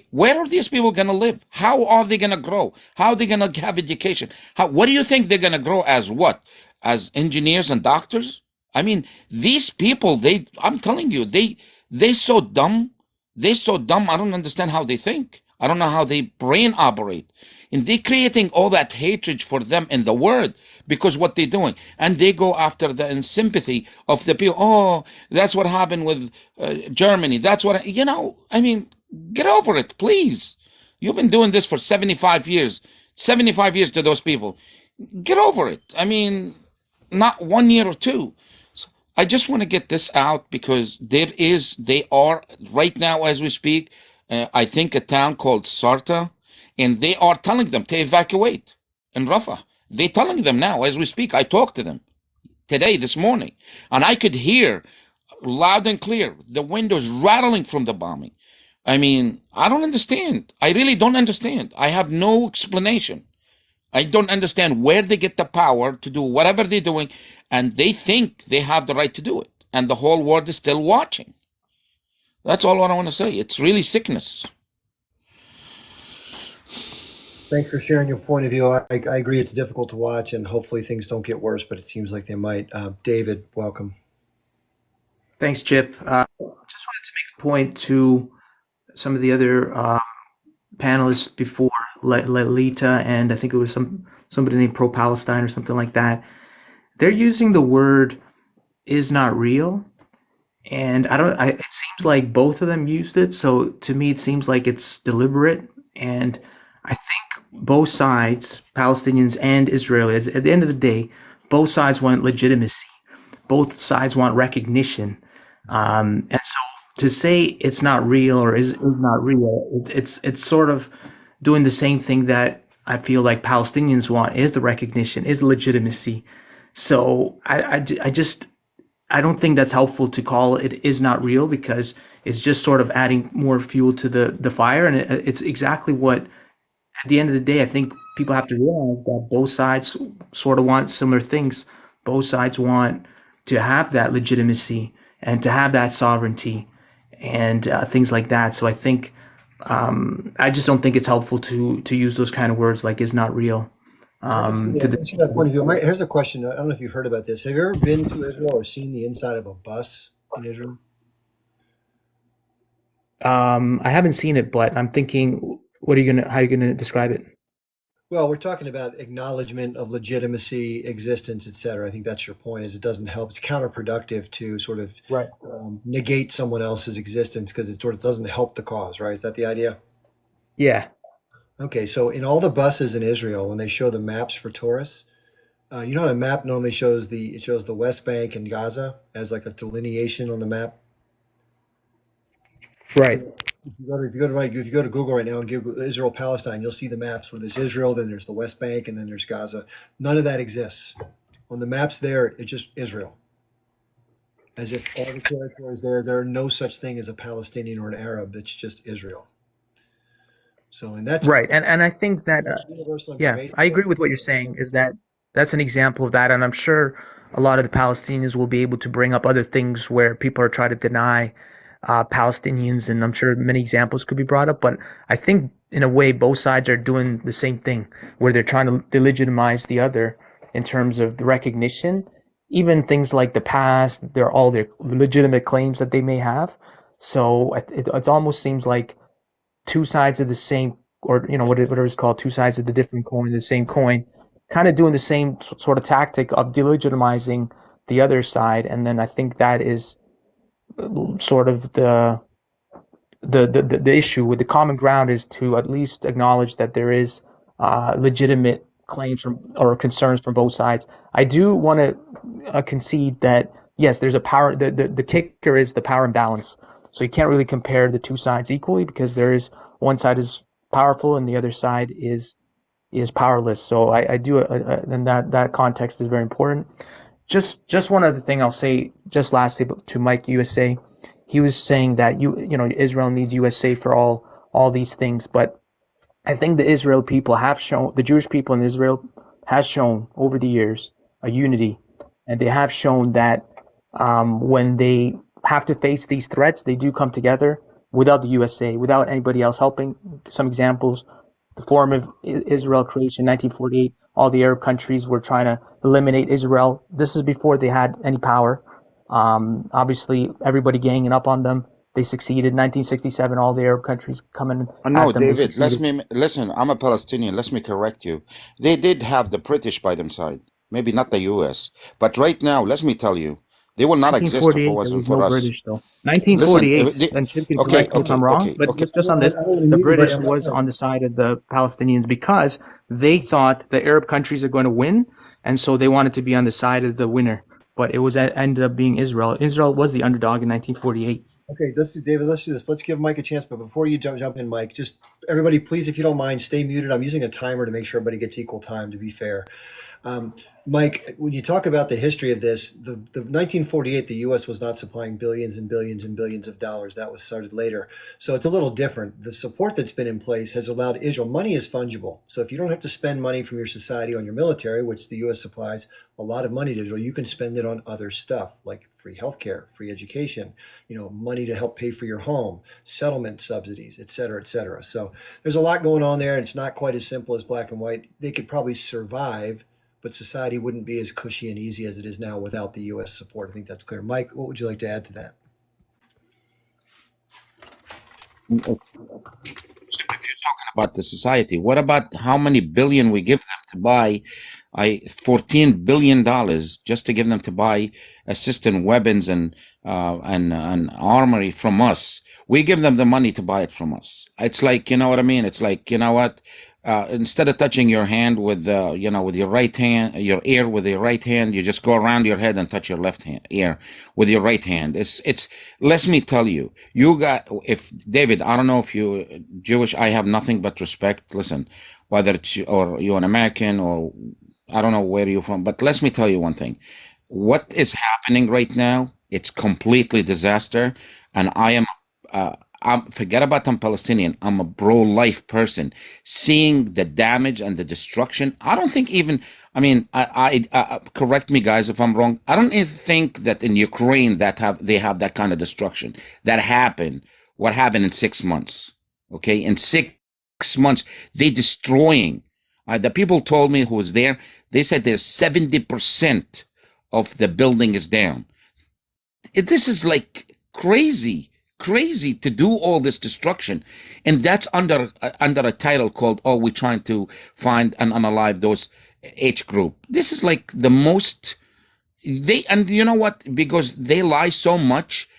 Where are these people going to live? How are they going to grow? How are they going to have education? What do you think they're going to grow as what? As engineers and doctors? I mean, these people, I'm telling you, they're so dumb. They're so dumb. I don't understand how they think. I don't know how they brain operate. And they're creating all that hatred for them in the world because what they're doing. And they go after the sympathy of the people. Oh, that's what happened with Germany. That's what, I mean, get over it, please. You've been doing this for 75 years. 75 years to those people. Get over it. I mean, not 1 year or two. So I just want to get this out because they are, right now as we speak, I think a town called Sarta, and they are telling them to evacuate in Rafah. They're telling them now as we speak. I talked to them today, this morning, and I could hear loud and clear the windows rattling from the bombing. I mean, I don't understand. I really don't understand. I have no explanation. I don't understand where they get the power to do whatever they're doing, and they think they have the right to do it, and the whole world is still watching. That's all what I want to say. It's really sickness. Thanks for sharing your point of view. I agree it's difficult to watch, and hopefully things don't get worse, but it seems like they might. David, welcome. Thanks, Chip. Just wanted to make a point to some of the other panelists before, Lolita, and I think it was somebody named Pro Palestine or something like that. They're using the word "is not real," and it seems like both of them used it. So to me, it seems like it's deliberate, and I think both sides, Palestinians and Israelis, at the end of the day, both sides want legitimacy. Both sides want recognition. And so to say it's not real or is not real, it's sort of doing the same thing that I feel like Palestinians want, is the recognition, is legitimacy. So I don't think that's helpful to call it is not real, because it's just sort of adding more fuel to the fire. And it's exactly what, at the end of the day, I think people have to realize that both sides sort of want similar things. Both sides want to have that legitimacy and to have that sovereignty and things like that. So I think I just don't think it's helpful to use those kind of words like "is not real." Thanks for that point of view. Here's a question. I don't know if you've heard about this. Have you ever been to Israel or seen the inside of a bus in Israel? I haven't seen it, but I'm thinking, how are you gonna describe it? Well, we're talking about acknowledgement of legitimacy, existence, et cetera. I think that's your point. Is it doesn't help. It's counterproductive to sort of Right. negate someone else's existence, because it sort of doesn't help the cause, right? Is that the idea? Yeah. Okay, so in all the buses in Israel, when they show the maps for tourists, you know how a map normally shows the West Bank and Gaza as like a delineation on the map. Right. If you go to Google right now and Google Israel Palestine, you'll see the maps where there's Israel, then there's the West Bank, and then there's Gaza. None of that exists on the maps. There, it's just Israel, as if all the territories there. There are no such thing as a Palestinian or an Arab. It's just Israel. So, and that's Right. And I think that universal yeah, information. I agree with what you're saying. Is that's an example of that, and I'm sure a lot of the Palestinians will be able to bring up other things where people are trying to deny Palestinians, and I'm sure many examples could be brought up. But I think in a way both sides are doing the same thing, where they're trying to delegitimize the other in terms of the recognition, even things like the past. They're all their legitimate claims that they may have. So it almost seems like two sides of the same, or whatever it's called, two sides of the different coin, the same coin, kind of doing the same sort of tactic of delegitimizing the other side. And then I think that is sort of the issue with the common ground, is to at least acknowledge that there is legitimate claims or concerns from both sides. I do want to concede that yes, there's a power. The kicker is the power imbalance. So you can't really compare the two sides equally, because there is one side is powerful and the other side is powerless. So I do, and that context is very important. Just one other thing I'll say, just lastly, to Mike USA, he was saying that Israel needs USA for all these things, but I think the Israel people have shown, the Jewish people in Israel has shown over the years a unity, and they have shown that when they have to face these threats, they do come together without the USA, without anybody else helping. Some examples: the Forum of Israel creation, 1948. All the Arab countries were trying to eliminate Israel. This is before they had any power. Obviously, everybody ganging up on them. They succeeded. 1967, all the Arab countries coming No, at them. They David, succeeded. listen. I'm a Palestinian. Let me correct you. They did have the British by their side, maybe not the U.S. But right now, let me tell you, they will not exist if it 1948, there wasn't was for no us. British though. Listen, 1948, and Chip can correct me if I'm wrong, but just on this, the British was on the side of the Palestinians because they thought the Arab countries are going to win, and so they wanted to be on the side of the winner. But it ended up being Israel. Israel was the underdog in 1948. Okay, David, let's do this. Let's give Mike a chance. But before you jump in, Mike, just everybody, please, if you don't mind, stay muted. I'm using a timer to make sure everybody gets equal time, to be fair. Mike, when you talk about the history of this, the 1948, the U.S. was not supplying billions and billions and billions of dollars. That was started later. So it's a little different. The support that's been in place has allowed Israel. Money is fungible. So if you don't have to spend money from your society on your military, which the U.S. supplies a lot of money to Israel, you can spend it on other stuff like free healthcare, free education, money to help pay for your home, settlement subsidies, et cetera, et cetera. So there's a lot going on there, and it's not quite as simple as black and white. They could probably survive, but society wouldn't be as cushy and easy as it is now without the U.S. support. I think that's clear. Mike, what would you like to add to that? About the society. What about how many billion we give them to buy $14 billion just to give them to buy assistant weapons and armory from us? We give them the money to buy it from us. It's like, you know what I mean? It's like, you know what? Instead of touching your hand with, with your right hand, your ear with your right hand, you just go around your head and touch your left hand ear with your right hand. Let me tell you, if David, I don't know if you Jewish, I have nothing but respect. Listen, whether it's, or you're an American or I don't know where you're from, but let me tell you one thing. What is happening right now, it's completely disaster. And forget about I'm Palestinian. I'm a pro-life person. Seeing the damage and the destruction, I don't think even. I mean, I correct me, guys, if I'm wrong. I don't even think that in Ukraine they have that kind of destruction that happened. What happened in 6 months? Okay, in 6 months they destroying. The people told me who was there. They said there's 70% of the building is down. This is like crazy to do all this destruction, and that's under a title called we're trying to find and unalive those H group. This is like the most and you know what, because they lie so much,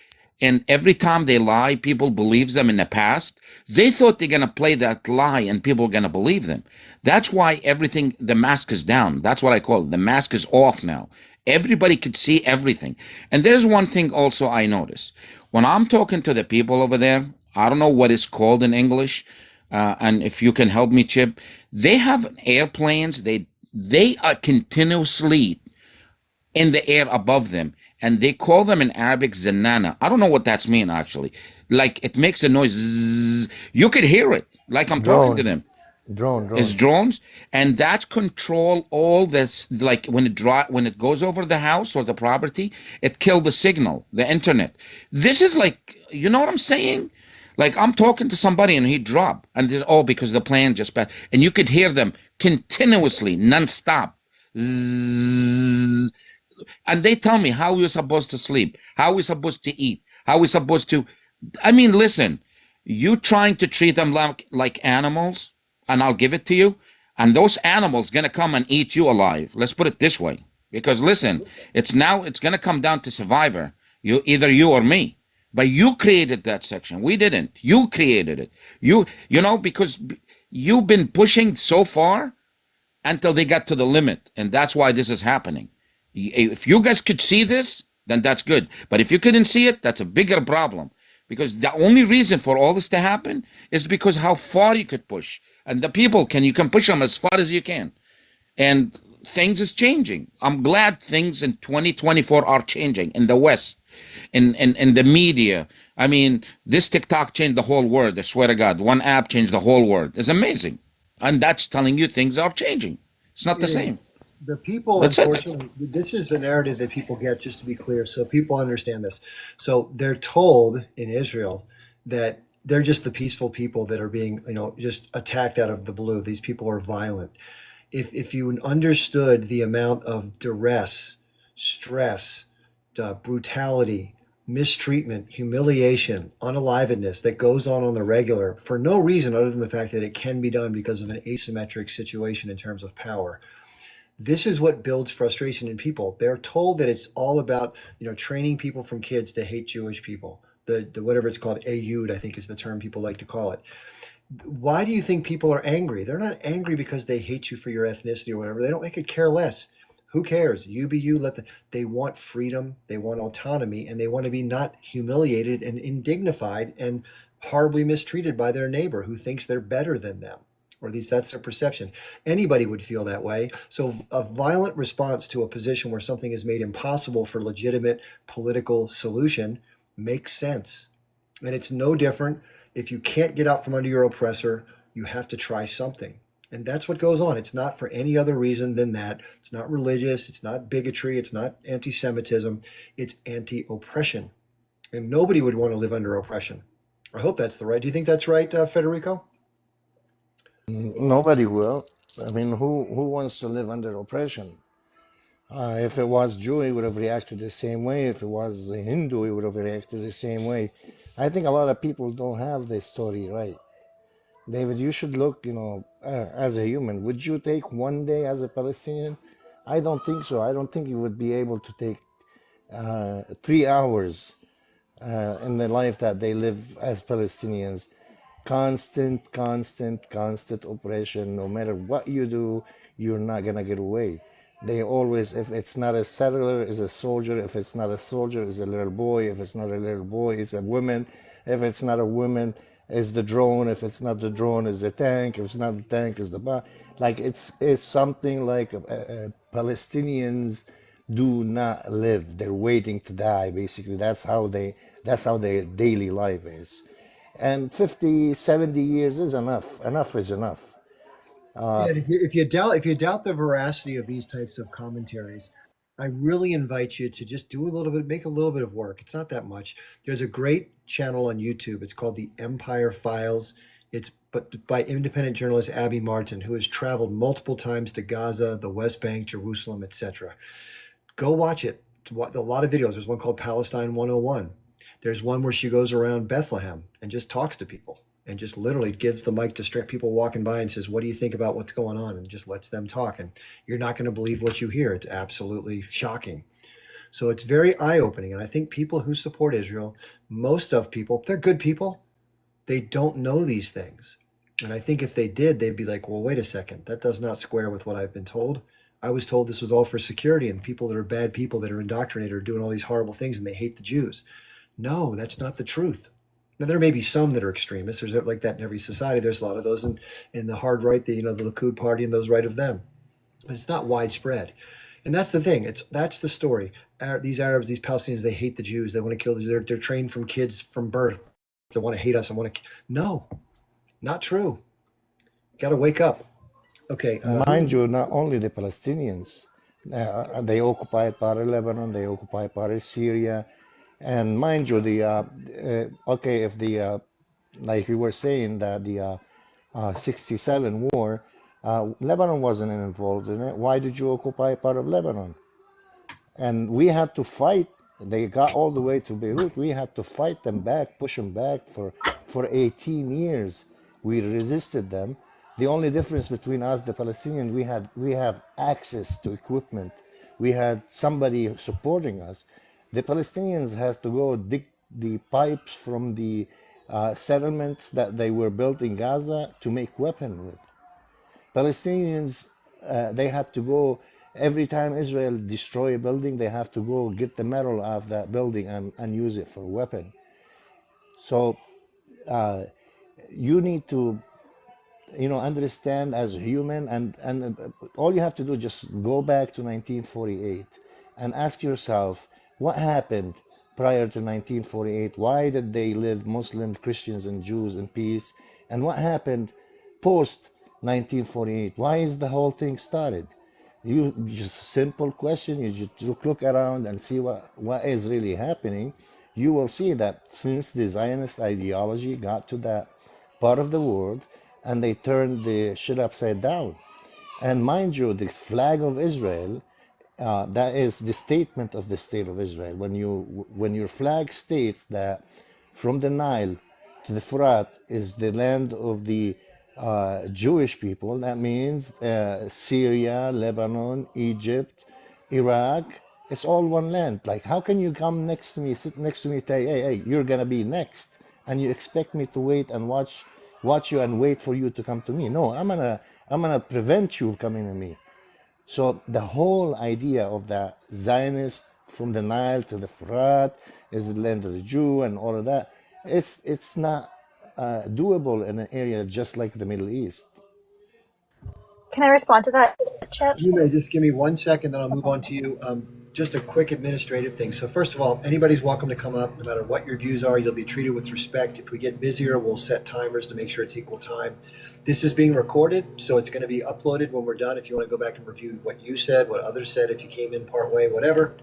and every time they lie people believes them. In the past they thought they're going to play that lie and people are going to believe them. That's why the mask is down. That's what I call it. The mask is off now. Everybody could see everything. And there's one thing also I notice. When I'm talking to the people over there, I don't know what it's called in English, and if you can help me, Chip, they have airplanes. They are continuously in the air above them, and they call them in Arabic zanana. I don't know what that's mean actually. Like it makes a noise. Zzz. You could hear it. Like I'm talking to them. Drone. It's drones, and that's control all this. Like when it goes over the house or the property, it kill the signal, the internet. This is like, you know what I'm saying? Like I'm talking to somebody and he dropped, and because the plane just passed, and you could hear them continuously, nonstop. Zzz. And they tell me how we're supposed to sleep, how we're supposed to eat, how we're supposed to. I mean, listen, you trying to treat them like animals. And I'll give it to you. And those animals going to come and eat you alive. Let's put it this way. Because listen, it's going to come down to survivor. Either you or me. But you created that section. We didn't. You created it. Because you've been pushing so far until they got to the limit. And that's why this is happening. If you guys could see this, then that's good. But if you couldn't see it, that's a bigger problem. Because the only reason for all this to happen is because how far you could push. And the people you can push them as far as you can. And things is changing. I'm glad things in 2024 are changing in the West, in the media. I mean, this TikTok changed the whole world. I swear to God, one app changed the whole world. It's amazing. And that's telling you things are changing. It's not the same. The people, unfortunately, this is the narrative that people get, just to be clear, so people understand this. So they're told in Israel that they're just the peaceful people that are being, just attacked out of the blue. These people are violent. If you understood the amount of duress, stress, brutality, mistreatment, humiliation, unalivedness that goes on the regular for no reason other than the fact that it can be done because of an asymmetric situation in terms of power. This is what builds frustration in people. They're told that it's all about, training people from kids to hate Jewish people. The whatever it's called, ayud, I think is the term people like to call it. Why do you think people are angry? They're not angry because they hate you for your ethnicity or whatever. They could care less. Who cares? You be you. They want freedom. They want autonomy, and they want to be not humiliated and indignified and horribly mistreated by their neighbor who thinks they're better than them. or at least that's their perception. Anybody would feel that way. So a violent response to a position where something is made impossible for legitimate political solution makes sense. And it's no different. If you can't get out from under your oppressor, you have to try something. And that's what goes on. It's not for any other reason than that. It's not religious. It's not bigotry. It's not anti Semitism. It's anti oppression. And nobody would want to live under oppression. I hope that's the right. Do you think that's right, Federico? Nobody will. I mean, who wants to live under oppression? If it was Jew, he would have reacted the same way. If it was a Hindu, he would have reacted the same way. I think a lot of people don't have this story right. David, you should look, as a human. Would you take one day as a Palestinian? I don't think so. I don't think you would be able to take 3 hours in the life that they live as Palestinians. Constant oppression. No matter what you do, you're not gonna get away. They always, if it's not a settler, is a soldier. If it's not a soldier, is a little boy. If it's not a little boy, it's a woman. If it's not a woman, is the drone. If it's not the drone, is the tank. If it's not the tank, is the bomb. Like it's something like Palestinians do not live. They're waiting to die. Basically, that's how their daily life is. And 50, 70 years is enough. Enough is enough. Yeah, and if you doubt the veracity of these types of commentaries, I really invite you to just make a little bit of work. It's not that much. There's a great channel on YouTube. It's called the Empire Files. It's by independent journalist Abby Martin, who has traveled multiple times to Gaza, the West Bank, Jerusalem, etc. Go watch it. A lot of videos. There's one called Palestine 101. There's one where she goes around Bethlehem and just talks to people and just literally gives the mic to people walking by and says, what do you think about what's going on? And just lets them talk. And you're not going to believe what you hear. It's absolutely shocking. So it's very eye-opening. And I think people who support Israel, most of people, they're good people, they don't know these things. And I think if they did, they'd be like, well, wait a second. That does not square with what I've been told. I was told this was all for security, and people that are bad people that are indoctrinated are doing all these horrible things and they hate the Jews. No, that's not the truth. Now, there may be some that are extremists. There's like that in every society. There's a lot of those in the hard right, the Likud party and those right of them. But it's not widespread. And that's the thing. That's the story. These Arabs, these Palestinians, they hate the Jews. They want to kill the Jews. They're trained from kids from birth. They want to hate us and want to. No, not true. Got to wake up. Okay. Mind you, not only the Palestinians, they occupy part of Lebanon, they occupy part of Syria. And mind you, if like you were saying that the 67 war, Lebanon wasn't involved in it. Why did you occupy part of Lebanon? And we had to fight. They got all the way to Beirut. We had to fight them back, push them back for 18 years. We resisted them. The only difference between us, the Palestinians, we have access to equipment. We had somebody supporting us. The Palestinians had to go dig the pipes from the settlements that they were built in Gaza to make weapons with. Palestinians, they had to go, every time Israel destroy a building, they have to go get the metal out of that building and use it for a weapon. So you need to, understand as a human, and all you have to do is just go back to 1948 and ask yourself, what happened prior to 1948? Why did they live, Muslim, Christians, and Jews in peace? And what happened post 1948? Why is the whole thing started? You just simple question. You just look around and see what is really happening. You will see that since the Zionist ideology got to that part of the world, and they turned the shit upside down. And mind you, the flag of Israel. That is the statement of the state of Israel. When your flag states that from the Nile to the Furat is the land of the Jewish people, that means Syria, Lebanon, Egypt, Iraq, it's all one land. Like, how can you come next to me, sit next to me, say, hey, you're gonna be next, and you expect me to wait and watch you and wait for you to come to me? No, I'm gonna prevent you coming to me. So the whole idea of the Zionist from the Nile to the Furat is the land of the Jew and all of that, it's not doable in an area just like the Middle East. Can I respond to that, Chip? You may just give me 1 second, then I'll move on to you. Just a quick administrative thing. So first of all, anybody's welcome to come up, no matter what your views are. You'll be treated with respect. If we get busier, we'll set timers to make sure it's equal time. This is being recorded, so it's going to be uploaded when we're done. If you want to go back and review what you said, what others said, if you came in part way, whatever,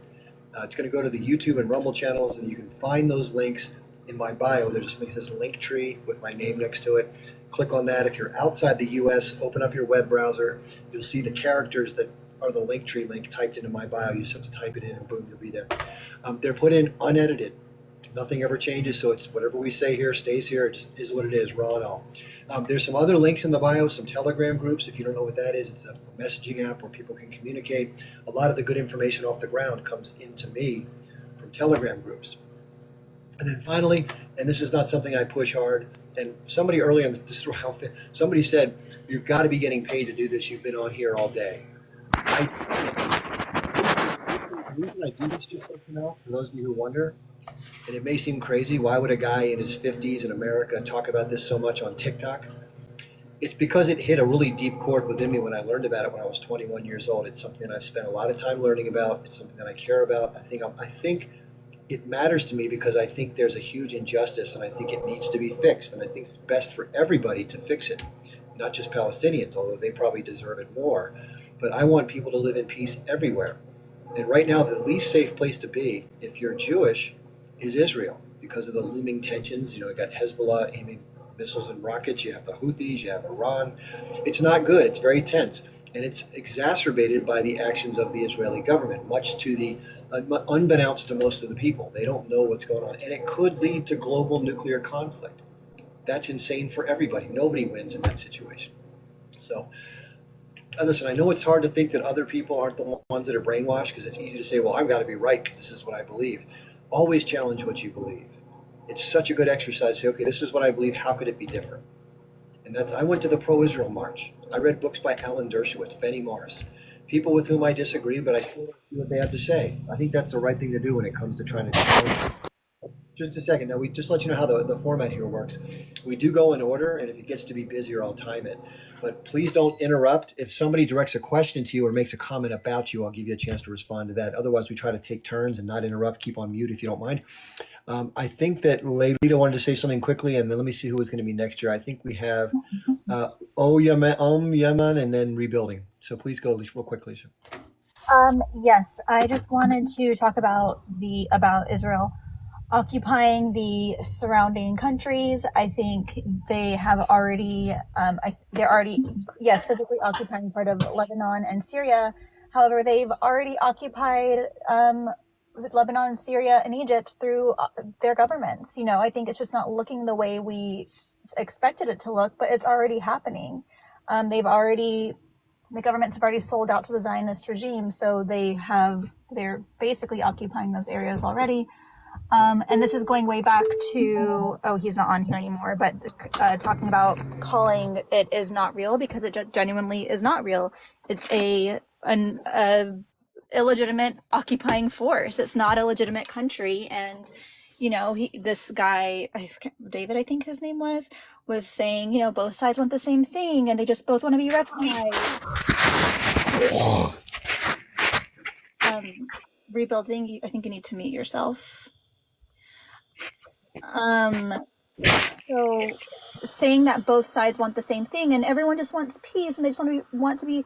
it's going to go to the YouTube and Rumble channels, and you can find those links in my bio. There's just this link tree with my name next to it. Click on that. If you're outside the US, open up your web browser. You'll see the characters that are the link tree link typed into my bio. You just have to type it in and boom, you'll be there. They're put in unedited. Nothing ever changes, so it's whatever we say here stays here. It just is what it is, raw and all. There's some other links in the bio, some Telegram groups. If you don't know what that is, it's a messaging app where people can communicate. A lot of the good information off the ground comes into me from Telegram groups. And then finally, and this is not something I push hard, and somebody earlier in this outfit, somebody said, you've got to be getting paid to do this. You've been on here all day. The reason I do this, just so you know, for those of you who wonder, and it may seem crazy, why would a guy in his 50s in America talk about this so much on TikTok? It's because it hit a really deep chord within me when I learned about it when I was 21 years old. It's something that I've spent a lot of time learning about. It's something that I care about. I think it matters to me because I think there's a huge injustice and I think it needs to be fixed. And I think it's best for everybody to fix it, not just Palestinians, although they probably deserve it more. But I want people to live in peace everywhere. And right now, the least safe place to be, if you're Jewish, is Israel because of the looming tensions. You got Hezbollah aiming missiles and rockets. You have the Houthis, you have Iran. It's not good. It's very tense. And it's exacerbated by the actions of the Israeli government, much to the unbeknownst to most of the people. They don't know what's going on. And it could lead to global nuclear conflict. That's insane for everybody. Nobody wins in that situation. So, listen, I know it's hard to think that other people aren't the ones that are brainwashed because it's easy to say, well, I've got to be right because this is what I believe. Always challenge what you believe. It's such a good exercise to say, okay, this is what I believe. How could it be different? And I went to the pro-Israel march. I read books by Alan Dershowitz, Benny Morris, people with whom I disagree, but I still see what they have to say. I think that's the right thing to do when it comes to trying to challenge. Just a second. Now, we just let you know how the format here works. We do go in order, and if it gets to be busier, I'll time it. But please don't interrupt. If somebody directs a question to you or makes a comment about you, I'll give you a chance to respond to that. Otherwise, we try to take turns and not interrupt. Keep on mute if you don't mind. I think that Leilita wanted to say something quickly, and then let me see who is going to be next year. I think we have Yaman, and then rebuilding. So please go real quick, Lisa. Yes, I just wanted to talk about Israel occupying the surrounding countries. I think they have already, they're already, yes, physically occupying part of Lebanon and Syria. However, they've already occupied Lebanon, Syria, and Egypt through their governments. I think it's just not looking the way we expected it to look, but it's already happening. The governments have already sold out to the Zionist regime, so they're basically occupying those areas already. And this is going way back to, he's not on here anymore, but talking about calling it is not real because it genuinely is not real. It's an illegitimate occupying force. It's not a legitimate country. And, this guy, David, I think his name was saying, both sides want the same thing and they just both want to be recognized. Rebuilding, I think you need to mute yourself. So saying that both sides want the same thing and everyone just wants peace and they just want to be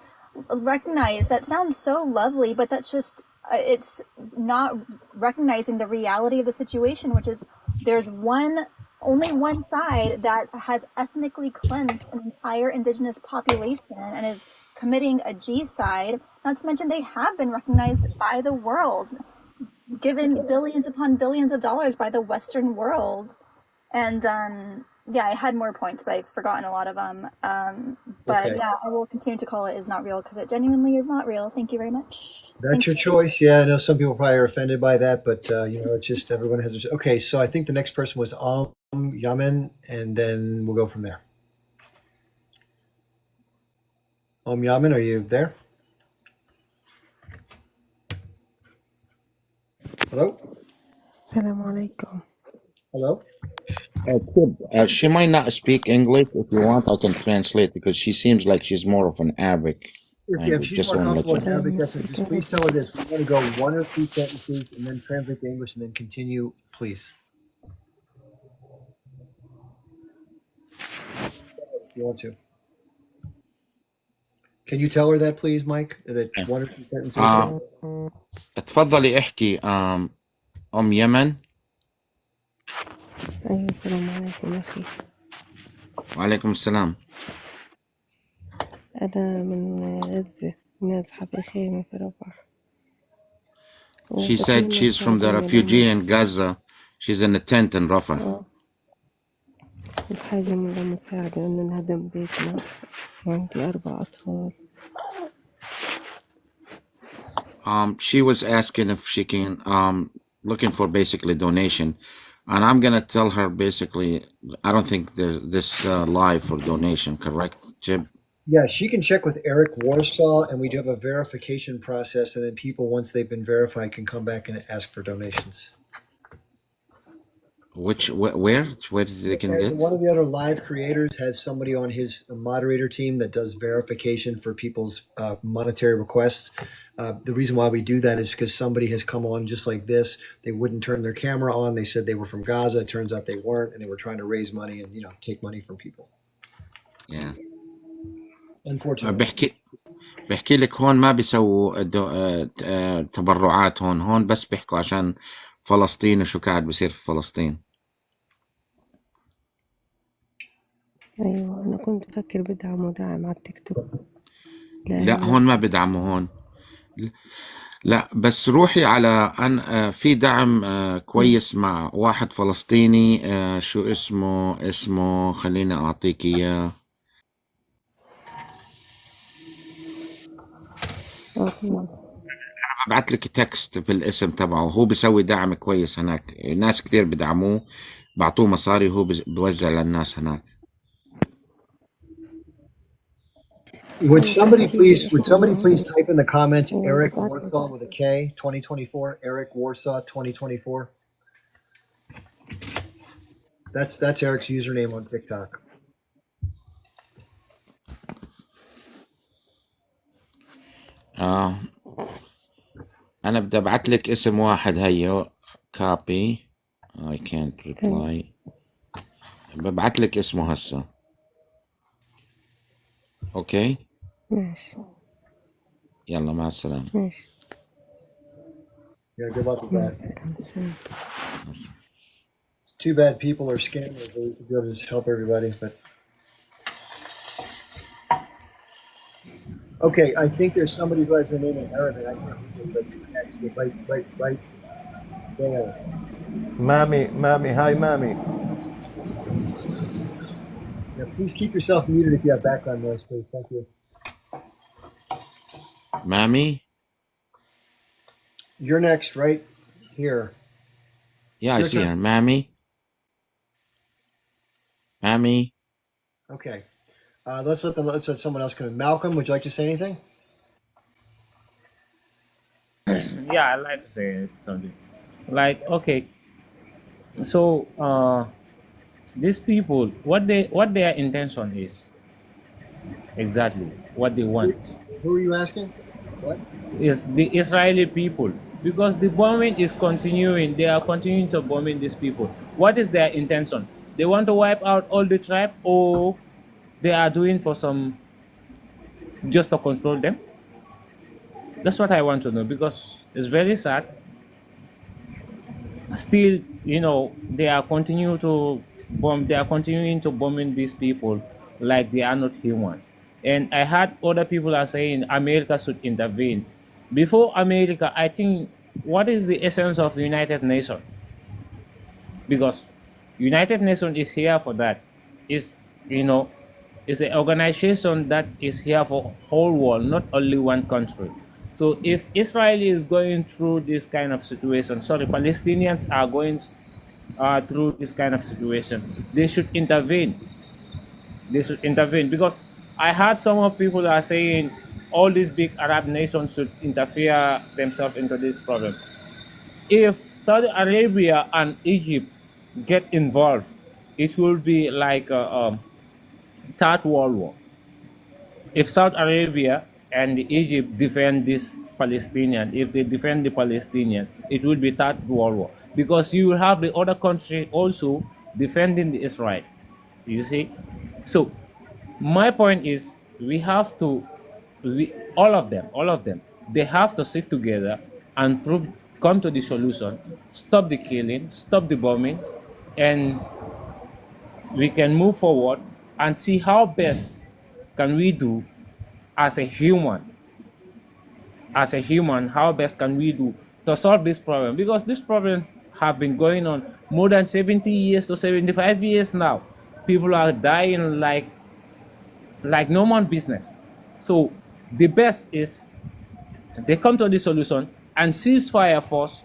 recognized. That sounds so lovely, but that's just, it's not recognizing the reality of the situation, which is there's only one side that has ethnically cleansed an entire indigenous population and is committing a genocide. Not to mention they have been recognized by the world, given billions upon billions of dollars by the Western world. And I had more points, but I've forgotten a lot of them. But Okay. yeah, I will continue to call it is not real because it genuinely is not real. Thank you very much. That's Thanks. your choice. Yeah, I know some people probably are offended by that, but it's just everyone has. Okay, so I think the next person was Yaman, and then we'll go from there. Yaman, are you there? Hello? Assalamu alaikum. Hello? Kib, she might not speak English. If you want, I can translate because she seems like she's more of an Arabic If language. she's Just more want to let comfortable you in know. Arabic, that's it. Just please tell her this. We want to go one or two sentences and then translate to English and then continue, please. If you want to. Can you tell her that, please, Mike? That one or two sentences? اتفضلي احكي أم يمن. أيوة السلام عليكم أخي. وعليكم السلام. أنا من غزة، من أصحاب خيمة في رفح. She said she's from the refugee in Gaza. She's in a tent in Rafah. بحاجة من المساعدة إنه انهدم بيتنا وعندي 4 أطفال. She was asking if she can looking for basically donation, and I'm gonna tell her basically I don't think there's this live for donation, correct, Jib? Yeah, she can check with Eric Warsaw, and we do have a verification process, and then people, once they've been verified, can come back and ask for donations. Where they can get? One of the other live creators has somebody on his moderator team that does verification for people's monetary requests. The reason why we do that is because somebody has come on just like this. They wouldn't turn their camera on. They said they were from Gaza. It turns out they weren't, and they were trying to raise money and take money from people. Yeah. Unfortunately. بحكي لك هون ما بيسووا تبرعات هون بس بيحكوا عشان فلسطين وشو قاعد بيصير في فلسطين. أيوة أنا كنت بفكر بدعموا دعم على التيك توك. لا هون ما بدعموا هون. لا بس روحي على في دعم كويس مع واحد فلسطيني شو اسمه خليني أعطيك إياه. ببعت لك تكست بالاسم تبعه. هو بيسوي دعم كويس هناك. ناس كثير بدعموه بعطوه مصاري وهو بيوزع للناس هناك. Would somebody please type in the comments Eric Warsaw with a K 2024 Eric Warsaw 2024. That's Eric's username on TikTok. أنا بدي أبعت لك اسم واحد هيو copy. I can't reply. ببعت لك اسمه هسه. أوكي. ماشي. يلا مع السلامة. ماشي. Yeah, good luck with that. It's too bad people are scammers. They should be able to just help everybody, but okay. I think there's somebody who has a name in Arabic. I can't remember, but next, right there. Mami, hi, Mami. Yeah, please keep yourself muted if you have background noise, please. Thank you. Mami? You're next, right here. Yeah, I see her. Mami? Mami? Okay. Let's let someone else come in. Malcolm, would you like to say anything? Yeah, I'd like to say something. Like, okay, so these people, what their intention is exactly, what they want. Who are you asking? What? Is the Israeli people, because the bombing is continuing. They are continuing to bombing these people. What is their intention? They want to wipe out all the tribe, or they are doing for some just to control them? That's what I want to know, because it's very sad. Still, they are continuing to bomb. They are continuing to bombing these people like they are not human. And I heard other people are saying America should intervene. Before America, I think, what is the essence of United Nations? Because United Nations is here for that. It's an organization that is here for whole world, not only one country. So if Israel is going through this kind of situation, Palestinians are going through this kind of situation, they should intervene. They should intervene, because I heard some of people are saying all these big Arab nations should interfere themselves into this problem. If Saudi Arabia and Egypt get involved it will be like a third world war. If Saudi Arabia and Egypt defend this Palestinian, if they defend the Palestinian, it will be third world war because you will have the other country also defending the Israel. You see, so my point is we have to, all of them, they have to sit together and come to the solution, stop the killing, stop the bombing, and we can move forward and see how best can we do as a human, how best can we do to solve this problem? Because this problem have been going on more than 70 years to 75 years now. People are dying like no man business. So the best is they come to the solution and cease fire first,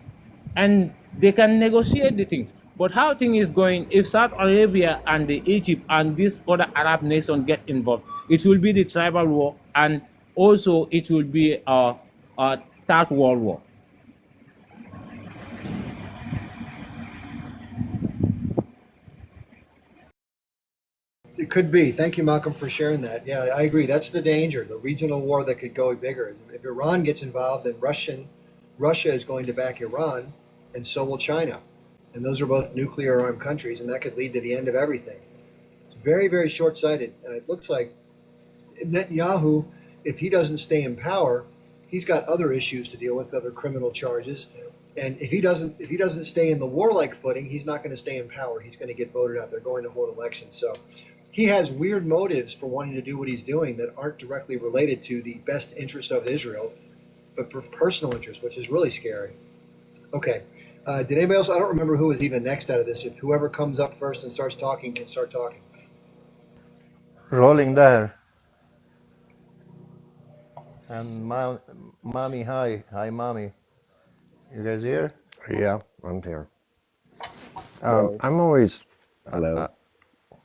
and they can negotiate the things. But how thing is going, if Saudi Arabia and the Egypt and this other Arab nation get involved, it will be the tribal war, and also it will be a third world war. It could be. Thank you, Malcolm, for sharing that. Yeah, I agree. That's the danger, the regional war that could go bigger. If Iran gets involved, then Russia is going to back Iran, and so will China. And those are both nuclear armed countries, and that could lead to the end of everything. It's very, very short sighted. It looks like Netanyahu, if he doesn't stay in power, he's got other issues to deal with, other criminal charges. And if he doesn't stay in the warlike footing, he's not going to stay in power. He's going to get voted out. They're going to hold elections. So he has weird motives for wanting to do what he's doing that aren't directly related to the best interest of Israel, but for personal interest, which is really scary. Okay. Did anybody else? I don't remember who was even next out of this. If whoever comes up first and starts talking can start talking. Rolling there. And mommy, hi. Hi, mommy. You guys here? Yeah, I'm here. Hello. I'm always. Hello.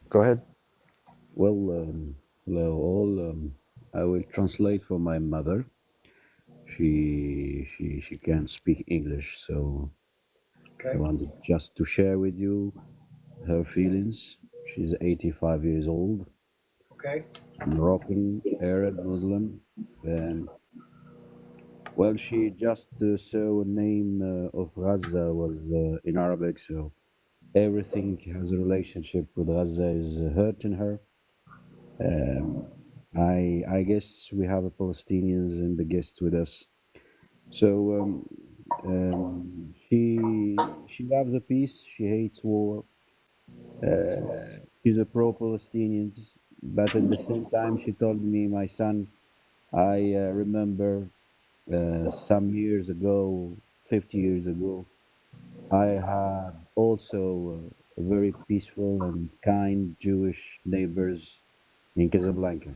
Go ahead. Well, hello all. I will translate for my mother. She can't speak English, so I Okay. wanted just to share with you her feelings. She's 85 years old, Okay. Moroccan, Arab, Muslim. And well, she just saw a name of Gaza was in Arabic, so everything has a relationship with Gaza is hurting her. I guess we have a Palestinians and the guests with us. So she loves the peace. She hates war. She's a pro-Palestinian, but at the same time, she told me, my son, I remember some years ago, 50 years ago, I had also very peaceful and kind Jewish neighbors in Casablanca.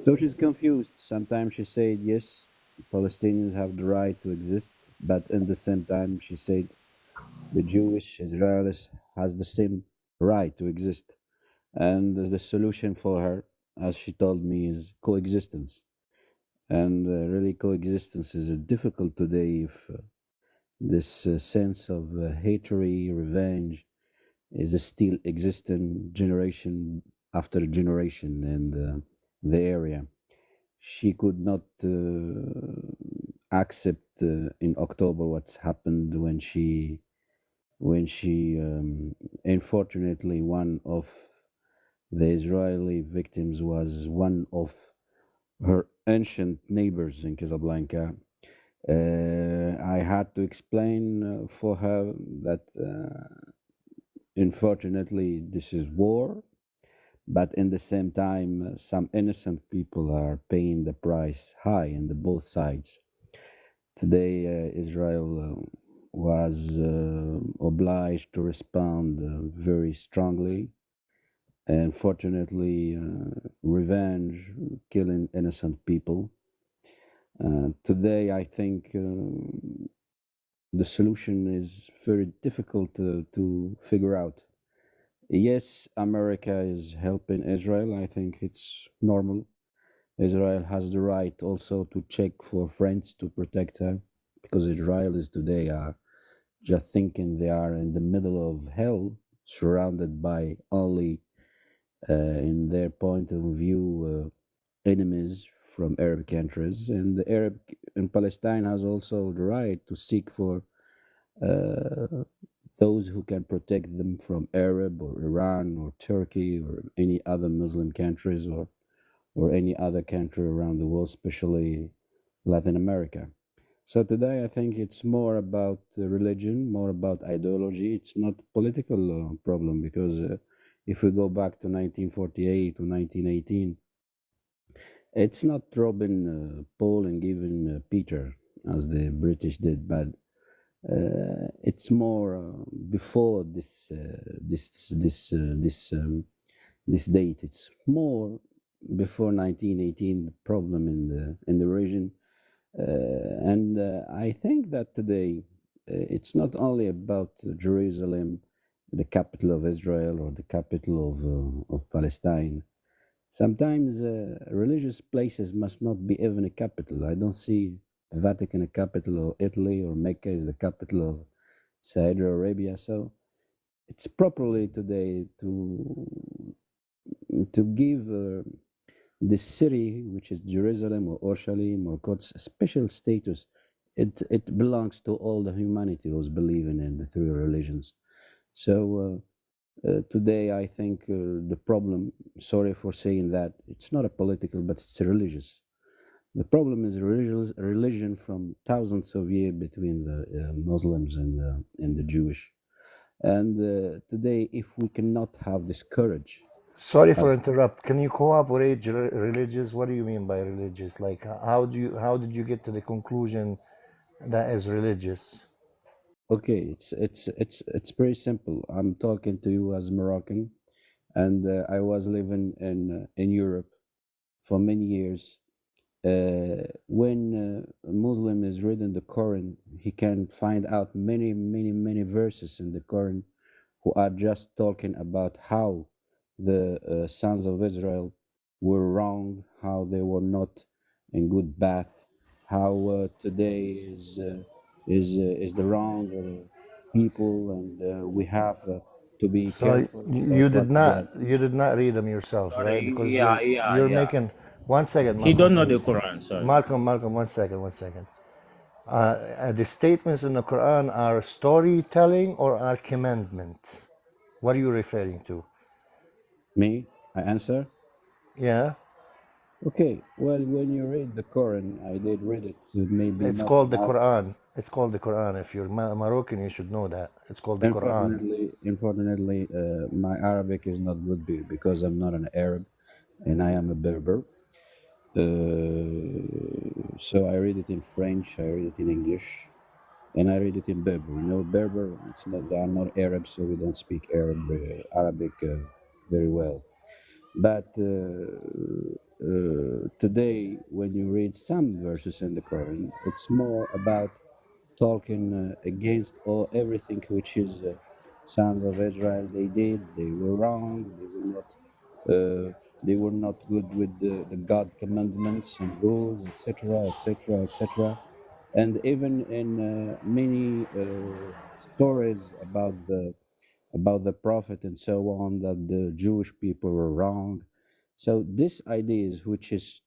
So she's confused. Sometimes she said, yes, Palestinians have the right to exist, but at the same time, she said the Jewish Israelis has the same right to exist. And the solution for her, as she told me, is coexistence. And really, coexistence is difficult today if this sense of hatred, revenge is still existing generation after generation in the area. She could not accept in October what's happened when she unfortunately one of the Israeli victims was one of her ancient neighbors in Casablanca. I had to explain for her that unfortunately this is war, but in the same time, some innocent people are paying the price high in the both sides. Today, Israel was obliged to respond very strongly. Unfortunately, revenge, killing innocent people. Today, I think the solution is very difficult to figure out. Yes, America is helping Israel. I think it's normal. Israel has the right also to check for friends to protect her, because Israelis today are just thinking they are in the middle of hell. surrounded by only, in their point of view, enemies from Arab countries, and the Arab in Palestine has also the right to seek for those who can protect them from Arab or Iran or Turkey or any other Muslim countries or any other country around the world, especially Latin America. So today I think it's more about religion, more about ideology. It's not a political problem because if we go back to 1948 to 1918, it's not robbing Paul and giving Peter as the British did, but it's more before this date. It's more before 1918. The problem in the region, and I think that today it's not only about Jerusalem, the capital of Israel or the capital of Palestine. Sometimes religious places must not be even a capital. I don't see Vatican a capital of Italy or Mecca is the capital of Saudi Arabia. So it's properly today to give this city, which is Jerusalem or Orshalim or Quds, a special status. It belongs to all the humanity who's believing in the three religions. So today I think the problem, sorry for saying that, it's not a political, but it's a religious. The problem is religion from thousands of years between the Muslims and the Jewish. And today, if we cannot have this courage, Sorry for interrupt. Can you cooperate religious? What do you mean by religious? Like how did you get to the conclusion that is religious? okay, it's very simple. I'm talking to you as Moroccan, and I was living in Europe for many years. When a Muslim is reading the Quran, he can find out many verses in the Quran who are just talking about how the sons of Israel were wrong, how they were not in good path, how today is the wrong people, and we have to be So careful about what we are. you did not read them yourself, right? Sorry. Because you're Yeah. making 1 second, He Malcolm, don't know the please. Quran. Sorry. Malcolm, 1 second. The statements in the Quran are storytelling or are commandment? What are you referring to? Me, I answer. Yeah, Okay, well, when you read the Quran, I did read it, maybe it's not called the now. Quran. It's called the Quran. If you're Moroccan, you should know that. It's called the Quran. Unfortunately, my Arabic is not good because I'm not an Arab, and I am a Berber. So I read it in French, I read it in English, and I read it in Berber. You know, Berber, it's not, they are not Arabs, so we don't speak Arabic very well. But today, when you read some verses in the Quran, it's more about talking against everything which is sons of Israel. They were wrong. They were not good with the God commandments and rules, etc., etc., etc. And even in many stories about the prophet and so on, that the Jewish people were wrong. So this idea is which is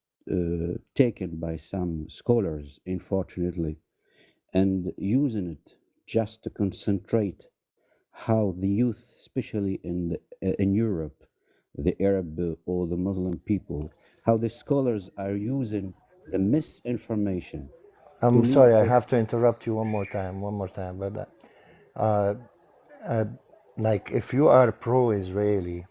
taken by some scholars, unfortunately, and using it just to concentrate how the youth, especially in Europe, the Arab or the Muslim people, how the scholars are using the misinformation to I'm lead sorry, I us. have to interrupt you one more time. But uh, uh, like, if you are pro-Israeli,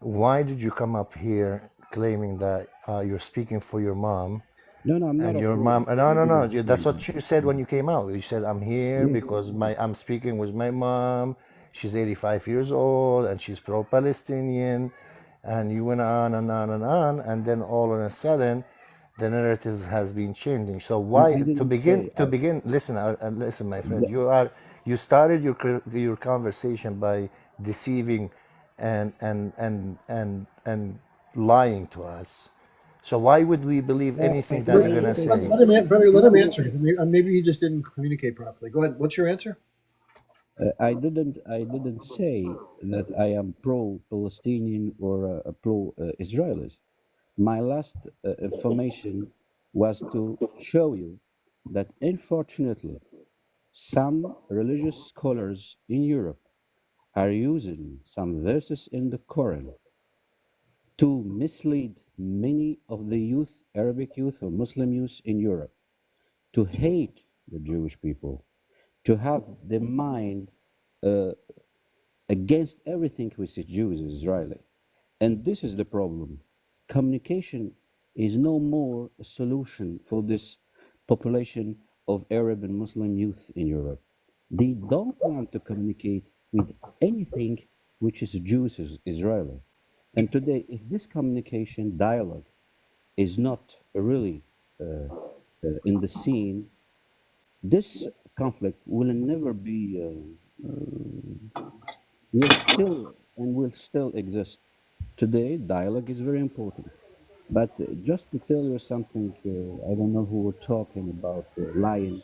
why did you come up here claiming that you're speaking for your mom? No, I'm not And a your pro. mom, no, Israel. that's what you said when you came out. You said, I'm here Yeah, because I'm speaking with my mom. She's 85 years old and she's pro-Palestinian. And you went on and on and on. And then all of a sudden, the narrative has been changing. So no, why, I didn't say. listen, listen, my friend, you started your conversation by deceiving and lying to us. So why would we believe anything that Did you're I gonna say Let, say? that? let him, Bernie, let No, him answer because maybe he just didn't communicate properly. Go ahead. What's your answer? I didn't say that I am pro-Palestinian or pro-Israelis. My last information was to show you that unfortunately some religious scholars in Europe are using some verses in the Quran to mislead many of the youth, Arabic youth or Muslim youth in Europe, to hate the Jewish people, to have the mind uh, against everything which is Jews, Israeli. And this is the problem. Communication is no more a solution for this population of Arab and Muslim youth in Europe. They don't want to communicate with anything which is Jews, Israeli. And today, if this communication dialogue is not really in the scene, this conflict will never be, will still exist. Today, dialogue is very important. But just to tell you something, I don't know who we're talking about lying.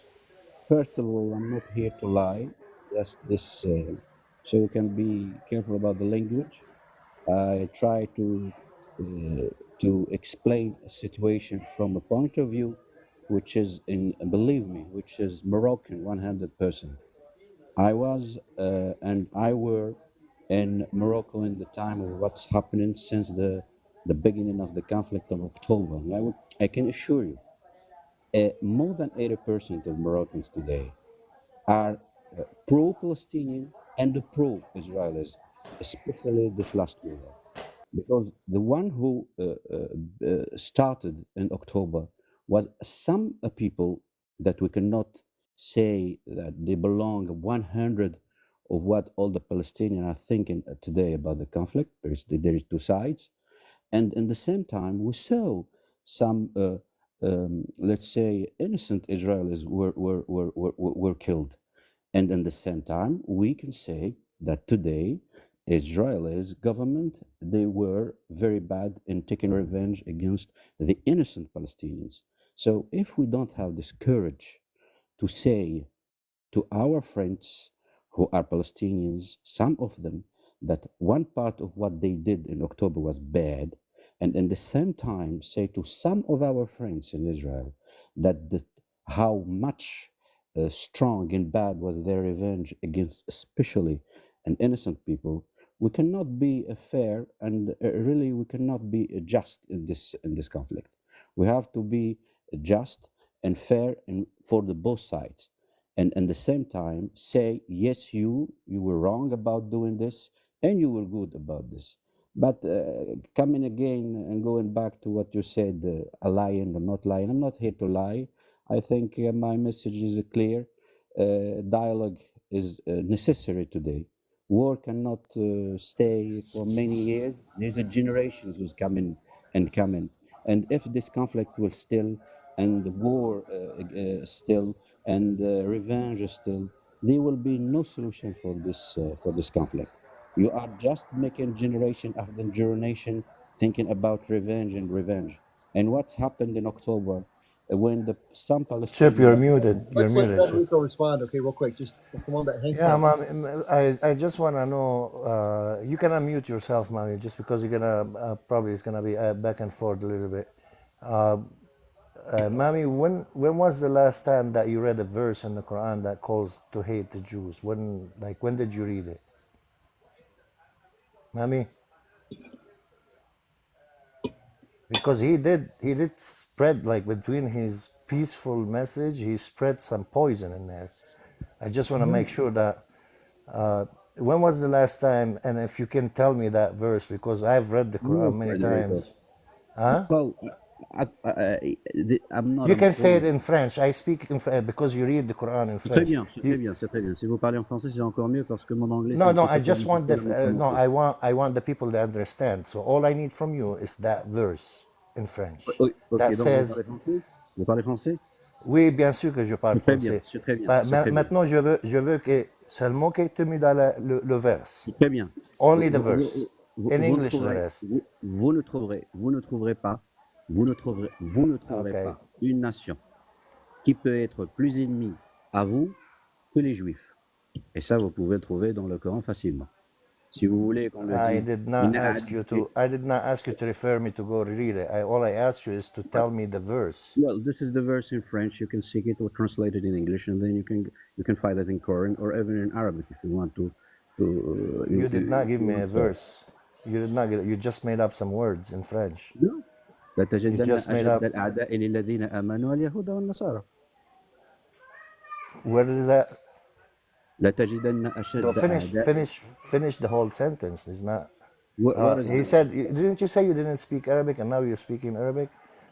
First of all, I'm not here to lie. Just this, so you can be careful about the language. I try to explain a situation from a point of view, which is believe me, which is Moroccan 100%. I was and I were in Morocco in the time of what's happening since the beginning of the conflict of October. And I can assure you, more than 80% of Moroccans today are pro-Palestinian and pro-Israelis, especially this last war. Because the one who started in October was some people that we cannot say that they belong 100 of what all the Palestinians are thinking today about the conflict. There is two sides, and in the same time we saw some let's say innocent Israelis were killed. And at the same time, we can say that today, Israel's government, they were very bad in taking revenge against the innocent Palestinians. So if we don't have this courage to say to our friends who are Palestinians, some of them, that one part of what they did in October was bad, and at the same time say to some of our friends in Israel that how much strong and bad was their revenge against especially an innocent people, we cannot be fair, and really we cannot be just in this conflict. We have to be just and fair for the both sides, and at the same time say yes, you were wrong about doing this and you were good about this. But coming again and going back to what you said, lying or not lying, I'm not here to lie. I think my message is clear. Dialogue is necessary today. War cannot stay for many years. There's a generations who's coming and coming. And if this conflict will still, and the war still, and revenge is still, there will be no solution for this conflict. You are just making generation after generation thinking about revenge. And what's happened in October when some Chip, Palestinians you're are muted. You're Let's let muted, Chip. Federico respond, okay, real quick. Just come on back. Yeah, mom. I just want to know. You can unmute yourself, mommy, just because you're gonna probably it's gonna be back and forth a little bit. Uh, mommy, when was the last time that you read a verse in the Quran that calls to hate the Jews? When did you read it, mommy? Because he did spread, like, between his peaceful message, he spread some poison in there. I just want to make sure that when was the last time, and if you can tell me that verse, because I've read the Quran No, many Federico. times. Huh? Well, I'm not You can say pro. it in French. I speak in French because you read the Quran in C'est très French. bien, c'est très bien, c'est très bien. Si vous parlez en français, c'est encore mieux parce que mon anglais, No, c'est I pas très just bien. want C'est la moitié no, moitié. I want the people to understand. So all I need from you is that verse in French Ok, that donc vous says. parlez français? Vous parlez français? Oui, bien sûr que je parle C'est très bien, français. c'est très bien, Bah, c'est très bien. maintenant, je veux que seulement que tu me donnes le verse. C'est très bien. Only the Vous, verse. vous, In vous ne English, the trouverez, rest. vous ne trouverez pas, vous ne trouverez Okay. pas une nation qui peut être plus ennemie à vous que les Juifs. Et ça, vous pouvez le trouver dans le Coran facilement. Si vous voulez qu'on le I dise, did not ask you to. I did not ask you to refer me to go read it. All I asked you is to tell me the verse. well, this is the verse in French. You can seek it or translate it in English, and then you can find it in Korean or even in Arabic if you want to. You did not give you me a want to. verse. You did not. You just made up some words in French. No. You لتجدن just made أشد up. الأعداء للذين آمنوا اليهود والنصارى. Where is that? لتجدن So أشد أعداء. finish the whole sentence. It's not. What is He it? said, didn't you say you didn't speak Arabic and now you're speaking Arabic?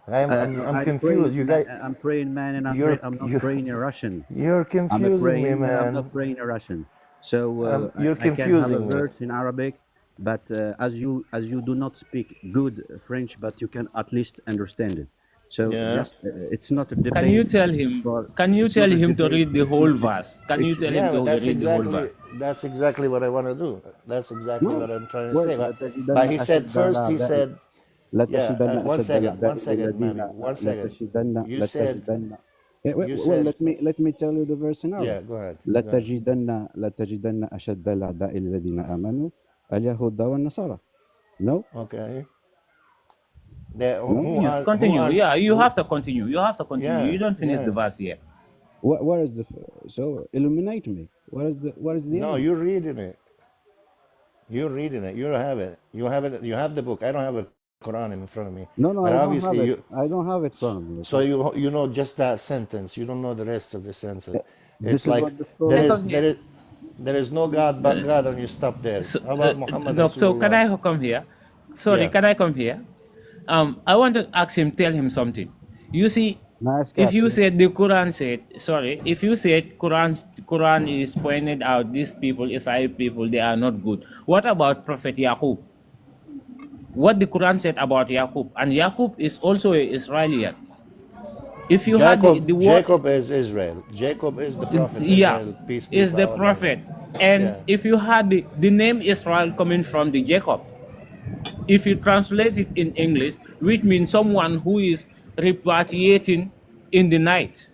I'm I'm confused. You guys, I'm praying man, and I'm not praying in Russian. you're I'm a confusing me, praying man. I'm man. not praying in Russian. So You're I can have a confusing me. verse in Arabic, but as you do not speak good French, but you can at least understand it. So Yeah. just it's not a debate. Can you tell him? Can you It's not tell a him to debate. read the whole verse? Can you tell him Yeah, to but read the whole verse? that's exactly what I want to do. That's exactly No. what I'm trying to Well, say. لتجدن But he said أشد first. He الأعداء said, لتجدن yeah. One أشد second. الأعداء One second, للذين Mami. One second. You said. لتجدن. You Well, said. let me tell you the verse in Arabic. Yeah. Go ahead. Go ahead. لتجدن أشد الأعداء الذين آمنوا اليهود والنصارى. No? Okay. Yes, continue. Yeah, you have to continue. You have to continue. Yeah, You don't finish yeah. the verse yet. Where is the so illuminate me? What is the No, end? you're reading it. You're reading it. You have it. You have it. You have the book. I don't have a Quran in front of me. No, But I don't have obviously it. you. I don't have it from me. So you know just that sentence. You don't know the rest of the sentence. This It's is like what the story is. there is no God but God, and you stop there. So, How about Muhammad no, so can Rasulullah? I come here? Sorry, Yeah. can I come here? I want to ask him, tell him something. You see, Nice if you captain. said the Quran said, sorry, if you said Quran is pointed out these people, Israel people, they are not good. What about Prophet Yaqub? What the Quran said about Yaqub, and Yaqub is also an Israelian. If you had the word, Jacob is Israel. Jacob is the prophet of yeah, Israel. Peace be is the upon him. prophet, and Yeah. if you had the name Israel coming from the Jacob, if you translate it in English, which means someone who is repatriating in the night.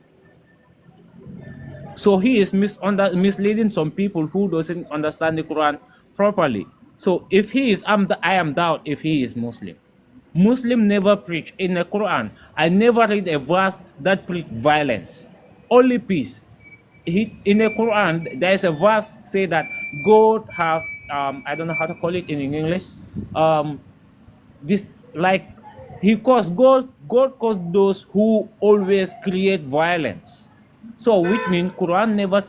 So he is misleading some people who doesn't understand the Quran properly. So if he is, I am doubt if he is Muslim. Muslim never preach in the Quran. I never read a verse that preach violence, only peace. In the Quran, there is a verse say that God have I don't know how to call it in English. This like he caused God caused those who always create violence. So which means Quran never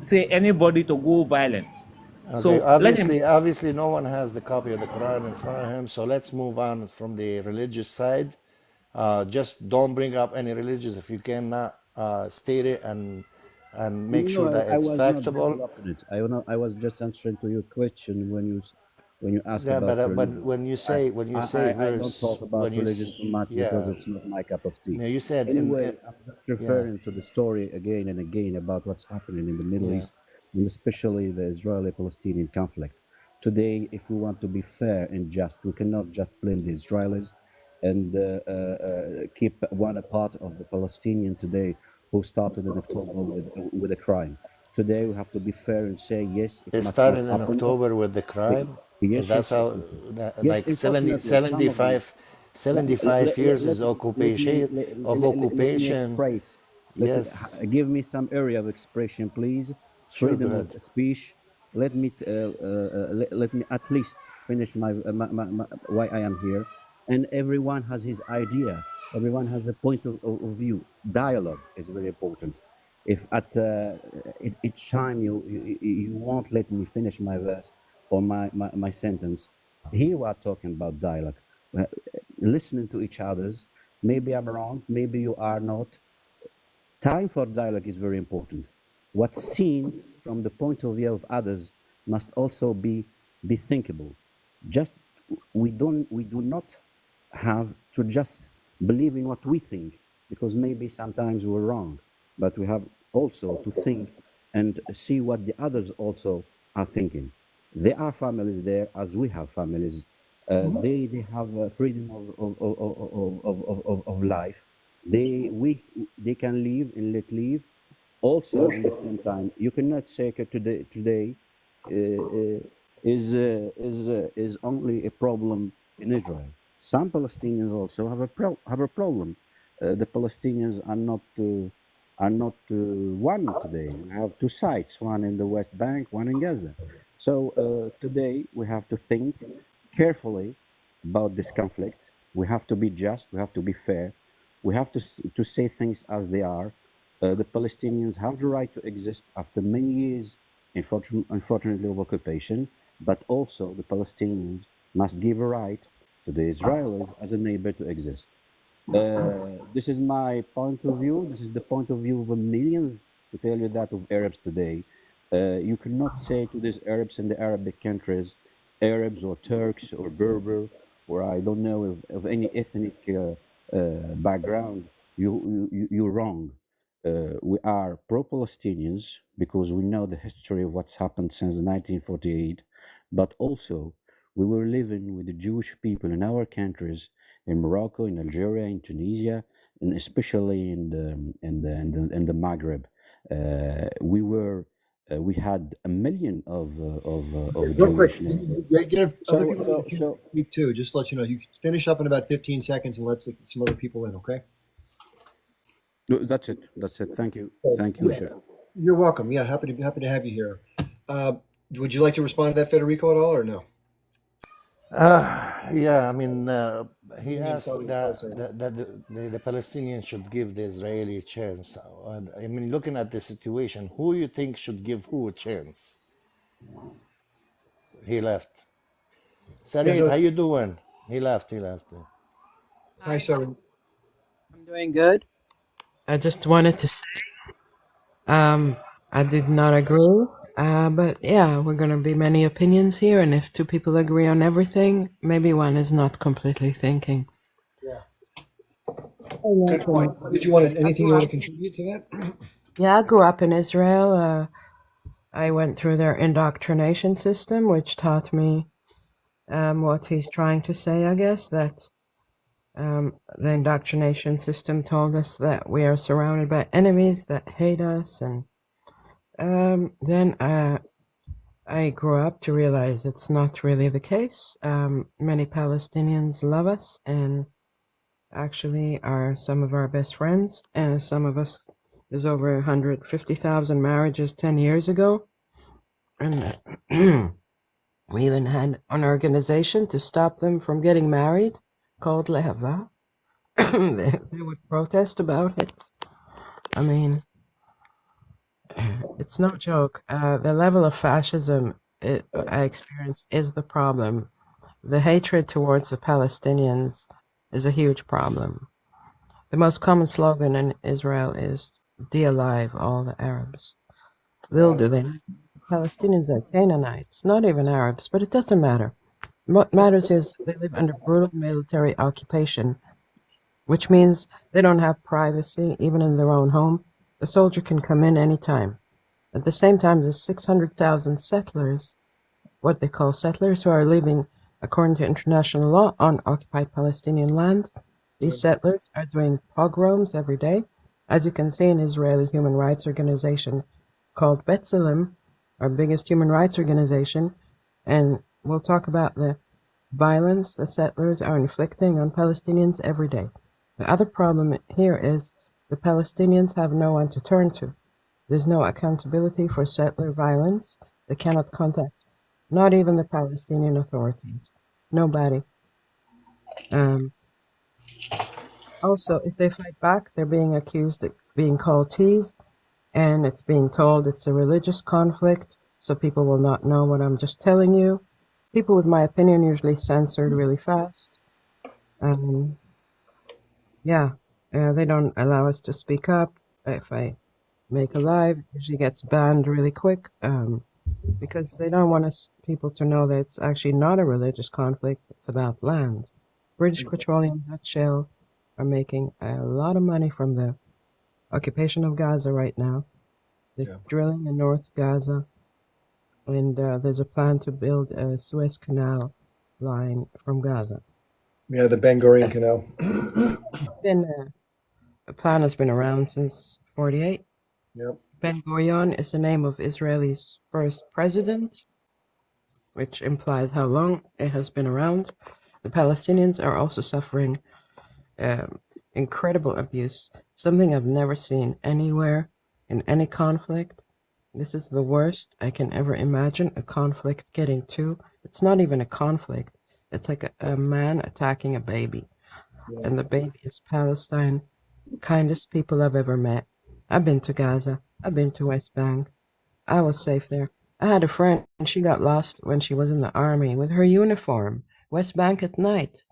say anybody to go violence. Okay. So let him. Obviously, no one has the copy of the Quran in front of him. So let's move on from the religious side. Just don't bring up any religious if you cannot state it and make sure that I it's was not factual. developing it. I was just answering to your question when you asked Yeah, about but religion. when you say I don't verse, talk about when you religion too much because yeah, it's not my cup of tea. yeah, you said Anyway, I'm just yeah, referring to the story again and again about what's happening in the Middle yeah. East, and especially the Israeli-Palestinian conflict. Today, if we want to be fair and just, we cannot just blame the Israelis and keep one a part of the Palestinian today who started in October with a crime. Today, we have to be fair and say, yes, it It must started not in happen. October with the crime, because Yes, that's yes, yes, how, yes. Yes, like unfortunately, some of them. 75 years is Let me occupation. express. Yes, Give me some area of expression, please. sure, go Freedom ahead. of speech. Let me let me at least finish my why I am here. And everyone has his idea. Everyone has a point of view. Dialogue is very important. If at each time you won't let me finish my verse or my sentence, here we are talking about dialogue, uh, listening to each other's. Maybe I'm wrong. Maybe you are not. Time for dialogue is very important. What's seen from the point of view of others must also be thinkable. Just we do not have to just believe in what we think, because maybe sometimes we're wrong, but we have also to think and see what the others also are thinking. There are families there as we have families. They have freedom of life. They can live and let live, Also, in the same time, you cannot say that today is only a problem in Israel. Some Palestinians also have a problem. The Palestinians are not one today. We have two sides: one in the West Bank, one in Gaza. So today we have to think carefully about this conflict. We have to be just. We have to be fair. We have to say things as they are. The Palestinians have the right to exist after many years, unfortunately, of occupation, but also the Palestinians must give a right to the Israelis as a neighbor to exist. This is my point of view. This is the point of view of millions, to tell you that, of Arabs today. You cannot say to these Arabs in the Arabic countries, Arabs or Turks or Berber, or I don't know of any ethnic background, you're wrong. We are pro-Palestinians because we know the history of what's happened since 1948, but also we were living with the Jewish people in our countries, in Morocco, in Algeria, in Tunisia, and especially in the Maghreb. We had a million of Real quick, Jewish neighbors. give other So, people so, a chance so to speak too. Just to let you know, you can finish up in about 15 seconds and let some other people in, okay? no, that's it. That's it. Thank you. Thank you, Yeah, Shah. you're welcome. Yeah, happy to have you here. Would you like to respond to that, Federico, at all, or no? Yeah, I mean, he Indian asked Saudi that, president. the Palestinians should give the Israeli a chance. And, I mean, looking at the situation, who you think should give who a chance? He left. Yeah, Sarit, no. how you doing? He left. Hi, sorry. I'm doing good. I just wanted to say, I did not agree. But yeah, we're gonna be many opinions here, and if two people agree on everything, maybe one is not completely thinking. Yeah, I good like point. Did you want anything you want to contribute to that? Yeah, I grew up in Israel. I went through their indoctrination system, which taught me what he's trying to say, I guess, that the indoctrination system told us that we are surrounded by enemies that hate us. And then I grew up to realize it's not really the case. Many Palestinians love us and actually are some of our best friends. And some of us, there's over 150,000 marriages 10 years ago. And we even had an organization to stop them from getting married called Lehava. They would protest about it. I mean, it's no joke. The level of fascism I experienced is the problem. The hatred towards the Palestinians is a huge problem. The most common slogan in Israel is "De-alive all the Arabs." Little do they know, Palestinians are Canaanites, not even Arabs, but it doesn't matter. What matters is they live under brutal military occupation, which means they don't have privacy even in their own home. A soldier can come in anytime. At the same time, there's 600,000 settlers, what they call settlers, who are living according to international law on occupied Palestinian land. These settlers are doing pogroms every day. As you can see, an Israeli human rights organization called B'Tselem, our biggest human rights organization, and we'll talk about the violence the settlers are inflicting on Palestinians every day. The other problem here is the Palestinians have no one to turn to. There's no accountability for settler violence. They cannot contact, not even the Palestinian authorities. Nobody. Also, if they fight back, they're being accused of being called teas, and it's being told it's a religious conflict, so people will not know what I'm just telling you. People with my opinion usually censored really fast. They don't allow us to speak up. If I make a live, it usually gets banned really quick because they don't want people to know that it's actually not a religious conflict. It's about land. British Petroleum, Dutch Shell are making a lot of money from the occupation of Gaza right now. They're drilling in North Gaza, and there's a plan to build a Suez Canal line from Gaza. Yeah, the Ben Gurion Canal. A plan has been around since '48. Yep. Ben Gurion is the name of Israel's first president, which implies how long it has been around. The Palestinians are also suffering incredible abuse, something I've never seen anywhere in any conflict. This is the worst I can ever imagine a conflict getting to. It's not even a conflict. It's like a man attacking a baby. Yeah. And the baby is Palestine. Kindest people I've ever met. I've been to Gaza. I've been to West Bank. I was safe there. I had a friend and she got lost when she was in the army with her uniform, West Bank at night,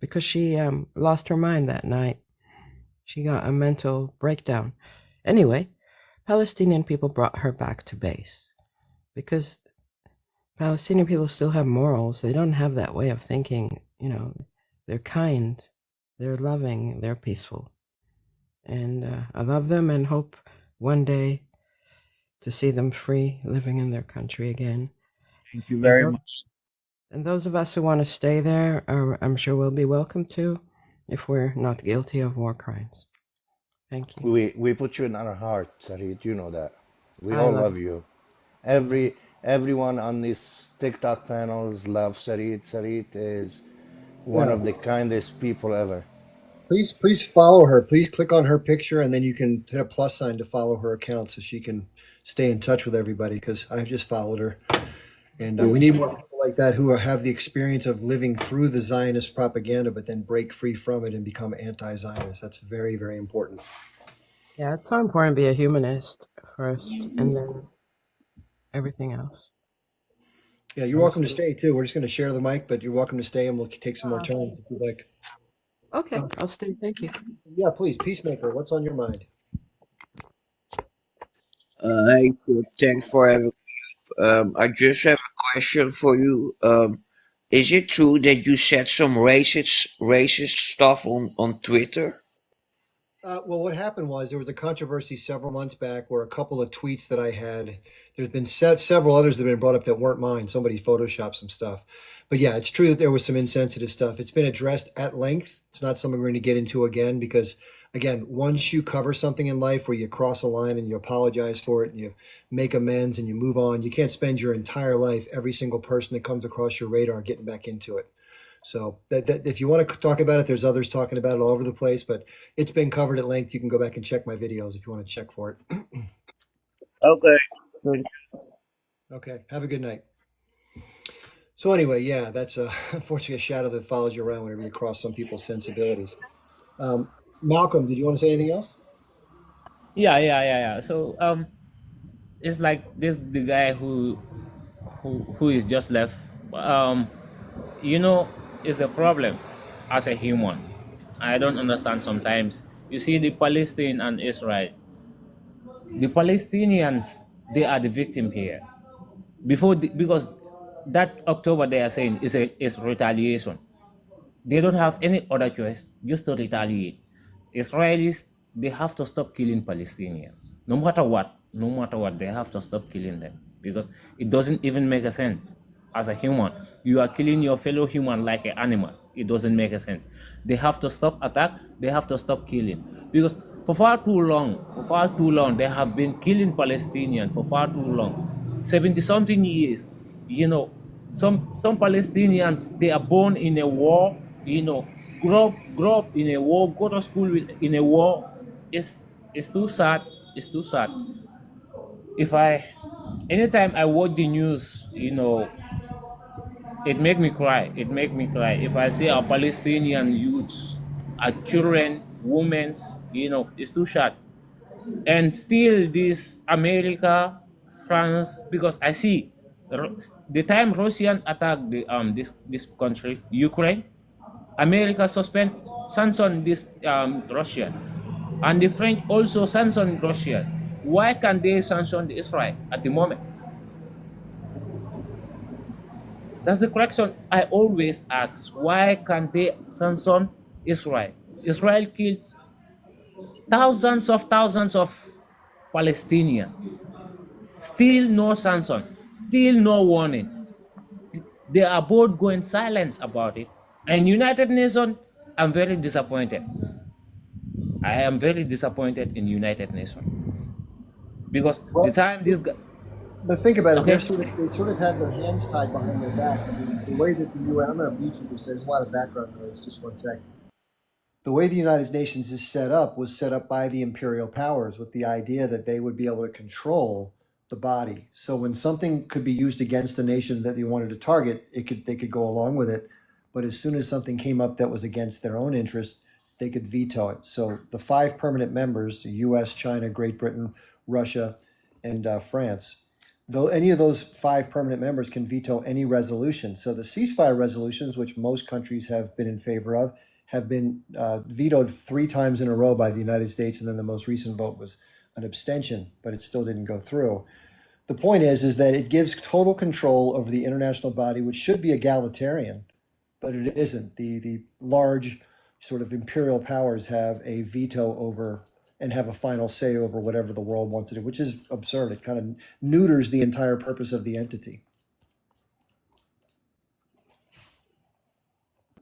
because she lost her mind that night. She got a mental breakdown. Anyway, Palestinian people brought her back to base because Palestinian people still have morals. They don't have that way of thinking. You know, they're kind, they're loving, they're peaceful. And I love them and hope one day to see them free, living in their country again. Thank you And very those, much. and those of us who want to stay there, I'm sure will be welcome to if we're not guilty of war crimes. Thank you. We put you in our heart, Sarit. You know that. We I all love love you. Everyone on these TikTok panels loves Sarit. Sarit is one Yeah. of the kindest people ever. Please follow her. Please click on her picture, and then you can hit a plus sign to follow her account so she can stay in touch with everybody. Because I've just followed her, and we need more people like that who have the experience of living through the Zionist propaganda, but then break free from it and become anti-Zionist. That's very, very important. Yeah, it's so important to be a humanist first and then everything else. Yeah, you're welcome to stay too. We're just going to share the mic, but you're welcome to stay, and we'll take some more turns if you'd like. Okay, I'll stay. Thank you. Yeah, please, Peacemaker. What's on your mind? Hey, so thanks for having me. I just have a question for you. Is it true that you said some racist stuff on Twitter? Well, what happened was there was a controversy several months back where a couple of tweets that I had, there's been several others that have been brought up that weren't mine. Somebody photoshopped some stuff. But yeah, it's true that there was some insensitive stuff. It's been addressed at length. It's not something we're going to get into again because, again, once you cover something in life where you cross a line and you apologize for it and you make amends and you move on, you can't spend your entire life, every single person that comes across your radar, getting back into it. So that if you want to talk about it, there's others talking about it all over the place, but it's been covered at length. You can go back and check my videos if you want to check for it. Okay. Good. Okay. Have a good night. So anyway, yeah, that's unfortunately a shadow that follows you around whenever you cross some people's sensibilities. Malcolm, did you want to say anything else? Yeah. So it's like this the guy who is just left. You know, is the problem as a human. I don't understand sometimes. You see, the Palestine and Israel. The Palestinians, they are the victim here. Because that October they are saying is retaliation. They don't have any other choice just to retaliate. Israelis, they have to stop killing Palestinians. No matter what, they have to stop killing them because it doesn't even make a sense. As a human, you are killing your fellow human like an animal. It doesn't make a sense. They have to stop attack. They have to stop killing because for far too long, they have been killing Palestinians for far too long. 70-something years. You know, some Palestinians, they are born in a war, you know, grow up in a war, go to school in a war. It's too sad. It's too sad. Anytime I watch the news, you know, it make me cry. It make me cry. If I see our Palestinian youths, our children, women, you know, it's too sad. And still this America, France, because I see the time Russian attacked this country, Ukraine, America sanction this Russia, and the French also sanction Russia. Why can't they sanction Israel at the moment? That's the question I always ask. Why can't they sanction Israel? Israel killed thousands of Palestinians. Still no sanction. Still no warning. They are both going silent about it. And United Nations, I'm very disappointed. I am very disappointed in United Nations. because the Well, time this guy, but think about it. okay, They sort of have their hands tied behind their back. I mean, the way that the UN, I'm going to mute you because there's a lot of background noise. Just one second. The way the United Nations is set up was set up by the imperial powers with the idea that they would be able to control the body. So when something could be used against a nation that they wanted to target, they could go along with it. But as soon as something came up that was against their own interest, they could veto it. So the 5 permanent members, the U.S., China, Great Britain, Russia, and France, though any of those 5 permanent members can veto any resolution. So the ceasefire resolutions, which most countries have been in favor of, have been vetoed 3 times in a row by the United States, and then the most recent vote was an abstention, but it still didn't go through. The point is that it gives total control over the international body, which should be egalitarian, but it isn't. The large sort of imperial powers have a veto over and have a final say over whatever the world wants to do, which is absurd. It kind of neuters the entire purpose of the entity.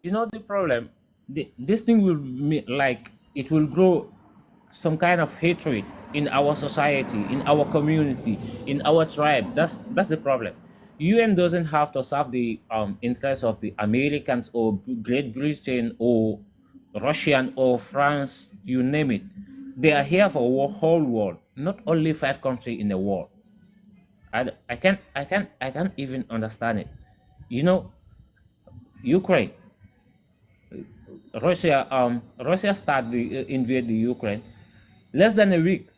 you know the problem. This thing will like it will grow some kind of hatred in our society, in our community, in our tribe. That's the problem. UN doesn't have to serve the interests of the Americans or Great Britain or Russian or France, you name it. They are here for the whole world, not only 5 countries in the world. I can't even understand it. You know, Ukraine, Russia started invade the Ukraine. Less than a week,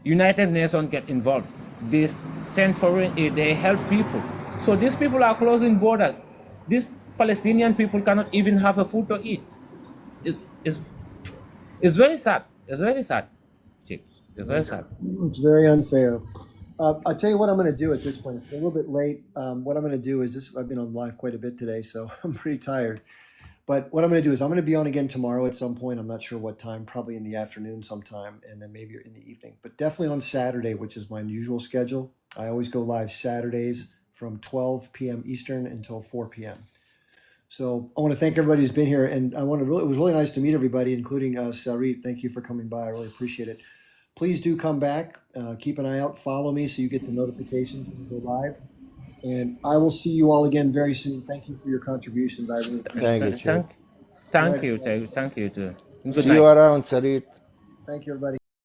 United Nations get involved. They send foreign aid. They help people. So these people are closing borders. These Palestinian people cannot even have a food to eat. It's very sad. It's very sad, Chips. It's very sad. It's very unfair. I'll tell you what I'm going to do at this point. It's a little bit late. What I'm going to do is this. I've been on live quite a bit today, so I'm pretty tired. But what I'm going to do is I'm going to be on again tomorrow at some point. I'm not sure what time, probably in the afternoon sometime, and then maybe in the evening. But definitely on Saturday, which is my usual schedule. I always go live Saturdays from 12 p.m. Eastern until 4 p.m. So I want to thank everybody who's been here, and it was really nice to meet everybody, including Sarit. Thank you for coming by. I really appreciate it. Please do come back. Keep an eye out. Follow me so you get the notifications when we go live. And I will see you all again very soon. Thank you for your contributions. I really appreciate it. Thank you too. Good See night. you around, Sarit. Thank you, everybody.